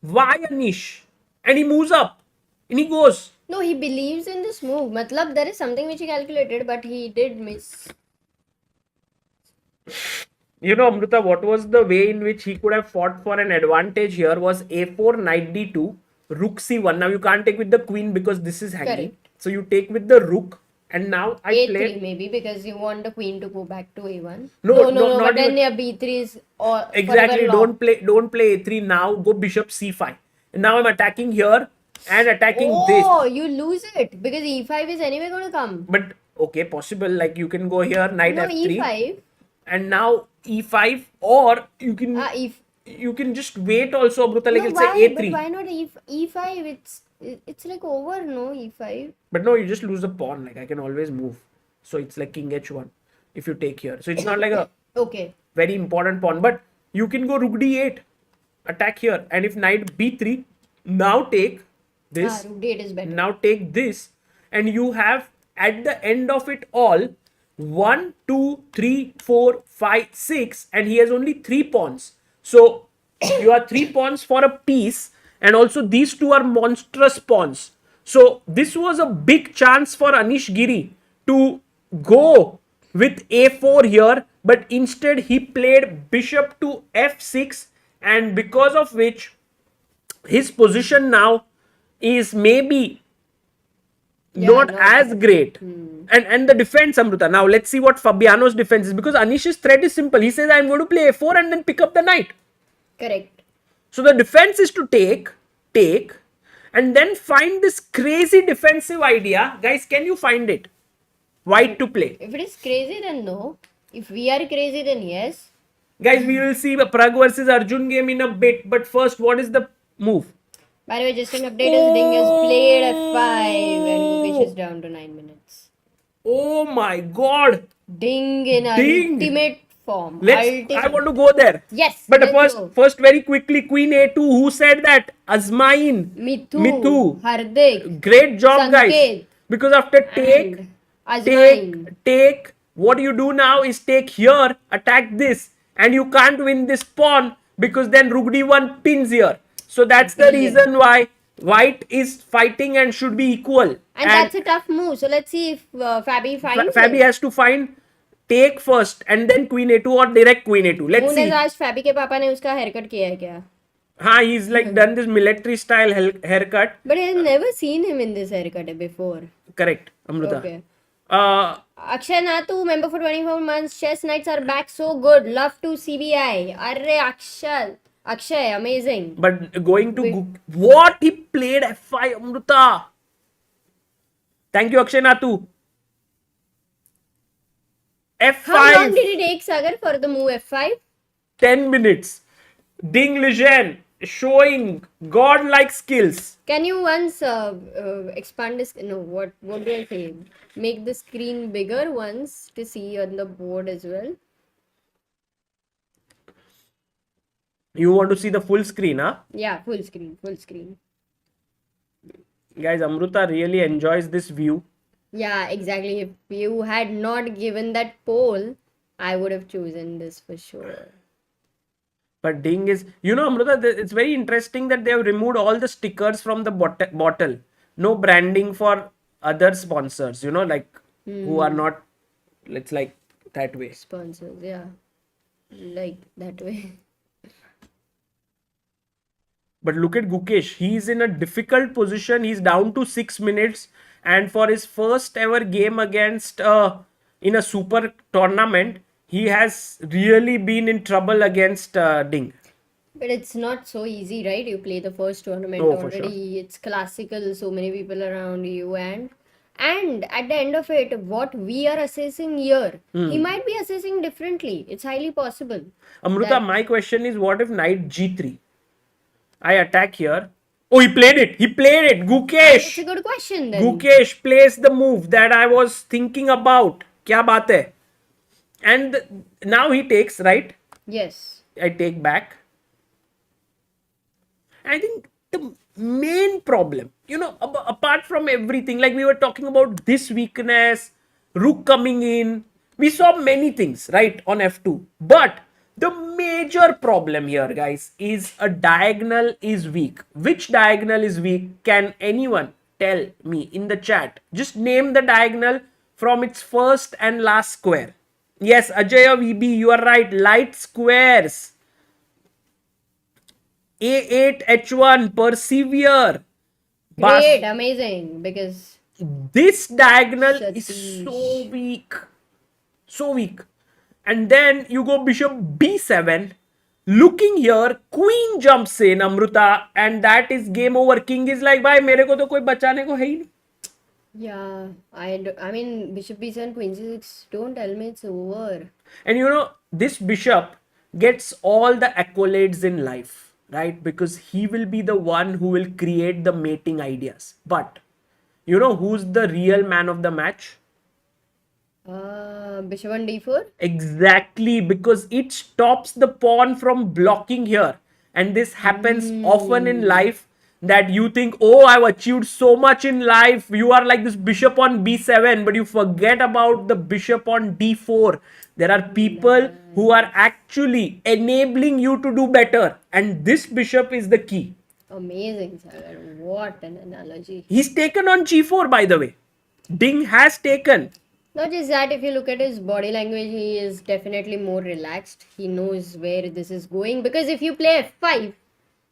Why, Anish? And he moves up. And he goes. No, he believes in this move. Matlab, there is something which he calculated, but he did miss. You know, Amruta, what was the way in which he could have fought for an advantage here was a4, knight d2, rook c1. Now you can't take with the queen because this is hanging. Correct. So you take with the rook. And now I A3 play maybe because you want the queen to go back to A1. No, But not then even. yeah, B3 is or Exactly. forever locked. Don't play a3 now. Go bishop c5. And now I'm attacking here and attacking this. Oh, you lose it because E5 is anyway going to come. But okay, possible. Like you can go here, knight No, f3, E5. and now e5, or you can you can just wait also, Amruta. Like No, let's why? say But a3. why not E5? It's like over, no E5. But no, you just lose the pawn. Like I can always move. So it's like king h1 if you take here. So it's not like a Okay. very important pawn. But you can go rook d8, attack here, and if knight b3, now take this. Rook d8 is better. Now take this, and you have at the end of it all 1, 2, 3, 4, 5, 6, and he has only 3 pawns. So you are 3 pawns for a piece, and also these two are monstrous pawns. So this was a big chance for Anish Giri to go with a4 here, but instead he played bishop to f6, and because of which his position now is maybe not as great. And the defense, Amruta. Now let's see what Fabiano's defense is, because Anish's threat is simple. He says I'm going to play a4 and then pick up the knight. Correct. So the defense is to take, and then find this crazy defensive idea. Guys, can you find it? White to play. If it is crazy, then no. If we are crazy, then yes. Guys, we will see the Pragg versus Arjun game in a bit. But first, what is the move? By the way, just an update is Ding has played F5 and Gukesh is down to 9 minutes. Oh my god. Ding in ultimate form. I want to go there. Yes. But first, very quickly, Queen A2. Who said that? Azmain. Mithu. Hardik. Great job, Sanket. guys. Because after take, what you do now is take here, attack this, and you can't win this pawn because then Rook D1 pins here. So that's the reason why White is fighting and should be equal. And that's a tough move. So let's see if Fabi finds Fabi has to find take first and then Queen A2 or direct Queen A2. Let's see. आज Fabi के पापा ने उसका haircut किया है क्या? हाँ, he's like done this military style haircut. But I've never seen him in this haircut before. Correct, Amruta. Okay. Akshay Nathu, member for 24 months. Chess nights are back, so good. Love to CBI. Arre Akshay, amazing. But going to what he played F5, Amruta. Thank you, Akshay Nathu. F5. How long did it take, Sagar, for the move F5? 10 minutes. Ding Liren showing godlike skills. Can you once expand this? No, what do I say? Make the screen bigger once to see on the board as well. You want to see the full screen, huh? Yeah, full screen. Guys, Amruta really enjoys this view. Yeah, exactly. If you had not given that poll, I would have chosen this for sure. But Ding is, Amruta, it's very interesting that they have removed all the stickers from the bottle. No branding for other sponsors, who are not, it's like that way. Sponsors, yeah. Like that way. But look at Gukesh. He's in a difficult position. He's down to 6 minutes. And for his first ever game against, in a super tournament, he has really been in trouble against Ding. But it's not so easy, right? You play the first tournament already. It's classical, so many people around you. And at the end of it, what we are assessing here, he might be assessing differently. It's highly possible. Amruta, my question is, what if knight G3? I attack here. Oh, he played it. He played it. It's Gukesh. a good question then. Gukesh plays the move that I was thinking about. Kya baat hai? And now he takes, right? Yes. I take back. I think the main problem, apart from everything, like we were talking about this weakness, Rook coming in, we saw many things, right, on F2. But the major problem here, guys, is a diagonal is weak. Which diagonal is weak? Can anyone tell me in the chat? Just name the diagonal from its first and last square. Yes, Ajay VB, you are right. Light squares. A8 H1, persevere. Great, amazing, because This diagonal is Satish. so weak. So weak. And then you go bishop B7. Looking here, queen jumps in, Amruta, and that is game over. King is like, bhai, mere ko to koi bachane ko hai hi nahi. yeah, I mean, bishop b7, queen c6, don't tell me it's over. And this bishop gets all the accolades in life, right? Because he will be the one who will create the mating ideas. But who's the real man of the match? Bishop on d4? Exactly, because it stops the pawn from blocking here. And this happens often in life, that you think, oh, I've achieved so much in life. You are like this bishop on b7, but you forget about the bishop on d4. There are people who are actually enabling you to do better. And this bishop is the key. Amazing, Sagar. What an analogy. He's taken on g4, by the way. Ding has taken. Not just that, if you look at his body language, he is definitely more relaxed. He knows where this is going. Because if you play f5,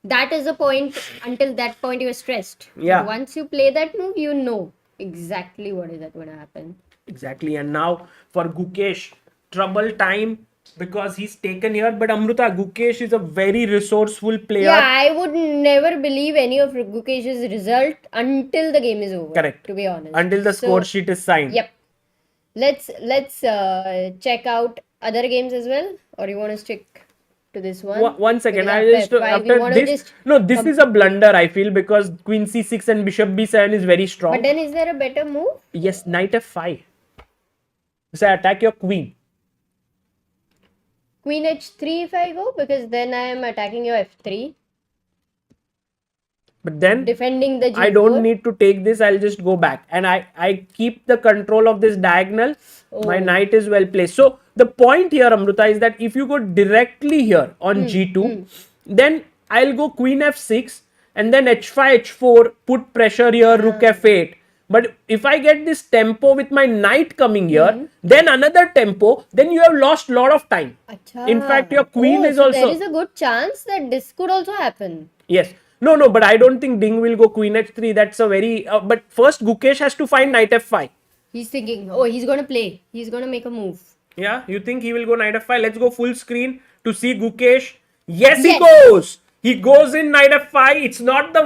that is the point. Until that point, you are stressed. Yeah. But once you play that move, you know exactly what is going to happen. Exactly. And now for Gukesh, trouble time, because he's taken here. But Amruta, Gukesh is a very resourceful player. Yeah, I would never believe any of Gukesh's result until the game is over. Correct. To be honest. Until the score sheet is signed. Yep. Let's check out other games as well, or you want to stick to this one? One second, Because I just F5, you after wanna this. just No, this is a blunder, I feel, because Queen C6 and Bishop B7 is very strong. But then, is there a better move? Yes, Knight F5. So attack your queen. Queen H3 if I go, because then I am attacking your F3, But then defending the G4. I don't need to take this. I'll just go back, and I keep the control of this diagonal. My knight is well placed. So the point here, Amruta, is that if you go directly here on G2, then I'll go Queen F6 and then H5, H4, put pressure here, Rook F8. But if I get this tempo with my knight coming here, then another tempo, then you have lost a lot of time. Acha. In fact, your queen is so also... there is a good chance that this could also happen. Yes. No, but I don't think Ding will go Queen H3. That's a very... but first, Gukesh has to find Knight F5. He's thinking, oh, he's going to play. He's going to make a move. Yeah, you think he will go Knight F5? Let's go full screen to see Gukesh. Yes, he Yes. goes. He goes in Knight F5. It's not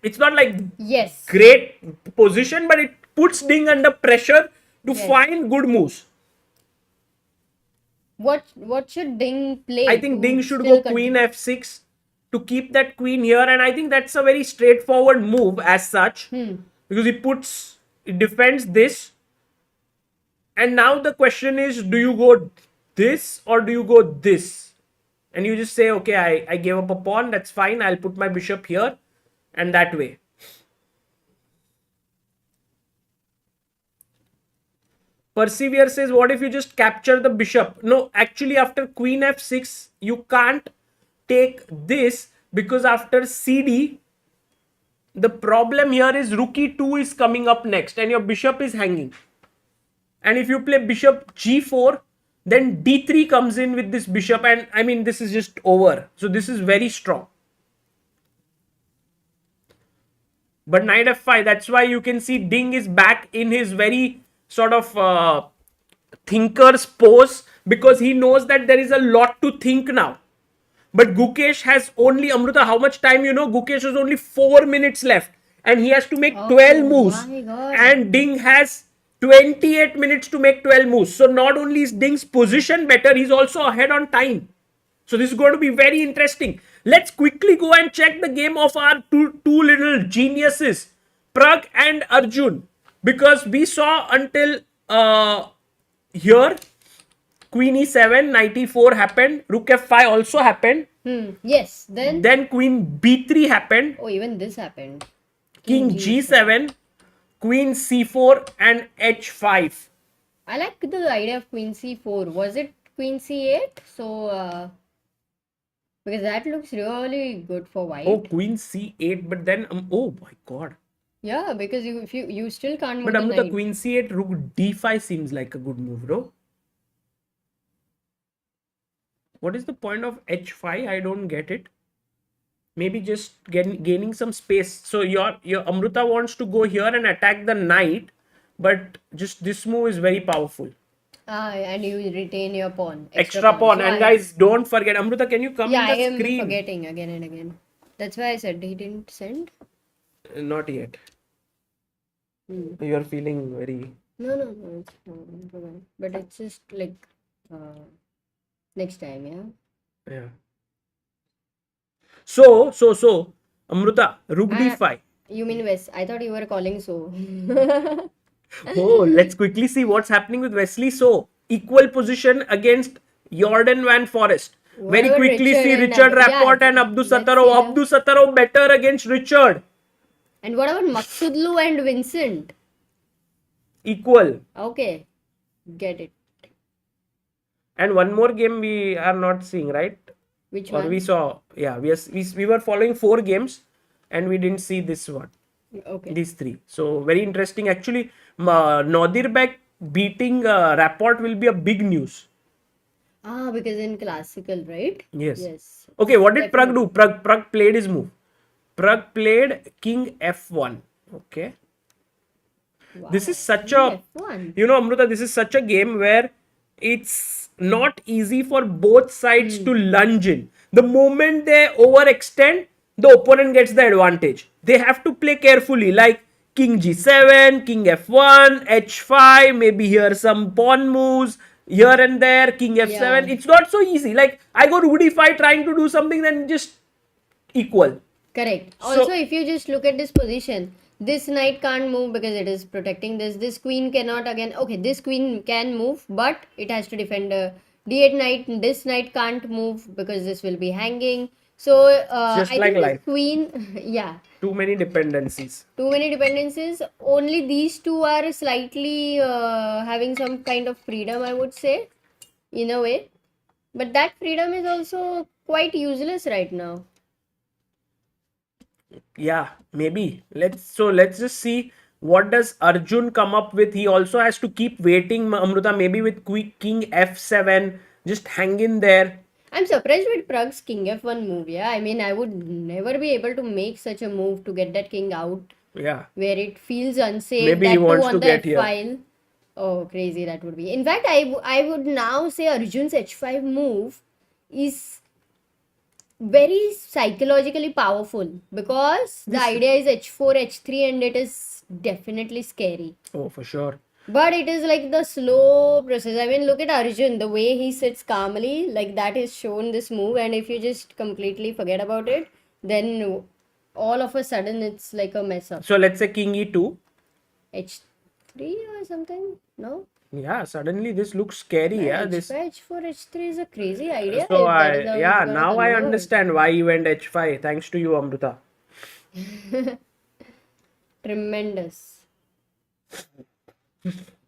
it's not like Yes. great position, but it puts Ding under pressure to Yes. find good moves. What should Ding play? I think to Ding should still go Queen F6 to keep that queen here, and I think that's a very straightforward move as such, because it defends this. And now the question is, do you go this or do you go this? And you just say, okay, I gave up a pawn, that's fine, I'll put my bishop here, and that way. Persevere says, what if you just capture the bishop? No, actually after Queen F6, you can't take this, because after CD, the problem here is Rook E2 is coming up next and your bishop is hanging. And if you play bishop G4, then D3 comes in with this bishop, and I mean, this is just over. So this is very strong. But Knight F5, that's why you can see Ding is back in his very sort of thinker's pose, because he knows that there is a lot to think now. But Gukesh has only, Amruta, how much time you know? Gukesh has only 4 minutes left and he has to make 12 moves. My God. And Ding has 28 minutes to make 12 moves. So not only is Ding's position better, he's also ahead on time. So this is going to be very interesting. Let's quickly go and check the game of our two little geniuses, Pragg and Arjun, because we saw until here Queen E7, Knight E4 happened, Rook F5 also happened. Yes. Then Queen B3 happened. Oh, even this happened. King G7, Queen C4 and H5. I like the idea of Queen C4. Was it Queen C8? So, because that looks really good for white. Oh, Queen C8, but then oh my god. Yeah, because you still can't move But the Amruta, knight. Queen C8, Rook D5 seems like a good move, bro. What is the point of H5? I don't get it. Maybe just gaining some space. So your Amruta wants to go here and attack the knight, but just this move is very powerful. And you retain your pawn. Extra pawn. So And guys, don't forget, Amruta, can you come yeah, I in the am screen? forgetting again and again. That's why I said he didn't send. Not yet. You are feeling very... No, it's fine. But it's just like next time, yeah. Yeah. So, Amruta, Rook D5. You mean Wes? I thought you were calling so. Oh, let's quickly see what's happening with Wesley So. Equal position against Jorden Van Forest. Very Whatever quickly see and Richard Rapport and Abdusattorov. Abdusattorov better against Richard. And what about Maksudlu and Vincent? Equal. Okay, get it. And one more game we are not seeing, right? Which Or one? we saw, yeah, we were following 4 games and we didn't see this one. Okay. These 3. So very interesting. Actually, Nodirbek beating Rapport will be a big news. Because in classical, right? Yes. Okay, what did Pragg do? Pragg played his move. Pragg played King F1. Okay. Wow. This is such a, F1. you know, Amruta, this is such a game where it's not easy for both sides to lunge in. The moment they overextend, the opponent gets the advantage. They have to play carefully, like King G7, King F1, H5, maybe here some pawn moves, here and there, King F7. Yeah. It's not so easy. Like, I go Rook D5 trying to do something, then just equal. Correct. So- Also, if you just look at this position, this knight can't move because it is protecting this. This queen cannot again. Okay, this queen can move, but it has to defend a d8 knight. This knight can't move because this will be hanging. So, Just I like think life. this queen, yeah, Too many dependencies. too many dependencies. Only these two are slightly having some kind of freedom, I would say, in a way. But that freedom is also quite useless right now. Yeah, maybe. Let's just see what does Arjun come up with. He also has to keep waiting, Amruta, maybe with King F7. Just hang in there. I'm surprised with Pragg's King F1 move, yeah. I mean, I would never be able to make such a move to get that king out Yeah. where it feels unsafe. Maybe he that too wants on to the get here. F-file. Oh, crazy that would be. In fact, I would now say Arjun's H5 move is very psychologically powerful because the idea is H4, H3 and it is definitely scary. Oh, for sure. But it is like the slow process. I mean, look at Arjun, the way he sits calmly, like that is shown this move. And if you just completely forget about it, then all of a sudden it's like a mess up. So let's say King E2. H3 or something? No? Yeah, suddenly this looks scary. Yeah, this. H4, H3 is a crazy idea. So if that is how yeah, it's gonna now I convert. understand why he went H5. Thanks to you, Amruta. Tremendous.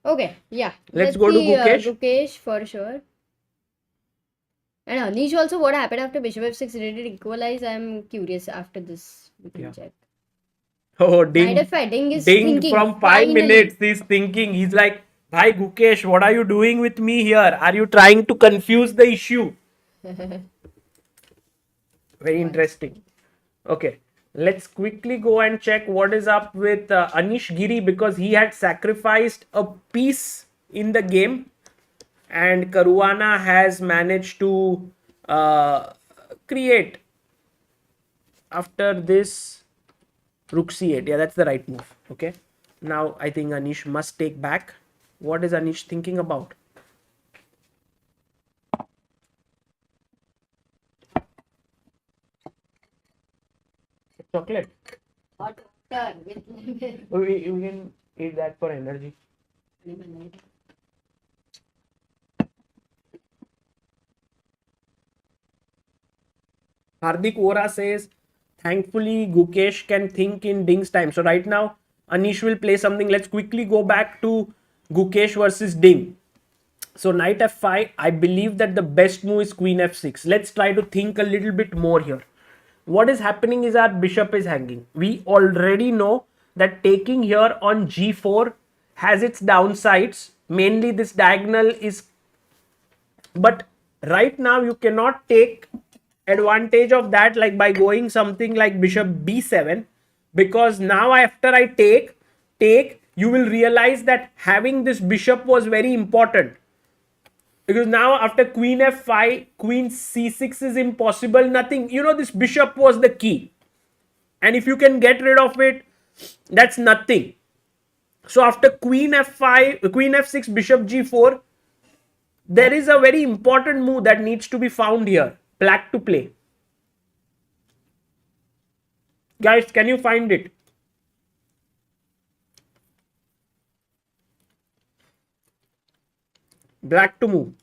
Okay, yeah. Let's go to see, Gukesh. Gukesh for sure. And Anish also, what happened after Bishop F6? Did it equalize? I'm curious after this. We can check. Oh, Knight Ding. F5, Ding is Ding thinking. from 5 finally. minutes. He's thinking. He's like, hi Gukesh, what are you doing with me here? Are you trying to confuse the issue? Very interesting. Okay, let's quickly go and check what is up with Anish Giri, because he had sacrificed a piece in the game and Caruana has managed to create after this Rook C8. Yeah, that's the right move. Okay, now I think Anish must take back. What is Anish thinking about? chocolate. Hot water with lemon. We can eat that for energy. Hardik Vora says, thankfully Gukesh can think in Ding's time. So right now, Anish will play something. Let's quickly go back to Gukesh versus Ding. So knight f5, I believe that the best move is queen f6. Let's try to think a little bit more here. What is happening is our bishop is hanging. We already know that taking here on g4 has its downsides. Mainly this diagonal is... But right now you cannot take advantage of that like by going something like bishop b7, because now after I take, you will realize that having this bishop was very important. Because now after queen f5, queen c6 is impossible. Nothing. You know, this bishop was the key. And if you can get rid of it, that's nothing. So after queen f5, queen f6, bishop g4, there is a very important move that needs to be found here. Black to play. Guys, can you find it? Black to move.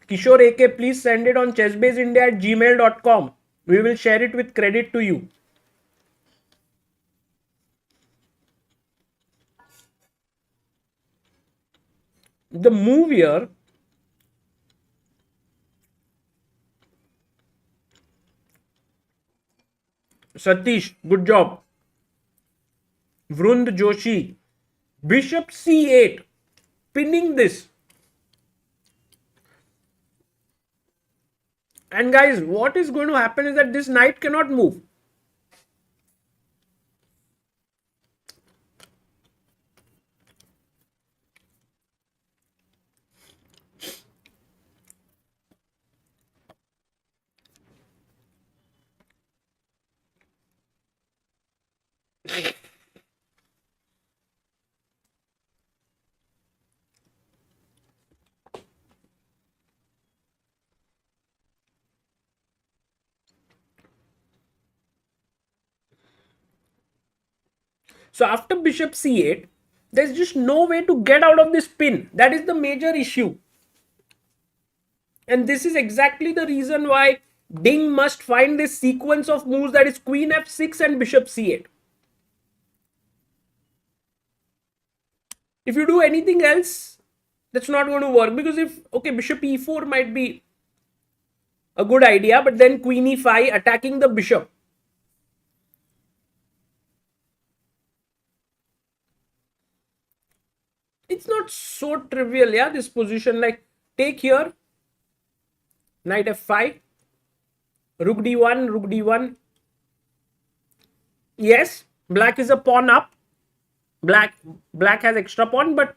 Kishore AK, please send it on chessbaseindia@gmail.com. We will share it with credit to you. The move here Satish, good job. Vrund Joshi, bishop c8, pinning this. And guys, what is going to happen is that this knight cannot move. So after bishop c8, there's just no way to get out of this pin. That is the major issue. And this is exactly the reason why Ding must find this sequence of moves, that is queen f6 and bishop c8. If you do anything else, that's not going to work, because if, okay, bishop e4 might be a good idea, but then queen e5 attacking the bishop. It's not so trivial, yeah, this position. Like, take here, knight f5, rook d1, rook d1. Yes, black is a pawn up. Black has extra pawn, but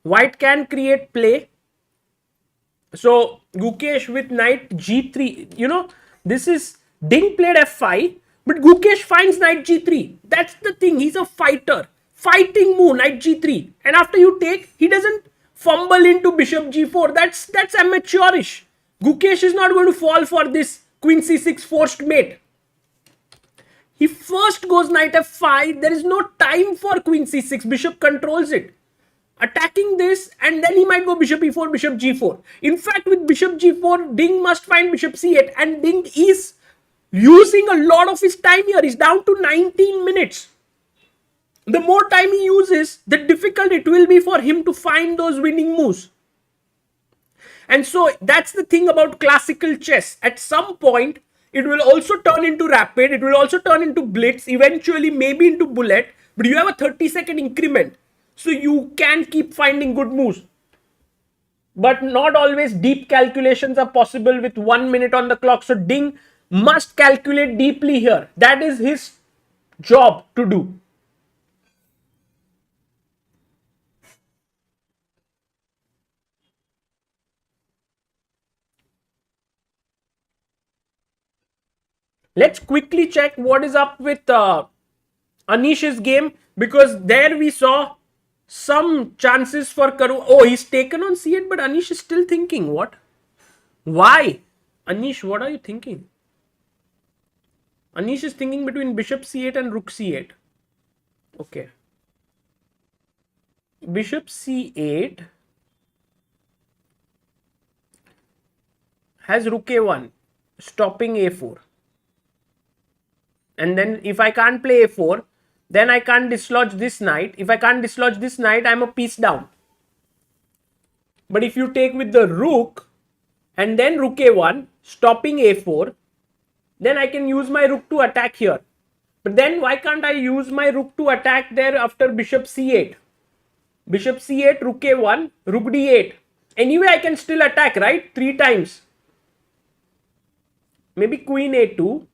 white can create play. So Gukesh with knight g3, you know, this is Ding played f5, but Gukesh finds knight g3. That's the thing. He's a fighter. Fighting move, knight g3. And after you take, he doesn't fumble into bishop g4. That's amateurish. Gukesh is not going to fall for this queen c6 forced mate. He first goes knight f5. There is no time for queen c6. Bishop controls it. Attacking this, and then he might go bishop e4, bishop g4. In fact, with bishop g4, Ding must find bishop c8. And Ding is using a lot of his time here. He's down to 19 minutes. The more time he uses, the difficult it will be for him to find those winning moves. And so that's the thing about classical chess. At some point, it will also turn into rapid. It will also turn into blitz. Eventually, maybe into bullet. But you have a 30-second increment. So you can keep finding good moves. But not always deep calculations are possible with 1 minute on the clock. So Ding must calculate deeply here. That is his job to do. Let's quickly check what is up with Anish's game, because there we saw some chances for Karu. Oh, he's taken on c8, but Anish is still thinking. What? Why? Anish, what are you thinking? Anish is thinking between bishop c8 and rook c8. Okay. Bishop c8 has rook a1, stopping a4. And then if I can't play a4, then I can't dislodge this knight. If I can't dislodge this knight, I'm a piece down. But if you take with the rook and then rook a1, stopping a4, then I can use my rook to attack here. But then why can't I use my rook to attack there after bishop c8? Bishop c8, rook a1, rook d8. Anyway, I can still attack, right? 3 times. Maybe queen a2,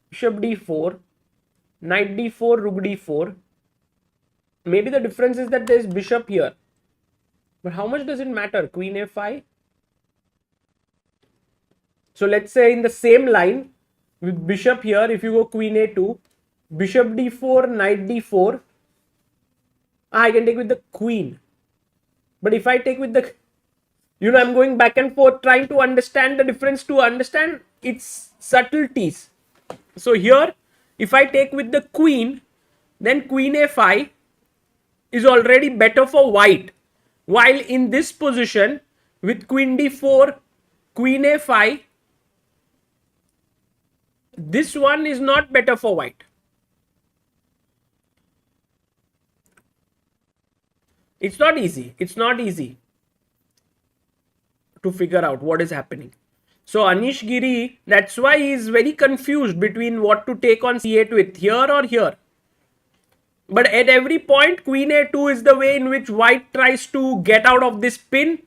bishop d4, knight d4, rook d4. Maybe the difference is that there is bishop here. But how much does it matter? Queen a5. So let's say in the same line with bishop here, if you go queen a2, bishop d4, knight d4, I can take with the queen. But if I take with the, I'm going back and forth trying to understand the difference, to understand its subtleties. So here, if I take with the queen, then queen a5 is already better for white. While in this position, with queen d4, queen a5, this one is not better for white. It's not easy. It's not easy to figure out what is happening. So Anish Giri, that's why he is very confused between what to take on c8 with, here or here. But at every point, queen a2 is the way in which white tries to get out of this pin,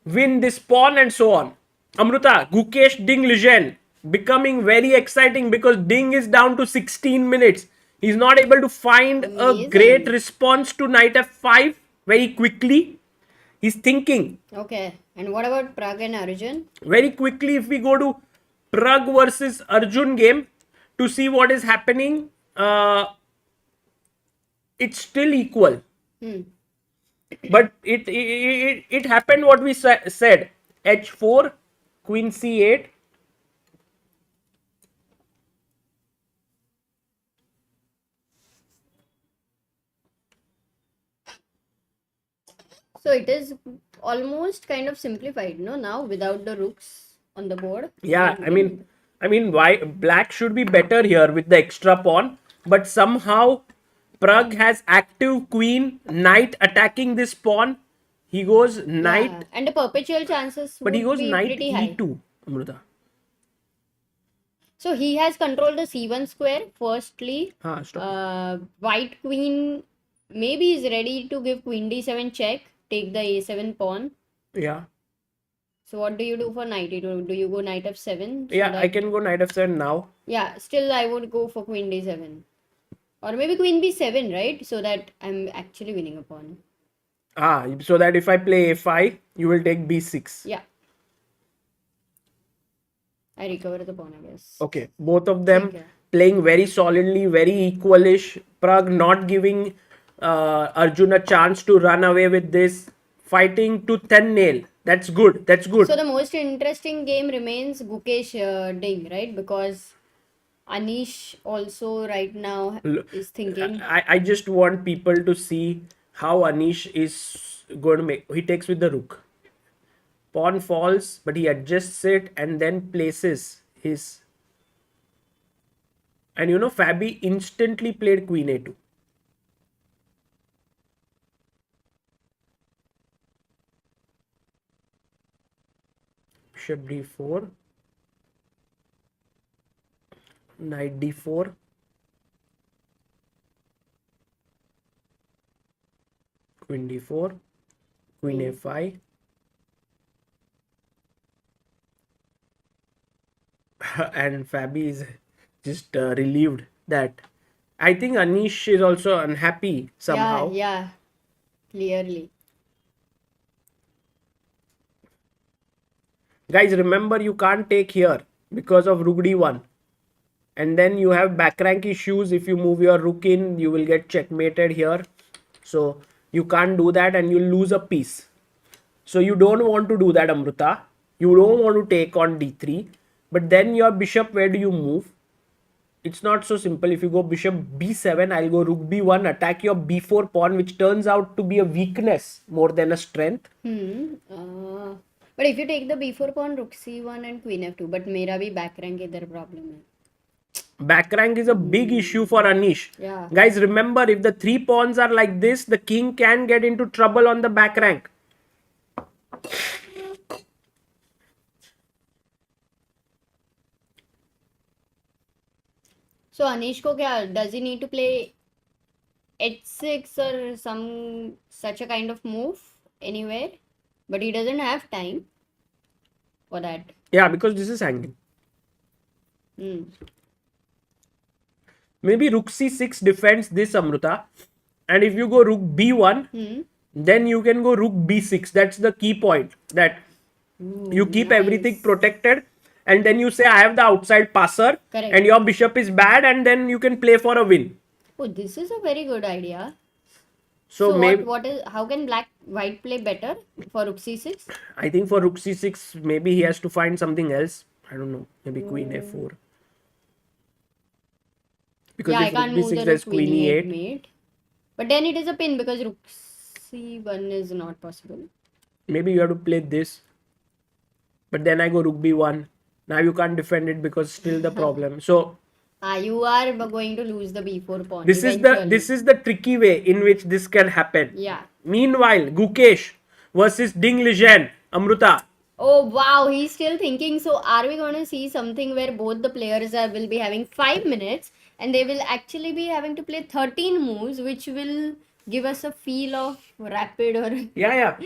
win this pawn and so on. Amruta, Gukesh, Ding Liren, becoming very exciting because Ding is down to 16 minutes. He's not able to find a great response to knight f5 very quickly. He's thinking. Okay. And what about Pragg and Arjun? Very quickly, if we go to Pragg versus Arjun game to see what is happening, it's still equal. But it happened what we said. h4, queen c8. So it is almost kind of simplified, no? Now without the rooks on the board. Yeah, I mean, why black should be better here with the extra pawn, but somehow Pragg has active queen, knight attacking this pawn. He goes knight, Yeah. And the perpetual chances but he would goes be knight pretty high. e2. Amruta. So he has controlled the c1 square firstly. Stop. White queen maybe is ready to give queen d7 check, take the a7 pawn. Yeah. So what do you do for knight e2? Do you go knight f7? So Yeah, that- I can go knight f7 now. Yeah, still I would go for queen d7. Or maybe queen b7, right? So that I'm actually winning a pawn. So that if I play a5, you will take b6. Yeah. I recover the pawn, I guess. Okay, both of them Okay. playing very solidly, very equalish. Pragg not giving Arjun a chance to run away with this. Fighting to 10 nail. That's good. That's good. So the most interesting game remains Gukesh Ding, right? Because Anish also right now is thinking. I just want people to see how Anish is going to make. He takes with the rook. Pawn falls, but he adjusts it and then places his. And Fabi instantly played queen a2. Bishop d4. Knight d4. Queen d4. Queen a5. And Fabi is just relieved that I think Anish is also unhappy somehow. Yeah, clearly. Guys, remember you can't take here because of rook d1. And then you have back rank issues. If you move your rook in, you will get checkmated here. So you can't do that and you'll lose a piece. So you don't want to do that, Amruta. You don't want to take on d3. But then your bishop, where do you move? it's not so simple. If you go bishop b7, I'll go rook b1, attack your b4 pawn, which turns out to be a weakness more than a strength. But if you take the b4 pawn, rook c1 and queen f2, but मेरा भी back rank इधर problem है. Back rank is a big issue for Anish. Yeah. Guys, remember, if the 3 pawns are like this, the king can get into trouble on the back rank. So Anish को क्या, does he need to play h6 or some such a kind of move anywhere? But he doesn't have time for that. Yeah, because this is hanging. Maybe rook c6 defends this, Amruta. And if you go rook b1, then you can go rook b6. That's the key point. That you keep everything protected. And then you say, I have the outside passer. Correct. And your bishop is bad. And then you can play for a win. Oh, this is a very good idea. So maybe, how can white play better for rook c6? I think for rook c6, maybe he has to find something else. I don't know. Maybe queen a4. Because Yeah, I if can't rook move b6, the there's rook queen e8. mate. But then it is a pin because rook c1 is not possible. Maybe you have to play this. But then I go rook b1. Now you can't defend it because still the problem. So You are going to lose the b4 pawn. this is the tricky way in which this can happen. Yeah. Meanwhile, Gukesh versus Ding Liren, Amruta. Oh wow, he's still thinking. So are we going to see something where both the players will be having 5 minutes and they will actually be having to play 13 moves, which will give us a feel of rapid or Yeah.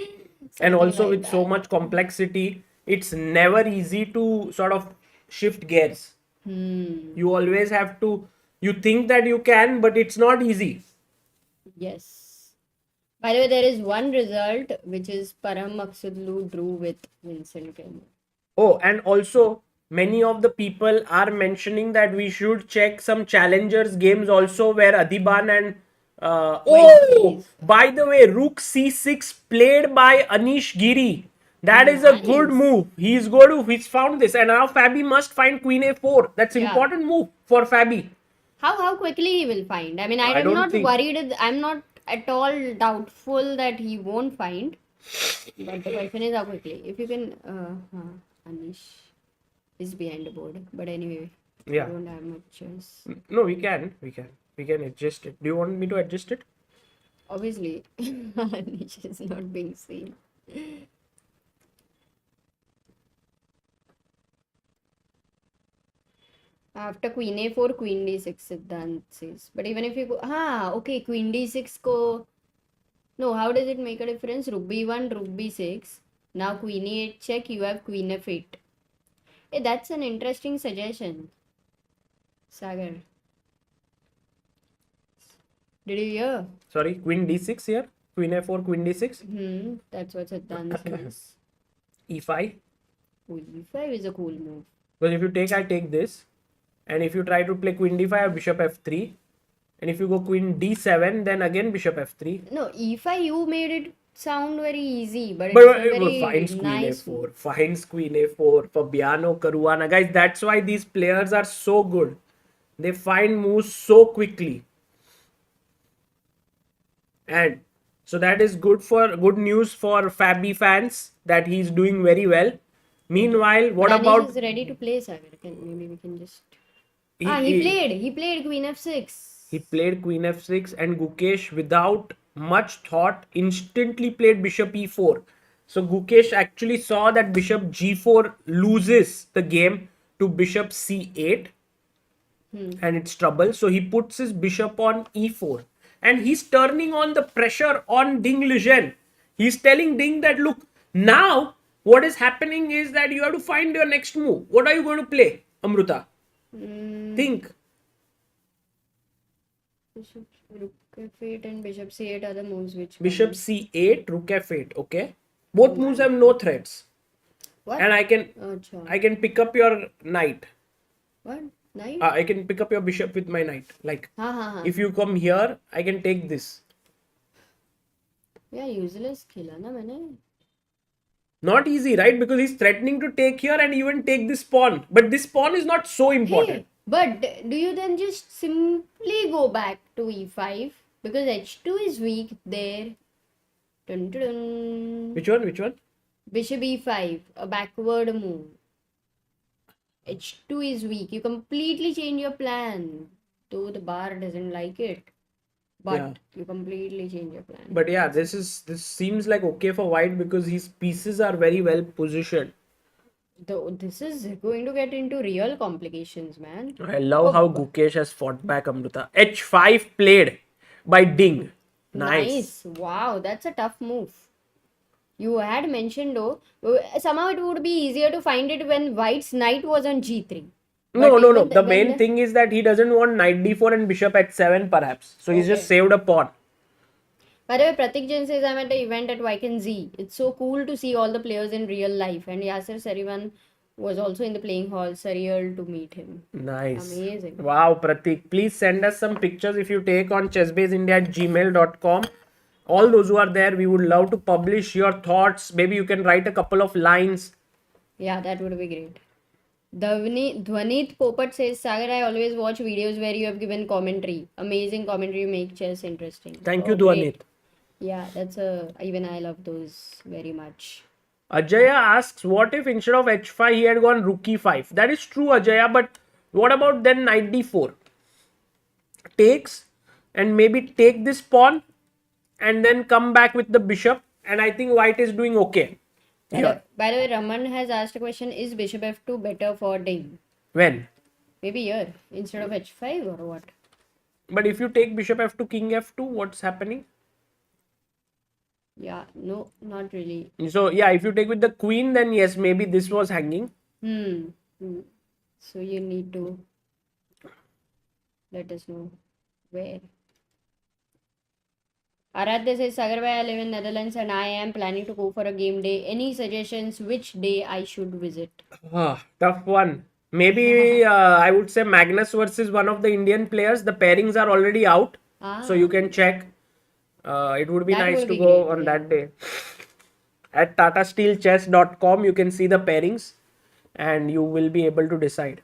And also like with so much complexity, it's never easy to sort of shift gears. You always have to, you think that you can, but it's not easy. Yes. By the way, there is one result which is Param Maksudlu drew with Vincent Keymer. Oh, and also many of the people are mentioning that we should check some challengers games also where Adhiban and by the way, rook c6 played by Anish Giri. That is a good move. He's found this, and now Fabi must find queen a4. That's important move for Fabi. How quickly he will find? I mean, I'm not worried. I'm not at all doubtful that he won't find. But the question is how quickly. If you can, Anish is behind the board. But anyway, we don't have much choice. No, we can adjust it. Do you want me to adjust it? Obviously, Anish is not being seen. After queen a4, queen d6, Siddhant says. But even if you go, okay, queen d6 ko. No, how does it make a difference? Rook b1, rook b6. Now queen e8 check, you have queen f8. Hey, that's an interesting suggestion, Sagar. Did you hear? Sorry, queen d6 here. Queen a4, queen d6. That's what Siddhant says. e5. Oh, e5 is a cool move. Because if you take, I take this. And if you try to play queen d5, bishop f3. And if you go queen d7, then again bishop f3. No, e5 you made it sound very easy, but it's very finds queen nice a4. move. Finds queen a4. Fabiano Caruana. Guys, that's why these players are so good. They find moves so quickly. And so that is good news for Fabi fans that he's doing very well. Meanwhile, what Anish about... is ready to play, Sagar. Maybe we can just... He played queen f6. He played queen f6 and Gukesh without much thought instantly played bishop e4. So Gukesh actually saw that bishop g4 loses the game to bishop c8 and it's trouble. So he puts his bishop on e4 and he's turning on the pressure on Ding Liren. He's telling Ding that look, now what is happening is that you have to find your next move. What are you going to play, Amruta? Think. Bishop rook f8 and bishop c8 are the moves which... Bishop c8, rook f8, okay? Both moves have no threats. What? And I can pick up your knight. What? Knight? I can pick up your bishop with my knight. Like, if you come here, I can take this. Yeah, useless khela na maine. Not easy, right? Because he's threatening to take here and even take this pawn. But this pawn is not so important. But do you then just simply go back to e5? Because h2 is weak there. Dun, dun, dun. Which one? Which one? Bishop e5, a backward move. h2 is weak. You completely change your plan. Though the bar doesn't like it. But Yeah. you completely change your plan. But yeah, this seems like okay for White because his pieces are very well positioned. Though this is going to get into real complications, man. I love how Gukesh has fought back Amruta. h5 played by Ding. Nice. Wow, that's a tough move. You had mentioned though, somehow it would be easier to find it when White's knight was on g3. No. But The when main thing is that he doesn't want knight d4 and bishop h7 perhaps. So he's just Okay. saved a pawn. By the way, Pratik Jain says I'm at the event at Wijk and Z. It's so cool to see all the players in real life. And Yasser Sariwan was also in the playing hall. Surreal to meet him. Nice. Amazing. Wow, Pratik. Please send us some pictures if you take on chessbaseindia@gmail.com. All those who are there, we would love to publish your thoughts. Maybe you can write a couple of lines. Yeah, that would be great. Dhwanit Popat says, Sagar, I always watch videos where you have given commentary. Amazing commentary, you make chess interesting. Thank you, Oh, Dhwanit. great. Yeah, even I love those very much. Ajaya asks, what if instead of h5 he had gone rook e5? That is true, Ajaya, but what about then knight d4? Takes and maybe take this pawn and then come back with the bishop, and I think White is doing okay. By the way, Raman has asked a question, is bishop f2 better for Ding? When? Maybe here, instead of h5 or what? But if you take bishop f2, king f2, what's happening? Yeah, no, not really. So yeah, if you take with the queen, then yes, maybe this was hanging. So you need to let us know where. Aradhya says, Sagar bhai, I live in Netherlands and I am planning to go for a game day. Any suggestions which day I should visit? Tough one. Maybe I would say Magnus versus one of the Indian players. The pairings are already out, so you can check. It would be That nice will to be go great, on yeah. that day. At tatasteelchess.com, you can see the pairings and you will be able to decide.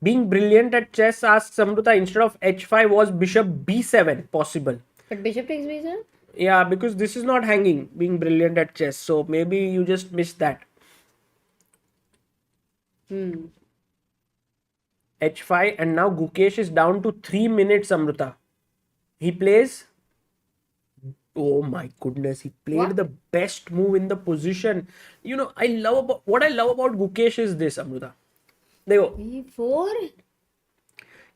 Being brilliant at chess, asks Amruta, instead of h5 was bishop b7 possible? But bishop takes b7? Yeah, because this is not hanging, being brilliant at chess. So maybe you just missed that. h5, and now Gukesh is down to 3 minutes, Amruta. He plays... Oh my goodness, he played the best move in the position. You know, what I love about Gukesh is this, Amruta. देखो b4?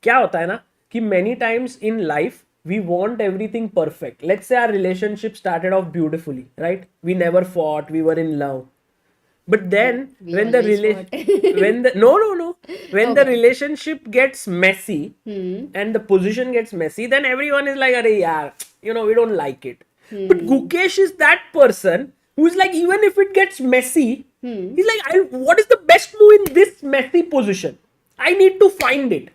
क्या होता है ना कि many times in life we want everything perfect. Let's say our relationship started off beautifully, right? We never fought, we were in love. But then when the relationship gets messy and the position gets messy, then everyone is like, "Arey yaar, you know, we don't like it." But Gukesh is that person who is like, even if it gets messy, he's like, what is the best move in this messy position? I need to find it.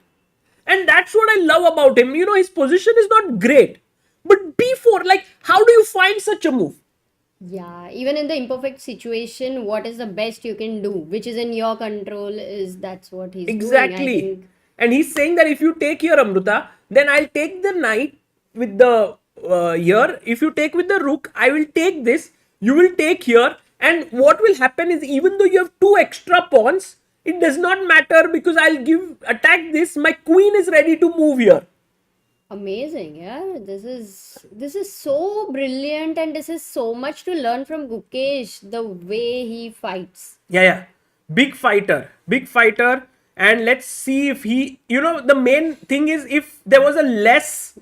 And that's what I love about him. You know, his position is not great. But b4, like, how do you find such a move? Yeah, even in the imperfect situation, what is the best you can do, which is in your control, that's what he's doing, I think. And he's saying that if you take here, Amruta, then I'll take the knight with the here. If you take with the rook, I will take this. You will take here. And what will happen is, even though you have 2 extra pawns, it does not matter because I'll attack this. My queen is ready to move here. Amazing, yeah. This is so brilliant, and this is so much to learn from Gukesh, the way he fights. Yeah. Big fighter. And let's see if he, you know, the main thing is, if there was a less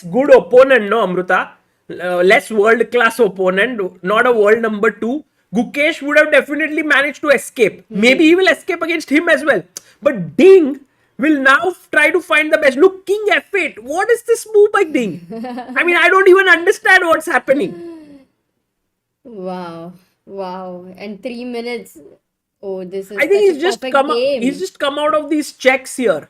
good opponent, no, Amruta, less world class opponent, not a world number 2, Gukesh would have definitely managed to escape. Maybe he will escape against him as well. But Ding will now try to find the best. Look, king f8. What is this move by Ding? I mean, I don't even understand what's happening. Wow. And 3 minutes. Oh, this is I think he's just come out of these checks here.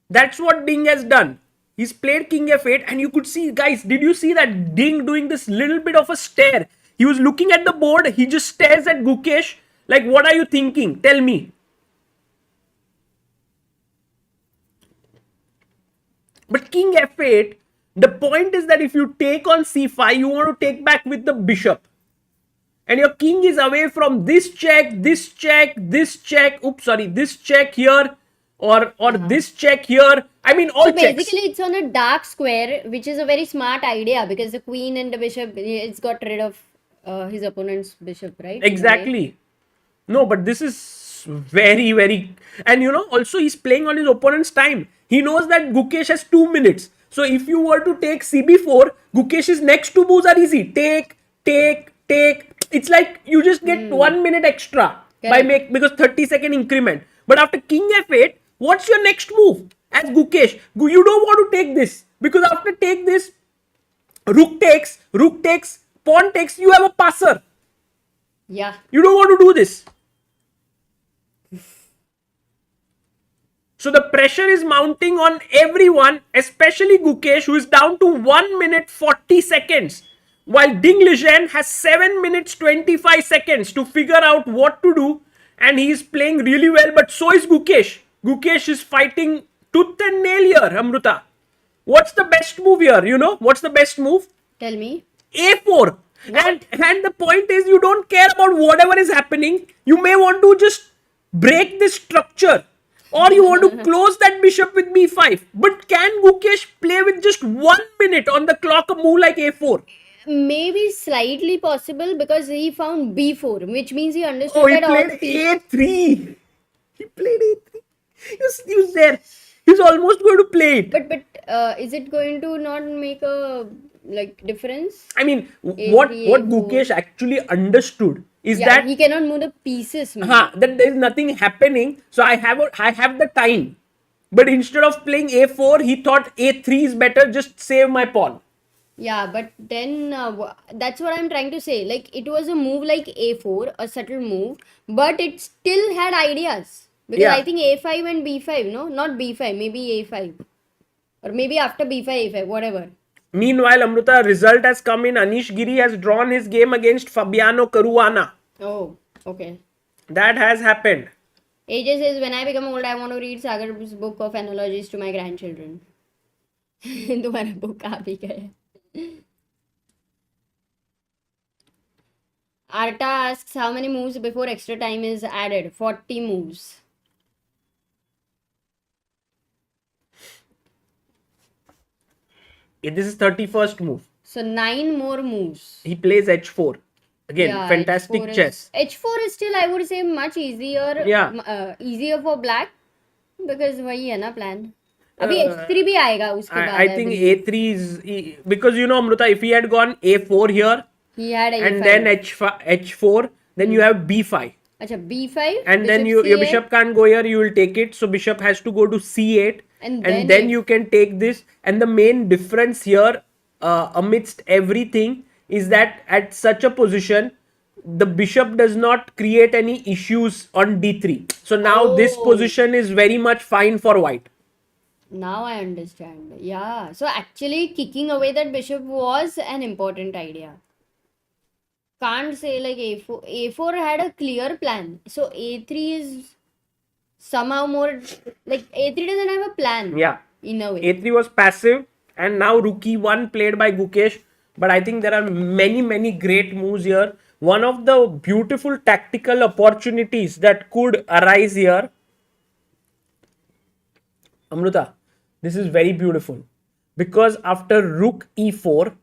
That's what Ding has done. He's played king f8, and you could see, guys, did you see that Ding doing this little bit of a stare? He was looking at the board. He just stares at Gukesh like, what are you thinking? Tell me. But king f8, the point is that if you take on c5, you want to take back with the bishop. And your king is away from this check, this check, this check. Oops, sorry, this check here, or this check here. I mean, all So checks. basically, it's on a dark square, which is a very smart idea because the queen and the bishop, it's got rid of his opponent's bishop, right? Exactly. No, but this is very, very... And you know, also he's playing on his opponent's time. He knows that Gukesh has 2 minutes. So if you were to take CB4, Gukesh's next 2 moves are easy. Take. It's like you just get 1 minute extra because 30-second increment. But after king f8, what's your next move? As Gukesh, you don't want to take this because after take this, rook takes, pawn takes, you have a passer. Yeah. You don't want to do this. So the pressure is mounting on everyone, especially Gukesh, who is down to 1 minute 40 seconds. While Ding Liren has 7 minutes 25 seconds to figure out what to do. And he is playing really well, but so is Gukesh. Gukesh is fighting tooth and nail here, Amruta. What's the best move here? You know, what's the best move? Tell me. A4. And the point is, you don't care about whatever is happening. You may want to just break this structure. Or you want to close that bishop with b5. But can Gukesh play with just 1 minute on the clock a move like a4? Maybe slightly possible because he found b4, which means he understood Oh, he that all played a3. He played a3. He was there. He's almost going to play it. But is it going to not make a difference? I mean, A3, what A4. Gukesh actually understood is that he cannot move the pieces. that there is nothing happening. So I have the time. But instead of playing a4, he thought a3 is better. Just save my pawn. Yeah, but then that's what I'm trying to say. Like, it was a move like a4, a subtle move, but it still had ideas. Because Yeah. I think a5 and b5, no? Not b5, maybe a5. Or maybe after b5, a5, whatever. Meanwhile, Amruta, result has come in. Anish Giri has drawn his game against Fabiano Caruana. Oh, okay. That has happened. AJ says, when I become old, I want to read Sagar's book of analogies to my grandchildren. तुम्हारा book आ भी गया. Arta asks how many moves before extra time is added. 40 moves. This is 31st move. So 9 more moves. He plays h4. Again, Yeah, fantastic H4 chess. H4 is still, I would say, much easier. Yeah. Easier for black because वही है ना plan. अभी h3 भी आएगा उसके बाद. I think a3 is because you know, Amruta, if he had gone a4 here he had a5. and then h4, then you have b5. अच्छा b5. And then your bishop can't go here, you will take it. So bishop has to go to c8. And then you can take this. And the main difference here amidst everything is that at such a position, the bishop does not create any issues on d3. So now this position is very much fine for white. Now I understand. Yeah. So actually kicking away that bishop was an important idea. Can't say like a4. A4 had a clear plan. So a3 is somehow more like a3 doesn't have a plan. Yeah. In a way. A3 was passive and now rook e1 played by Gukesh. But I think there are many great moves here. One of the beautiful tactical opportunities that could arise here. Amruta, this is very beautiful. Because after rook e4,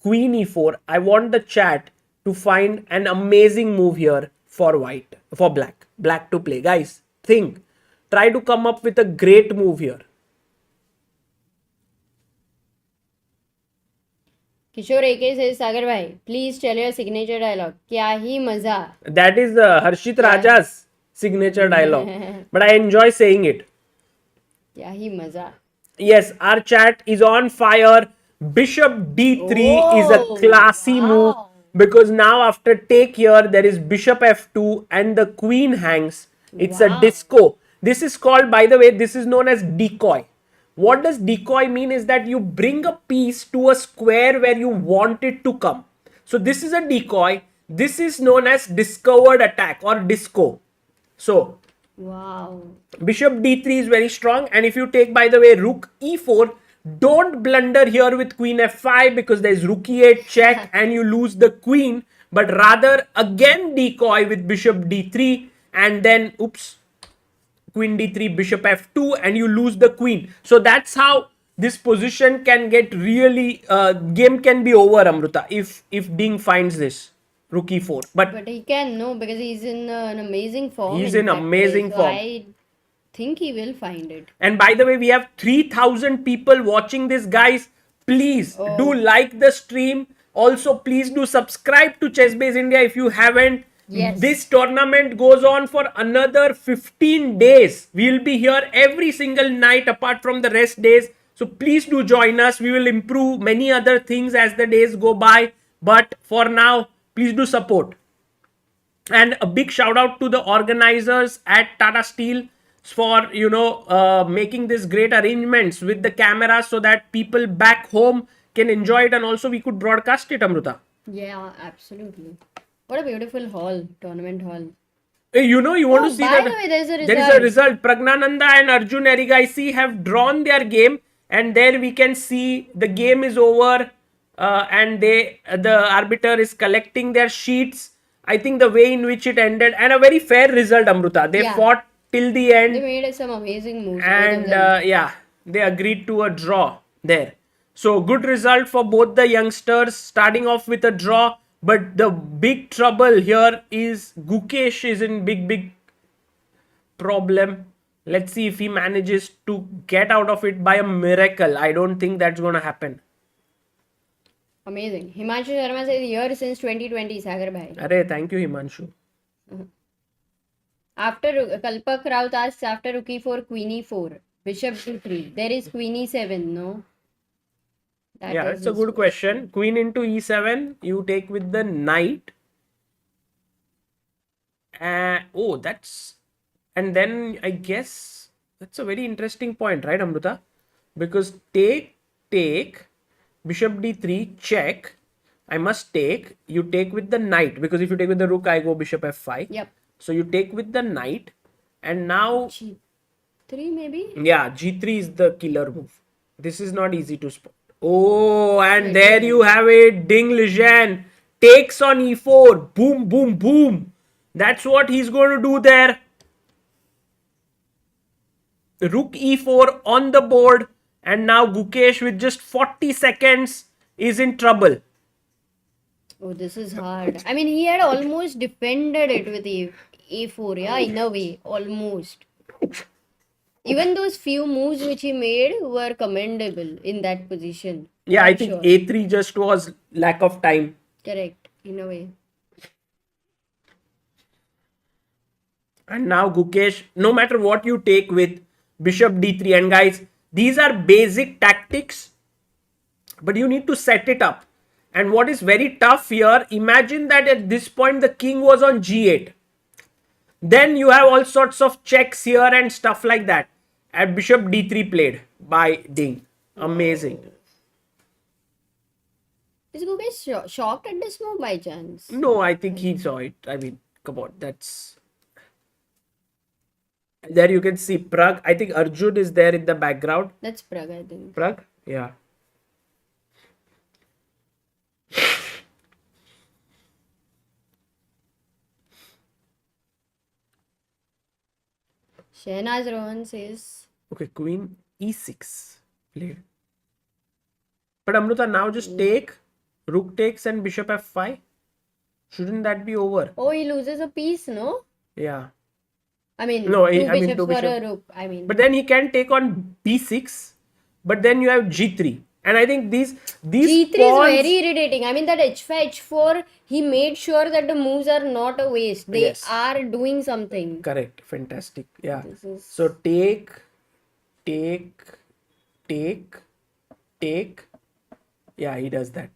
queen e4, I want the chat to find an amazing move here for white, for black to play. Guys, think. Try to come up with a great move here. Kishore AK says, Sagar bhai, please tell your signature dialogue. Kya hi maza. That is Harshit Raja's signature dialogue. But I enjoy saying it. Kya hi maza. Yes, our chat is on fire. Bishop d3 is a classy move. Because now after take here, there is bishop f2 and the queen hangs. It's a disco. This is called, by the way, this is known as decoy. What does decoy mean is that you bring a piece to a square where you want it to come. So this is a decoy. This is known as discovered attack or disco. So Wow. bishop d3 is very strong. And if you take, by the way, rook e4, Don't blunder here with queen f5 because there's rook e8 check and you lose the queen, but rather again decoy with bishop d3 and then oops, queen d3, bishop f2, and you lose the queen. So that's how this position can get really game can be over, Amruta, if Ding finds this rook e4. But he can, no, because he's in an amazing form. He's in amazing so form. I think he will find it. And by the way, we have 3,000 people watching this, guys. Please do like the stream. Also, please do subscribe to Chessbase India if you haven't. Yes. This tournament goes on for another 15 days. We'll be here every single night apart from the rest days. So please do join us. We will improve many other things as the days go by. But for now, please do support. And a big shout out to the organizers at Tata Steel for making this great arrangements with the cameras so that people back home can enjoy it, and also we could broadcast it, Amruta. Yeah, absolutely. What a beautiful hall, tournament hall. Hey, you want to see by that? the way, there's a There is a result. Praggnanandhaa and Arjun Erigaisi have drawn their game, and there we can see the game is over, and the arbiter is collecting their sheets. I think the way in which it ended, and a very fair result, Amruta. They fought till the end. They made some amazing moves. And they agreed to a draw there. So good result for both the youngsters, starting off with a draw. But the big trouble here is Gukesh is in big problem. Let's see if he manages to get out of it by a miracle. I don't think that's going to happen. Amazing. Himanshu Sharma says here since 2020, Sagar bhai. Arey, thank you, Himanshu. After Kalpak Raut asks after rook e4, queen e4, bishop d3. There is queen e7, no? It's a good question. Queen into e7, you take with the knight. That's... And then I guess that's a very interesting point, right, Amruta? Because take, bishop d3, check. I must take. You take with the knight, because if you take with the rook, I go bishop f5. Yep. So you take with the knight, and now g3 maybe? Yeah, g3 is the killer move. This is not easy to spot. Oh, and there you have it. Ding Liren takes on e4. Boom, boom, boom. That's what he's going to do there. Rook e4 on the board, and now Gukesh with just 40 seconds is in trouble. Oh, this is hard. I mean, he had almost defended it with a4, yeah, in a way, almost. Even those few moves which he made were commendable in that position. Yeah, I think a3 just was lack of time. Correct, in a way. And now Gukesh, no matter what you take with bishop d3, and guys, these are basic tactics, but you need to set it up. And what is very tough here, imagine that at this point the king was on g8. Then you have all sorts of checks here and stuff like that. At bishop d3 played by Ding. Amazing. Is Gukesh shocked at this move by chance? No, I think he saw it. I mean, come on, that's... There you can see Pragg. I think Arjun is there in the background. That's Pragg, I think. Pragg? Yeah. Shehnaz Rohan says... Okay, queen e6 played. But Amruta, now just take, rook takes and bishop f5. Shouldn't that be over? Oh, he loses a piece, no? Yeah. I mean, no, two bishops for a rook. I mean, but then he can take on b6, but then you have g3. And I think these g3 pawns, is very irritating. I mean, that h5, h4, he made sure that the moves are not a waste. They are doing something. Correct. Fantastic. Yeah. So take. Yeah, he does that.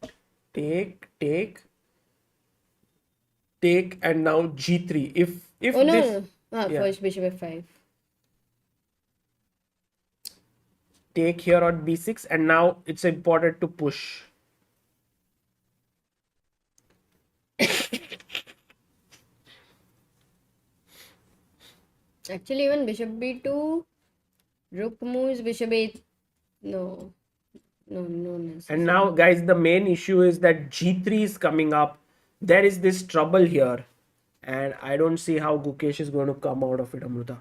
Take, and now g3. If oh, no, this... no. First bishop f5. Take here on b6, and now it's important to push. Actually, even bishop b2, rook moves, bishop a... No. No, no And necessary. now, guys, the main issue is that G3 is coming up. There is this trouble here. And I don't see how Gukesh is going to come out of it, Amruta.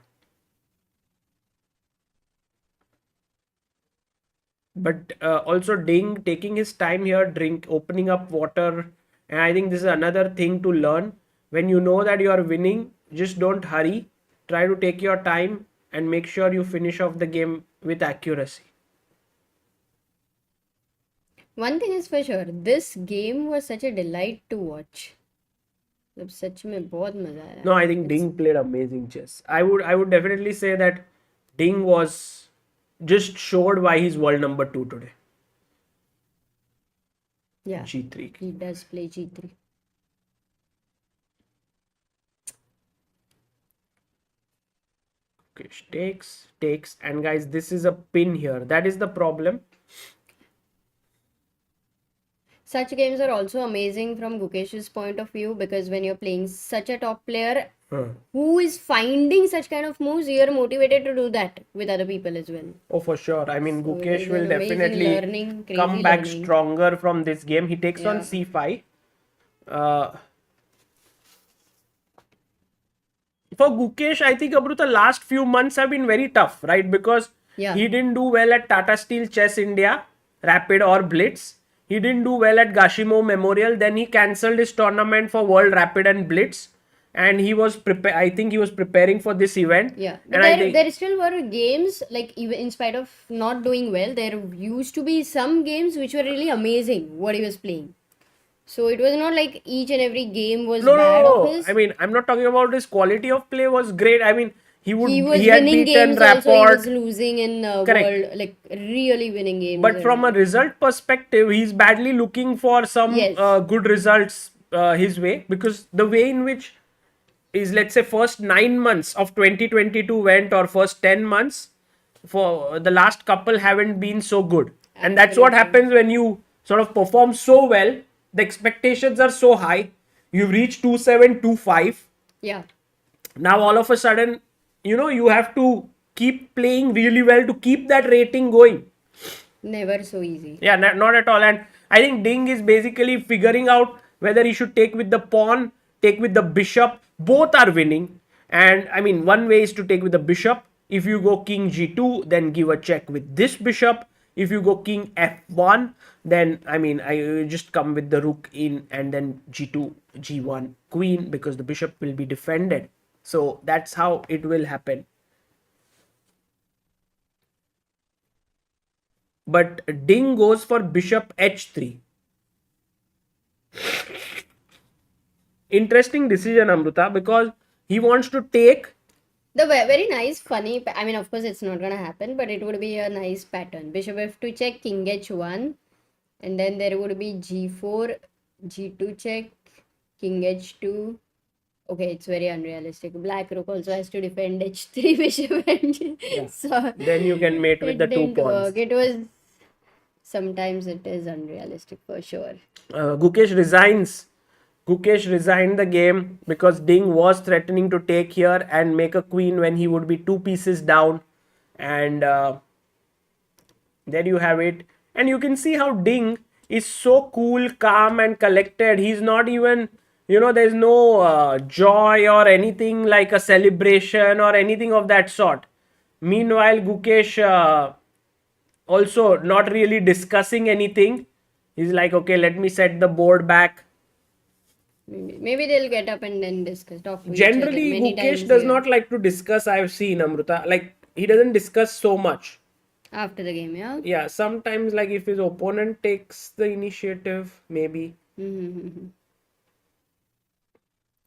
But also Ding taking his time here, opening up water. And I think this is another thing to learn. When you know that you are winning, just don't hurry. Try to take your time and make sure you finish off the game with accuracy. One thing is for sure, this game was such a delight to watch. मतलब सच में बहुत मजा आया. No, I think Ding played amazing chess. I would definitely say that Ding was just showed why he's world number 2 today. Yeah, G3. he does play G3. Okay, takes, and guys, this is a pin here. That is the problem. Such games are also amazing from Gukesh's point of view, because when you're playing such a top player who is finding such kind of moves, you're motivated to do that with other people as well. Oh, for sure. I mean, So Gukesh it will was amazing definitely learning, crazy come back learning. stronger from this game. He takes on Yeah. c5. For Gukesh, I think Amruta, last few months have been very tough, right? Because Yeah. he didn't do well at Tata Steel Chess India, Rapid or Blitz. He didn't do well at Gashimo Memorial. Then he cancelled his tournament for World Rapid and Blitz. And he was I think he was preparing for this event. Yeah, And but there still were games, like even in spite of not doing well, there used to be some games which were really amazing what he was playing. So it was not like each and every game was bad of his. I mean, I'm not talking about his quality of play was great. I mean, He was he had winning beaten games also, he Rapport. was losing in Correct. world, like really winning games. But from a result perspective, he's badly looking for some Yes. good results his way, because the way in which is, let's say, first 9 months of 2022 went, or first 10 months, for the last couple haven't been so good. And that's what Absolutely. happens when you sort of perform so well. The expectations are so high. You've reached 2-7, 2-5. Yeah. Now all of a sudden, you have to keep playing really well to keep that rating going. Never so easy. Yeah, not at all. And I think Ding is basically figuring out whether he should take with the pawn, take with the bishop. Both are winning. And I mean, one way is to take with the bishop. If you go king g2, then give a check with this bishop. If you go king f1, then I mean, I just come with the rook in, and then g2, g1, queen, because the bishop will be defended. So that's how it will happen. But Ding goes for bishop h3. Interesting decision, Amruta, because he wants to take. The very nice, funny, I mean, of course, it's not gonna happen, but it would be a nice pattern. Bishop f2 check, king h1, and then there would be g4, g2 check, king h2. Okay, it's very unrealistic. Black rook also has to defend h3 bishop, and so Then you can mate with it the 2 didn't pawns. work. It was, sometimes it is unrealistic for sure. Gukesh resigns. Gukesh resigned the game because Ding was threatening to take here and make a queen when he would be 2 pieces down. And there you have it. And you can see how Ding is so cool, calm and collected. He's not even, there's no joy or anything like a celebration or anything of that sort. Meanwhile, Gukesh also not really discussing anything. He's like, okay, let me set the board back. Maybe they'll get up and then discuss, talk to Generally, each other many Gukesh times, does yeah. not like to discuss. I've seen, Amruta. Like, he doesn't discuss so much. After the game, yeah? Yeah, sometimes, like, if his opponent takes the initiative, maybe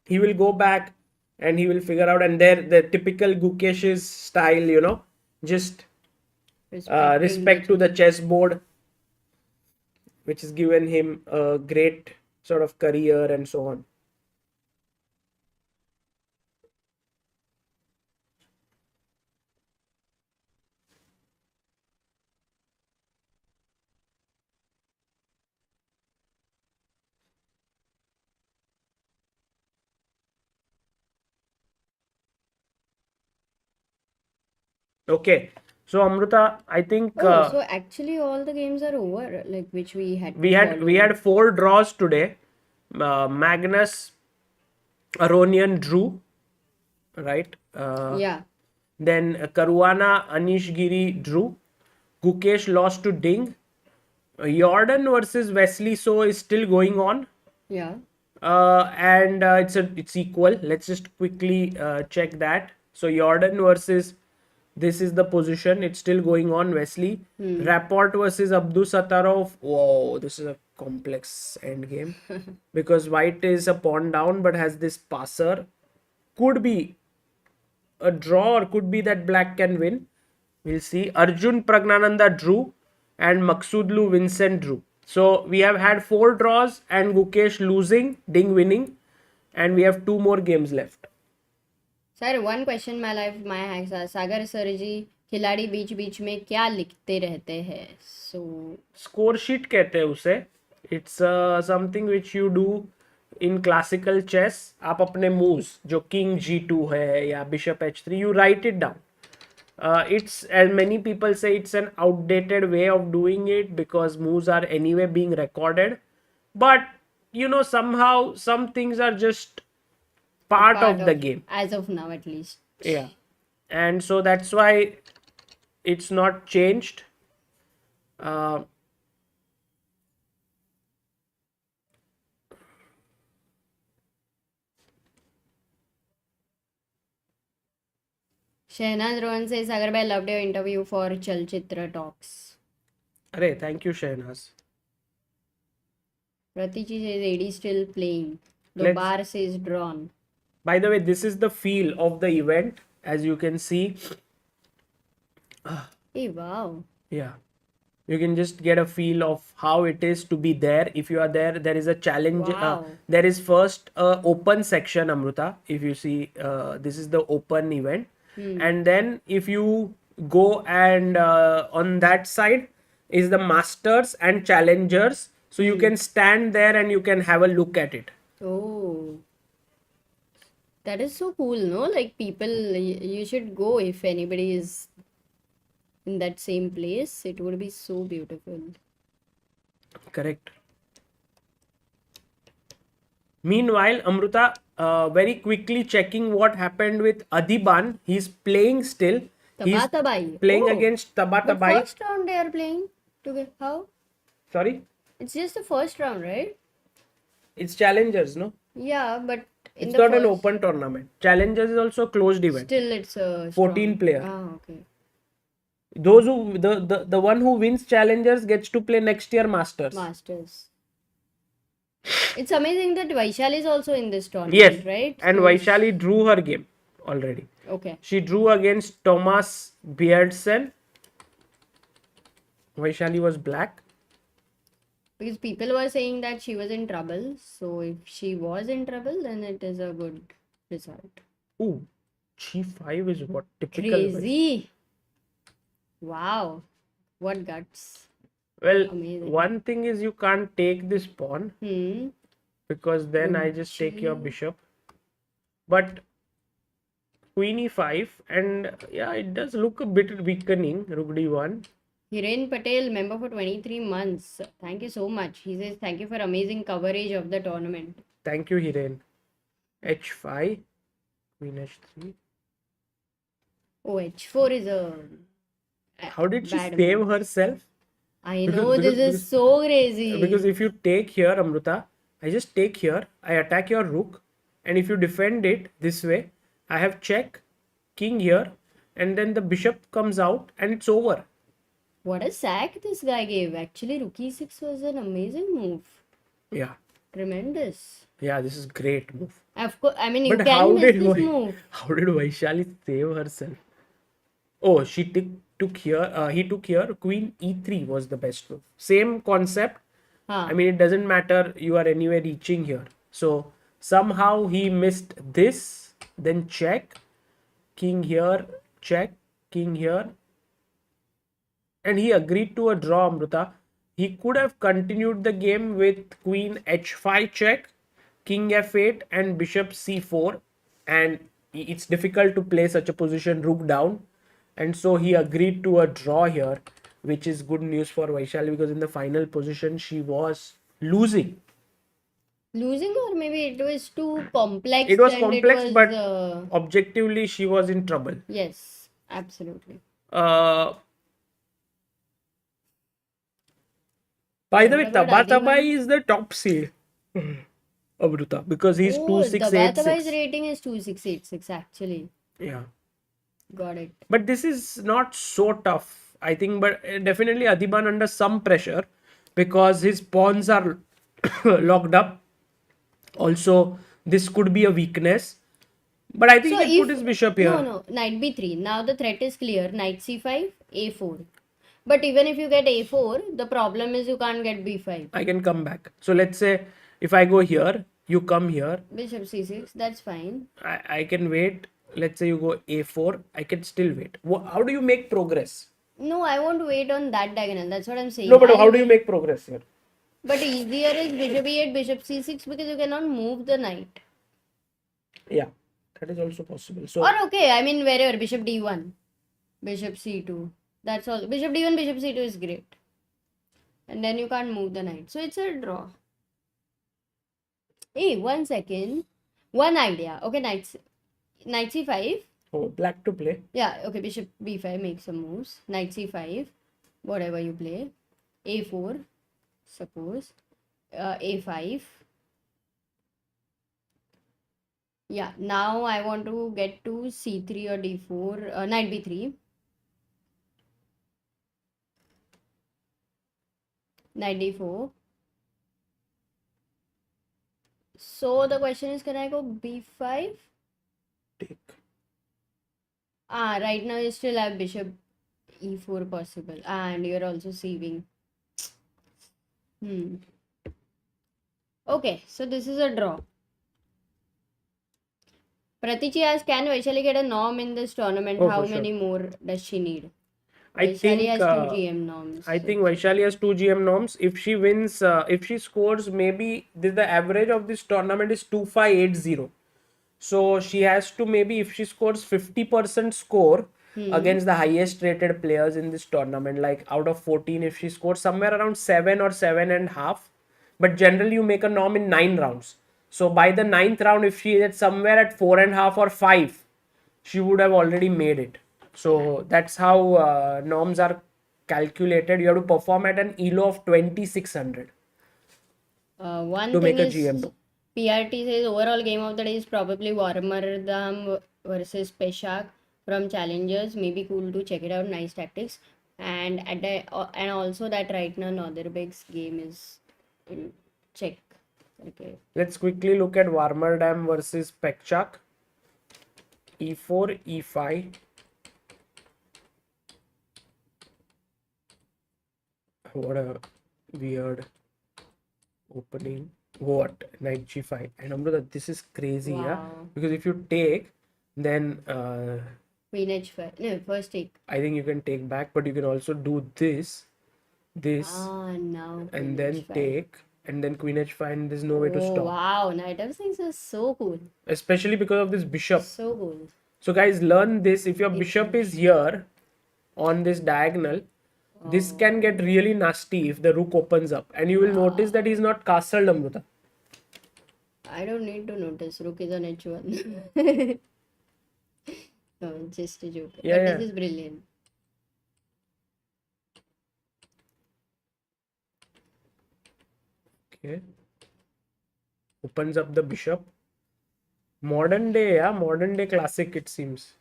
he will go back and he will figure out. And there, the typical Gukesh's style, just respect to the chessboard, which has given him a great sort of career and so on. Okay, So Amruta, I think so actually all the games are over, like which we had. we had 4 draws today. Magnus Aronian drew, right? Yeah. Then Caruana Anish Giri drew. Gukesh lost to Ding. Jorden versus Wesley So is still going on. Yeah. And it's equal. Let's just quickly check that. So Jorden versus, this is the position. It's still going on. Wesley. Rapport versus Abdusattorov. Whoa, this is a complex end game because White is a pawn down but has this passer. Could be a draw or could be that Black can win. We'll see. Arjun Praggnanandhaa drew and Maksudlu Vincent drew. So we have had 4 draws and Gukesh losing, Ding winning, and we have 2 more games left. Sir one question my life my hacks Sagar sir ji खिलाड़ी बीच बीच में क्या लिखते रहते हैं so score sheet कहते हैं उसे. It's something which you do in classical chess. आप अपने मूव्स जो किंग G2 है या bishop H3 you write it down. It's, and many people say it's an outdated way of doing it because moves are anyway being recorded, but you know, somehow some things are just part of the game as of now at least. Yeah, and so that's why it's not changed. Shehnaz Rohan says, Sagar bhai, loved your interview for Chalchitra Talks. Arey, thank you, Shehnaz. Pratichi says, AD still playing. The bar says drawn. By the way, this is the feel of the event, as you can see. Hey, wow. Yeah. You can just get a feel of how it is to be there. If you are there, there is a challenge. Wow. There is first open section, Amruta. If you see, this is the open event. And then if you go and on that side is the masters and challengers. So you can stand there and you can have a look at it. Oh. That is so cool, no? Like people, you should go if anybody is in that same place. It would be so beautiful. Correct. Meanwhile, Amruta, very quickly checking what happened with Adiban. He's playing still. He's playing against Tabatabai. First round they are playing together. How? Sorry? It's just the first round, right? It's challengers, no? Yeah, but it's not an open tournament. Challengers is also a closed event. Still, it's a 14 player. Ah, okay. Those who the one who wins challengers gets to play next year Masters. It's amazing that Vaishali is also in this tournament, yes, right? And so Vaishali drew her game already. Okay. She drew against Thomas Bjergsen. Vaishali was black. Because people were saying that she was in trouble. So if she was in trouble, then it is a good result. Ooh, G5 is what? Typical. Crazy. Wow. What guts. Well, amazing. One thing is you can't take this pawn. Because then I just take your bishop. But Queen E5, and yeah, it does look a bit weakening. Rook D1. Hiren Patel, member for 23 months. Thank you so much. He says, thank you for amazing coverage of the tournament. Thank you, Hiren. H5. Queen H3. Oh, H4 is a... How did she save herself? I know, this is so crazy. Because if you take here, Amruta, I just take here, I attack your rook, and if you defend it this way, I have check, king here, and then the bishop comes out, and it's over. What a sack this guy gave. Actually, rook e6 was an amazing move. Yeah. Tremendous. Yeah, this is great move. Of course, I mean, you can miss this move. How did Vaishali save herself? Oh, she took here. He took here. Queen E3 was the best move. Same concept. I mean, it doesn't matter. You are anyway reaching here. So somehow he missed this. Then check. King here. Check. King here. And he agreed to a draw, Amruta. He could have continued the game with Queen H5 check, King F8 and Bishop C4. And it's difficult to play such a position, rook down. and so he agreed to a draw here, which is good news for Vaishali because in the final position she was losing. Losing, or maybe it was too complex It was and complex, it was but objectively she was in trouble. yes, absolutely. By the way, What about Tabatabai is the top seed. Amruta, because he's Oh, 2686. Tabatabay's rating is 2686 actually. Yeah. Got it. But this is not so tough, I think. But definitely Adiban under some pressure because his pawns are locked up. Also, this could be a weakness. But I think So he can put his bishop here. No, knight b3. Now the threat is clear. Knight c5, a4. But even if you get a4, the problem is you can't get b5. I can come back. So let's say if I go here, you come here. Bishop c6, that's fine. I can wait. Let's say you go a4. I can still wait. How do you make progress? No, I won't wait on that diagonal. That's what I'm saying. No, but how do you make progress here? But easier is bishop e8, bishop c6 because you cannot move the knight. Yeah, that is also possible. So Or okay, I mean wherever, bishop d1, bishop c2. That's all. Bishop d1, bishop c2 is great. And then you can't move the knight. So it's a draw. Hey, 1 second. One idea. Okay, knight c5. oh, black to play. Yeah, okay, bishop b5 makes some moves. Knight c5, whatever you play. a4, suppose. A5. Yeah, now I want to get to c3 or d4. Knight b3. Knight d4. So the question is, can I go b5? Take. Right now you still have bishop e4 possible, and you're also sieving. Okay, so this is a draw. Pratichi asks, can Vaishali get a norm in this tournament? Oh, How for sure. many more does she need? I Vaishali think has 2 GM norms. I think Vaishali has 2 GM norms. If she wins, if she scores, maybe the average of this tournament is 2580. So she has to, maybe if she scores 50% score against the highest rated players in this tournament, like out of 14, if she scores somewhere around 7 or 7.5, but generally you make a norm in 9 rounds. So by the 9th round, if she is somewhere at 4.5 or 5, she would have already made it. So that's how norms are calculated. You have to perform at an ELO of 2600 One to thing make a is, GM2. PRT says overall game of the day is probably Warmerdam versus Peshak from Challengers. Maybe cool to check it out. Nice tactics. And and also that right now Nodirbek's game is in check. Okay. Let's quickly look at Warmerdam versus Pekchak. E4, E5. What a weird opening. What? Knight G5. And Amruta, this is crazy, yeah? Wow. Because if you take, then Queen h5. No, first take. I think you can take back, but you can also do this, Now and Queen then h5. take, and then Queen H5, and there's no way to Oh stop. wow, Knight f6 is so cool. Especially because of this bishop. So cool. So guys, learn this. If your bishop is here on this diagonal, this can get really nasty if the rook opens up. And you will notice that he's not castled, Amruta. I don't need to notice. Rook is on h1. No, just a joke. Yeah, But yeah. this is brilliant. Okay. Opens up the bishop. Modern day, yeah. Modern day classic, it seems.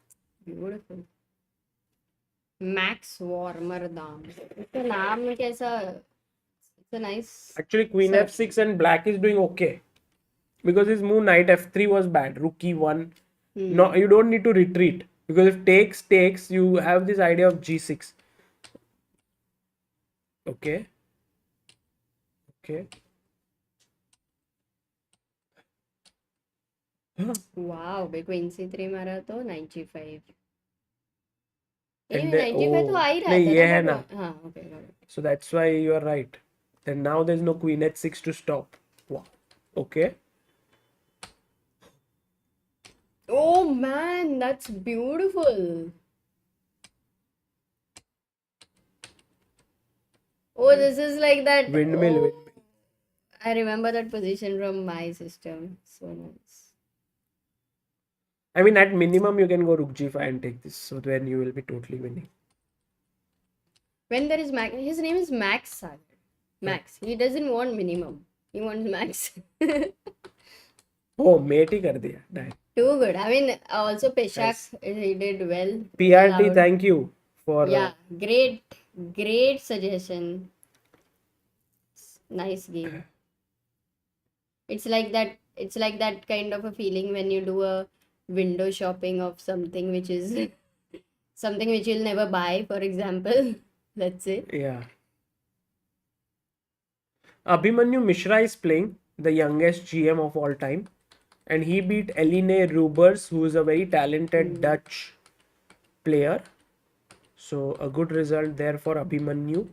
Beautiful. Max Warmerdam. इसका नाम कैसा? It's a nice. Actually, Queen Sir. F6 and black is doing okay. Because his move Knight F3 was bad. Rook E1. No, you don't need to retreat. Because if takes, you have this idea of G6. Okay. Okay. Wow, Queen c3 मारा तो knight g5. And Anyway, knight g5 तो आ ही रहा नहीं, था ये ना, है but- ना. हाँ, okay, got it. So that's why you are right. Then now there's no Queen H6 to stop. Wow. Okay. Oh man, that's beautiful. Oh, this is like that. Windmill, Oh, windmill. I remember that position from my system. So nice. I mean, at minimum, you can go rook g5 and take this. So then you will be totally winning. When there is Max, his name is Max Sagar. Max. He doesn't want minimum. He wants max. Oh, mate ही कर दिया. Done. Too good. I mean, also Peshak, Nice. he did well. PRT, Allowed. thank you for. Yeah, great suggestion. Nice game. It's like that kind of a feeling when you do a window shopping of something which is something which you'll never buy, for example. Let's say. Yeah. Abhimanyu Mishra is playing, the youngest GM of all time, and he beat Eline Rubers, who is a very talented Dutch player. So a good result there for Abhimanyu.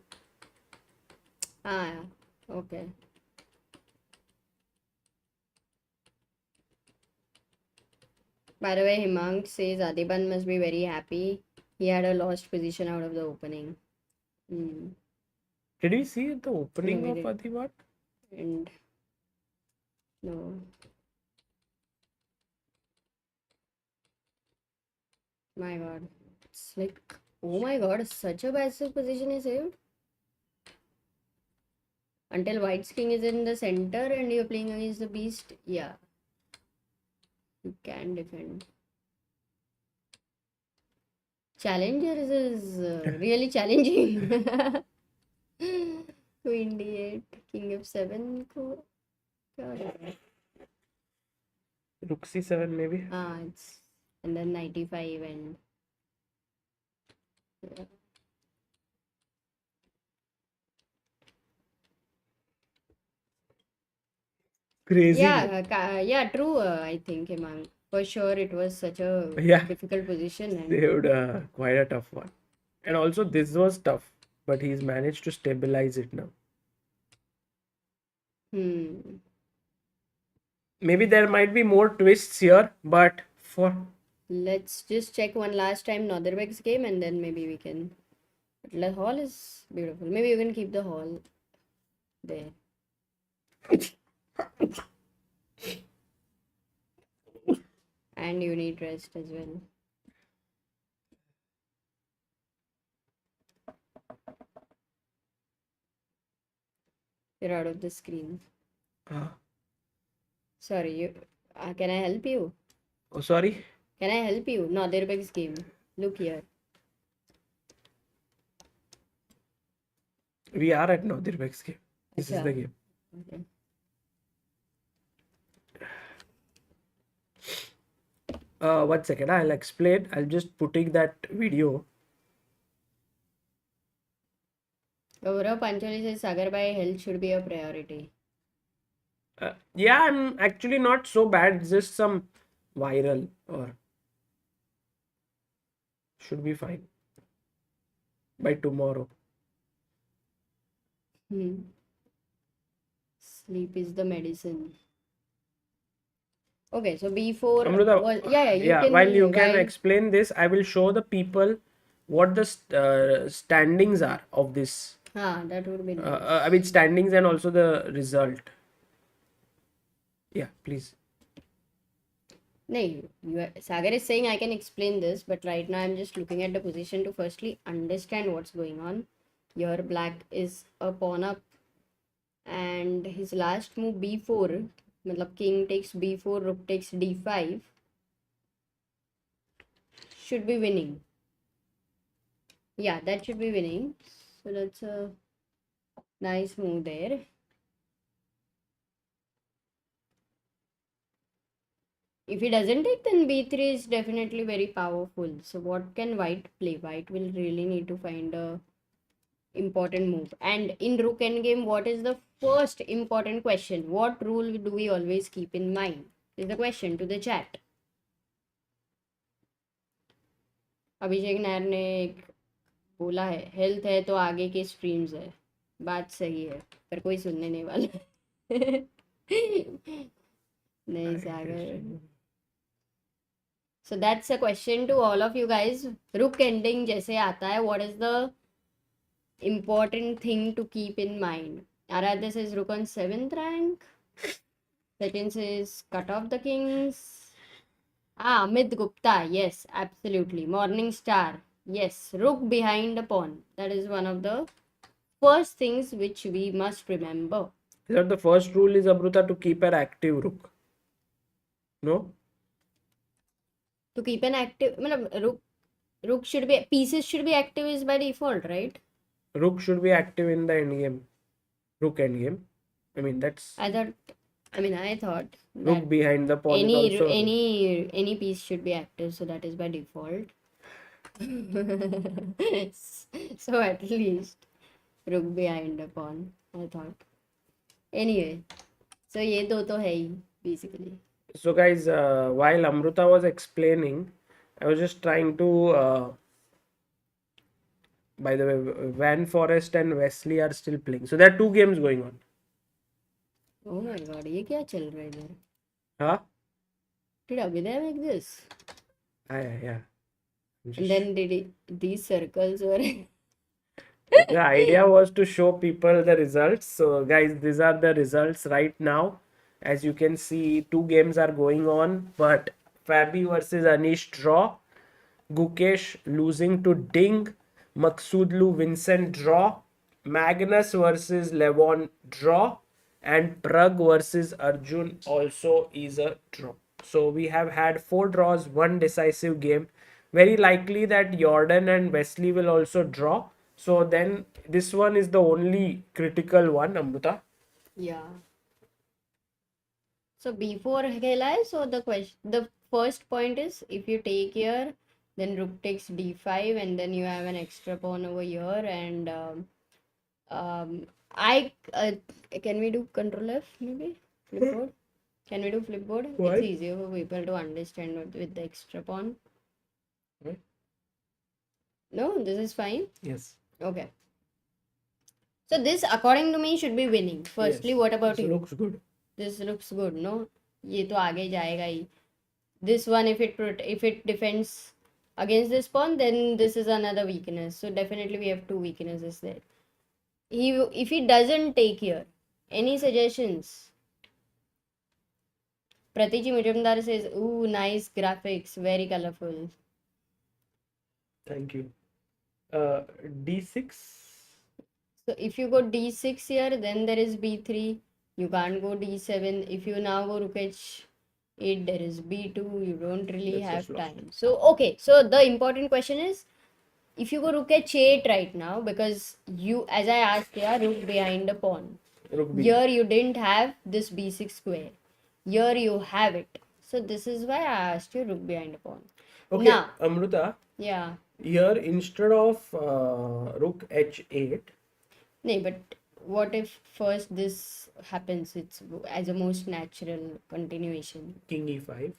Ah, okay. By the way, Himang says Adiban must be very happy. He had a lost position out of the opening. Did we see the opening No, of we Adiban? And no. My god. It's like, oh my god, such a passive position is saved. Until White's king is in the center and you're playing against the beast. Yeah. You can defend. Challengers is really challenging. Queen d8, king f7. Rook c7 maybe. It's and then 95 and yeah. Crazy. Yeah, true. I think, Hemang. For sure, it was such a difficult position. And Saved quite a tough one. And also, this was tough, but he's managed to stabilize it now. Maybe there might be more twists here, but let's just check one last time Nodirbek's game and then maybe we can. The hall is beautiful. Maybe you can keep the hall there. And you need rest as well. You're out of the screen. Sorry, can I help you? Oh, sorry? Can I help you? Nodirbek's game. Look here. We are at Nodirbek's game. This is the game. Okay. One second, I'll explain. I'll just putting that video. Gaurav Pancholi says Sagar by health should be a priority. Yeah, I'm actually not so bad. It's just some viral or should be fine by tomorrow. Sleep is the medicine. Okay, so before Amruta, while you can while- explain this, I will show the people what the standings are of this. that would be nice. I mean standings and also the result. Yeah, please. No, Sagar is saying I can explain this, but right now I'm just looking at the position to firstly understand what's going on. Your black is a pawn up, and his last move b4, matlab king takes b4, rook takes d5, should be winning. Yeah, that should be winning. So that's a nice move there. If he doesn't take, then b3 is definitely very powerful. So what can White play? White will really need to find a important move. And in rook endgame, what is the first important question? What rule do we always keep in mind? Is the question to the chat. अभिषेक नायर ने एक बोला है health है तो आगे के streams है. बात सही है पर कोई सुनने नहीं वाला. नहीं सागर. So that's a question to all of you guys. Rook ending जैसे आता है, what is the important thing to keep in mind. Aradhya says rook on 7th rank. Sachin says cut off the kings. Amit Gupta, yes, absolutely. Morning Star, yes. Rook behind a pawn. That is one of the first things which we must remember. Is that the first rule is Amruta to keep an active rook? No? To keep an active, rook should be, pieces should be active is by default, right? Rook should be active in the endgame. Rook endgame. I mean, that's I thought rook that behind the pawn is any also. any piece should be active, so that is by default. So at least rook behind a pawn, I thought. Anyway, so ये दो तो है ही basically. So guys, while Amruta was explaining, I was just trying to. By the way, Van Forest and Wesley are still playing. So there are 2 games going on. Oh my god, ये क्या चल रहा है इधर? Huh? Did Abhidhay make this? Yeah. And then these circles were The idea was to show people the results. So guys, these are the results right now. As you can see, 2 games are going on, but Fabi versus Anish draw, Gukesh losing to Ding, Maksudlu Vincent draw, Magnus versus Levon draw, and Pragg versus Arjun also is a draw. So we have had 4 draws, 1 decisive game. Very likely that Jorden and Wesley will also draw. So then this one is the only critical one, Amruta. yeah. So before खेला है, so the first point is if you take here, then rook takes d5, and then you have an extra pawn over here, and can we do control F maybe flipboard? Can we do flipboard? Why? It's easier for people to understand with the extra pawn. Why? No, this is fine. Yes. Okay. So this, according to me, should be winning. Firstly, Yes. what about This you? looks good. This looks good, no? ये तो आगे जाएगा ही. This one, if it defends against this pawn, then this is another weakness. So definitely we have 2 weaknesses there. If he doesn't take here, any suggestions? Pratiji Majumdar says, ooh, nice graphics, very colorful. Thank you. D6. So if you go d6 here, then there is b3. You can't go d7. If you now go rook h8, there is b2. You don't really That's have just lost. time. So okay, so the important question is, if you go rook h8 right now, because you, as I asked here, rook behind a pawn. Rook B. Here you didn't have this b6 square. Here you have it. So this is why I asked you rook behind a pawn. Okay, Now, Amruta, yeah. here instead of rook h8, No, but what if first this happens? It's as a most natural continuation. king e5,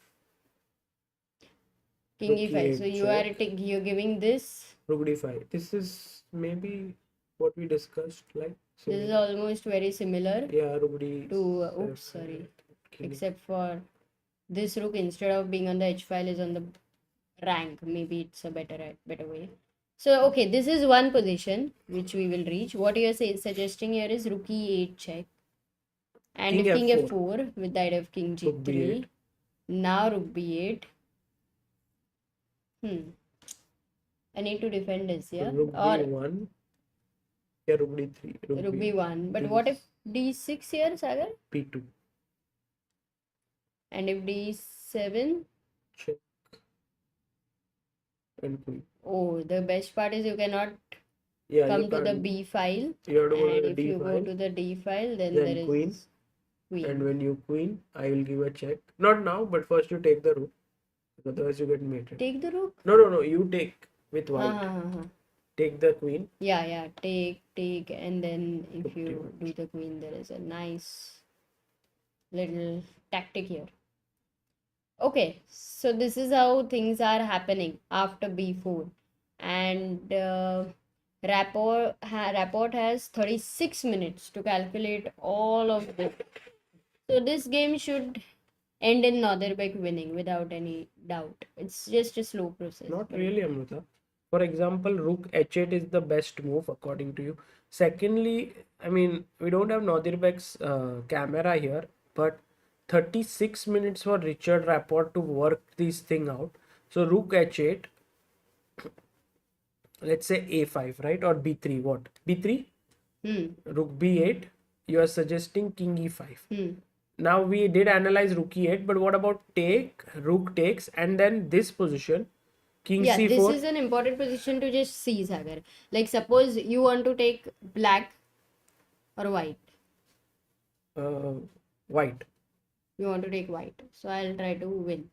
King Rook e5. So e8 you are you're giving this. rook d5. This is maybe what we discussed, like. This is almost very similar Yeah, rook d. to oops, sorry. Except for this rook, instead of being on the h file, is on the rank. Maybe it's a better way. So okay, this is one position which we will reach. What you are suggesting here is rook e8 check, and King if king f4. f4 with the idea of king Rook g3. b8. Now rook b8. I need to defend this, yeah? Rook Or b1. Yeah, rook d3. rook b1. But what if d6 here, Sagar? p2. And if d7? Check. And queen. Oh, the best part is you cannot Yeah, come to the b file. You have to go And to if the d you go file. to the d file, then Then there is queen. queen. And when you queen, I will give a check. Not now, but first you take the rook. Otherwise you get mated. Take the rook? No. You take with white. Take the queen. Yeah. Take. And then if you do the queen, there is a nice little tactic here. Okay, so this is how things are happening after b4. And Rapport has 36 minutes to calculate all of this. So this game should end in Nodirbek winning without any doubt. It's just a slow process. Not really, Amruta. For example, rook h8 is the best move according to you. Secondly, I mean, we don't have Nodirbek's camera here, but 36 minutes for Richard Rapport to work this thing out. So rook h8, let's say a5, right? Or b3, what? b3? Rook b8, you are suggesting king e5. Now we did analyze rook e8, but what about take, rook takes, and then this position, king Yeah, c4? this is an important position to just see, Sagar. Like, suppose you want to take black or white. White. You want to take white. So I'll try to win.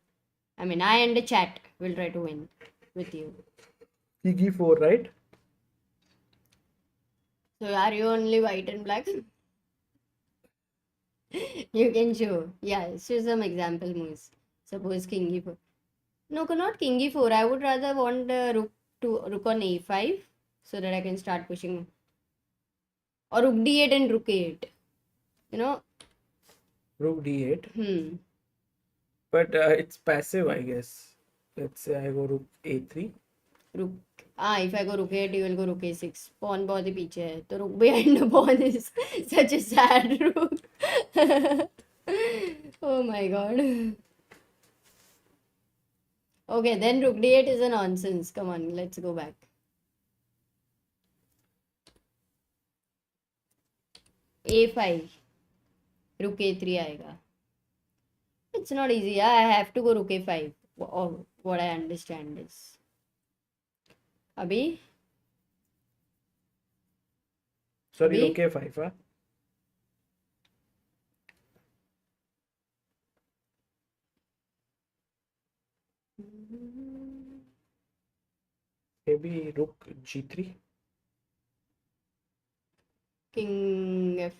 I mean, I and the chat will try to win with you. King e4, right? So are you only white and black? You can show. Yeah, show some example moves. Suppose king e4. No, not king e4. I would rather want rook on a5 so that I can start pushing. Or rook d8 and rook a8. You know? Rook d8. But it's passive, I guess. Let's say I go rook a3. If I go rook a8, you will go rook a6. Pawn बहुत ही पीछे है. तो rook behind the pawn is such a sad rook. Oh my god. Okay, then rook d8 is a nonsense. Come on, let's go back. a5. Rook a3 आएगा. It's not easy. Yeah, I have to go rook a5. Or what I understand is. अभी Sorry, rook a5, huh? Maybe rook g3. King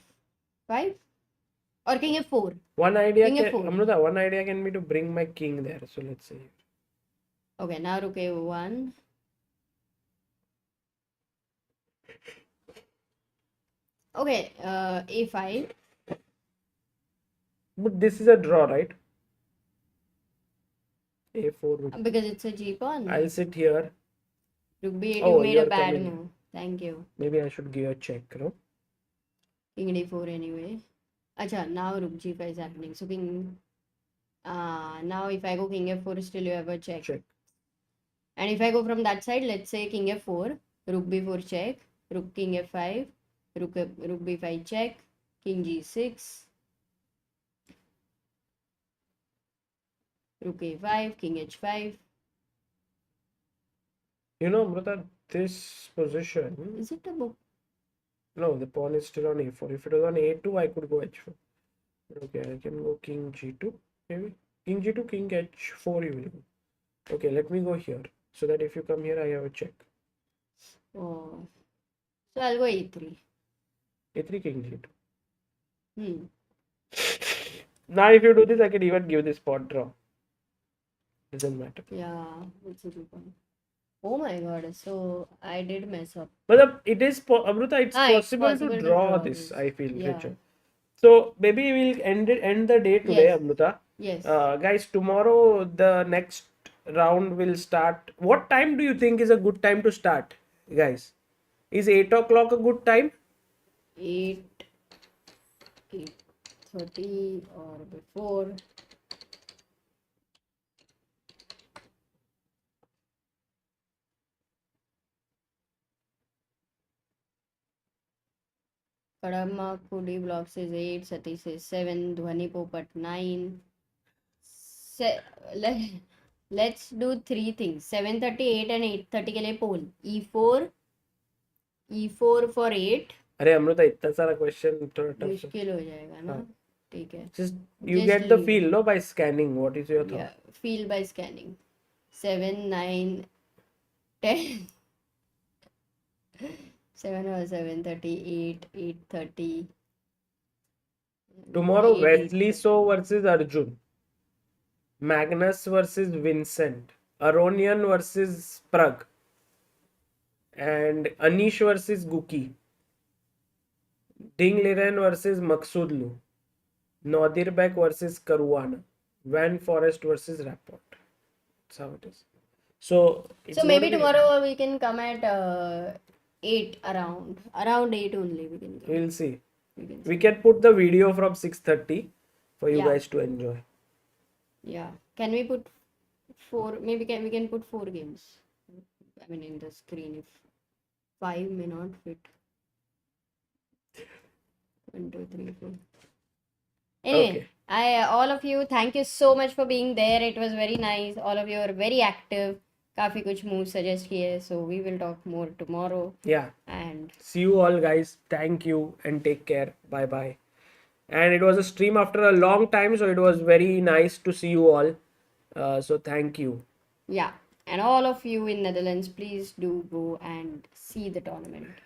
f5 or king f4. One idea, King f4. Amruta, one idea can be to bring my king there. So let's say. Okay, now rook a1. Okay, a5. But this is a draw, right? a4 rook. Because it's a g pawn. I'll sit here. Rook b8, Oh, you made a you're bad coming. move. Thank you. Maybe I should give a check, no? King d4 anyway. Acha, now rook g5 is happening. So king. Now if I go king f4, still you have a check. Check. And if I go from that side, let's say king f4, rook b4 check, rook king f5, rook b5 check, king g6, rook a5, king h5. You know, Amruta, this position. Is it a book? No, the pawn is still on a4. If it was on a2, I could go h4. Okay, I can go king g2, maybe. King g2, king h4 you will go. Okay, let me go here. So that if you come here, I have a check. Oh. So I'll go a3. a3, king g2. Hmm. Now if you do this, I can even give this pawn draw. Doesn't matter. Yeah, it's a good one. Oh my god, so I did mess up. But it is, Amruta, it's It's possible possible to to draw draw this, this. I feel, Yeah. Richard. So maybe we'll end the day today, Yes. Amruta. Yes. Guys, tomorrow the next round will start. What time do you think is a good time to start, guys? Is 8 o'clock a good time? 8:30 or before. Kadama Kudi Block says 8, Sati says 7, Dhwani Popat 9. Let's do three things. 7:38 and 8:30 के लिए poll. E4 for 8. अरे अमृता इतना सारा question थोड़ा tough मुश्किल हो जाएगा ना. ठीक है. Just you Just get the leave. feel, no, by scanning. What is your thought? Yeah, feel by scanning. 7, 9, 10. 7 or 7:30, 8, 8:30. Tomorrow, 8, Wesley So versus Arjun. Magnus versus Vincent. Aronian versus Pragg. And Anish versus Gukesh. Ding Liren versus Maqsoodlu. Nodirbek versus Caruana. Van Forest versus Rapport. That's how it is. So it's So maybe gonna be- tomorrow we can come at 8 around 8 only we can come. we'll see. We can We can put the video from 6:30 for you Yeah. guys to enjoy. Yeah. Can we put 4? Maybe we can put 4 games. I mean, in the screen, if 5 may not fit. 1, 2, 3, 4. Anyway, Okay. all of you, thank you so much for being there. It was very nice. All of you are very active. काफी कुछ moves suggest किए. So we will talk more tomorrow. Yeah. And See you all, guys. Thank you and take care. Bye bye. And it was a stream after a long time, so it was very nice to see you all. So thank you. yeah, and all of you in Netherlands, please do go and see the tournament.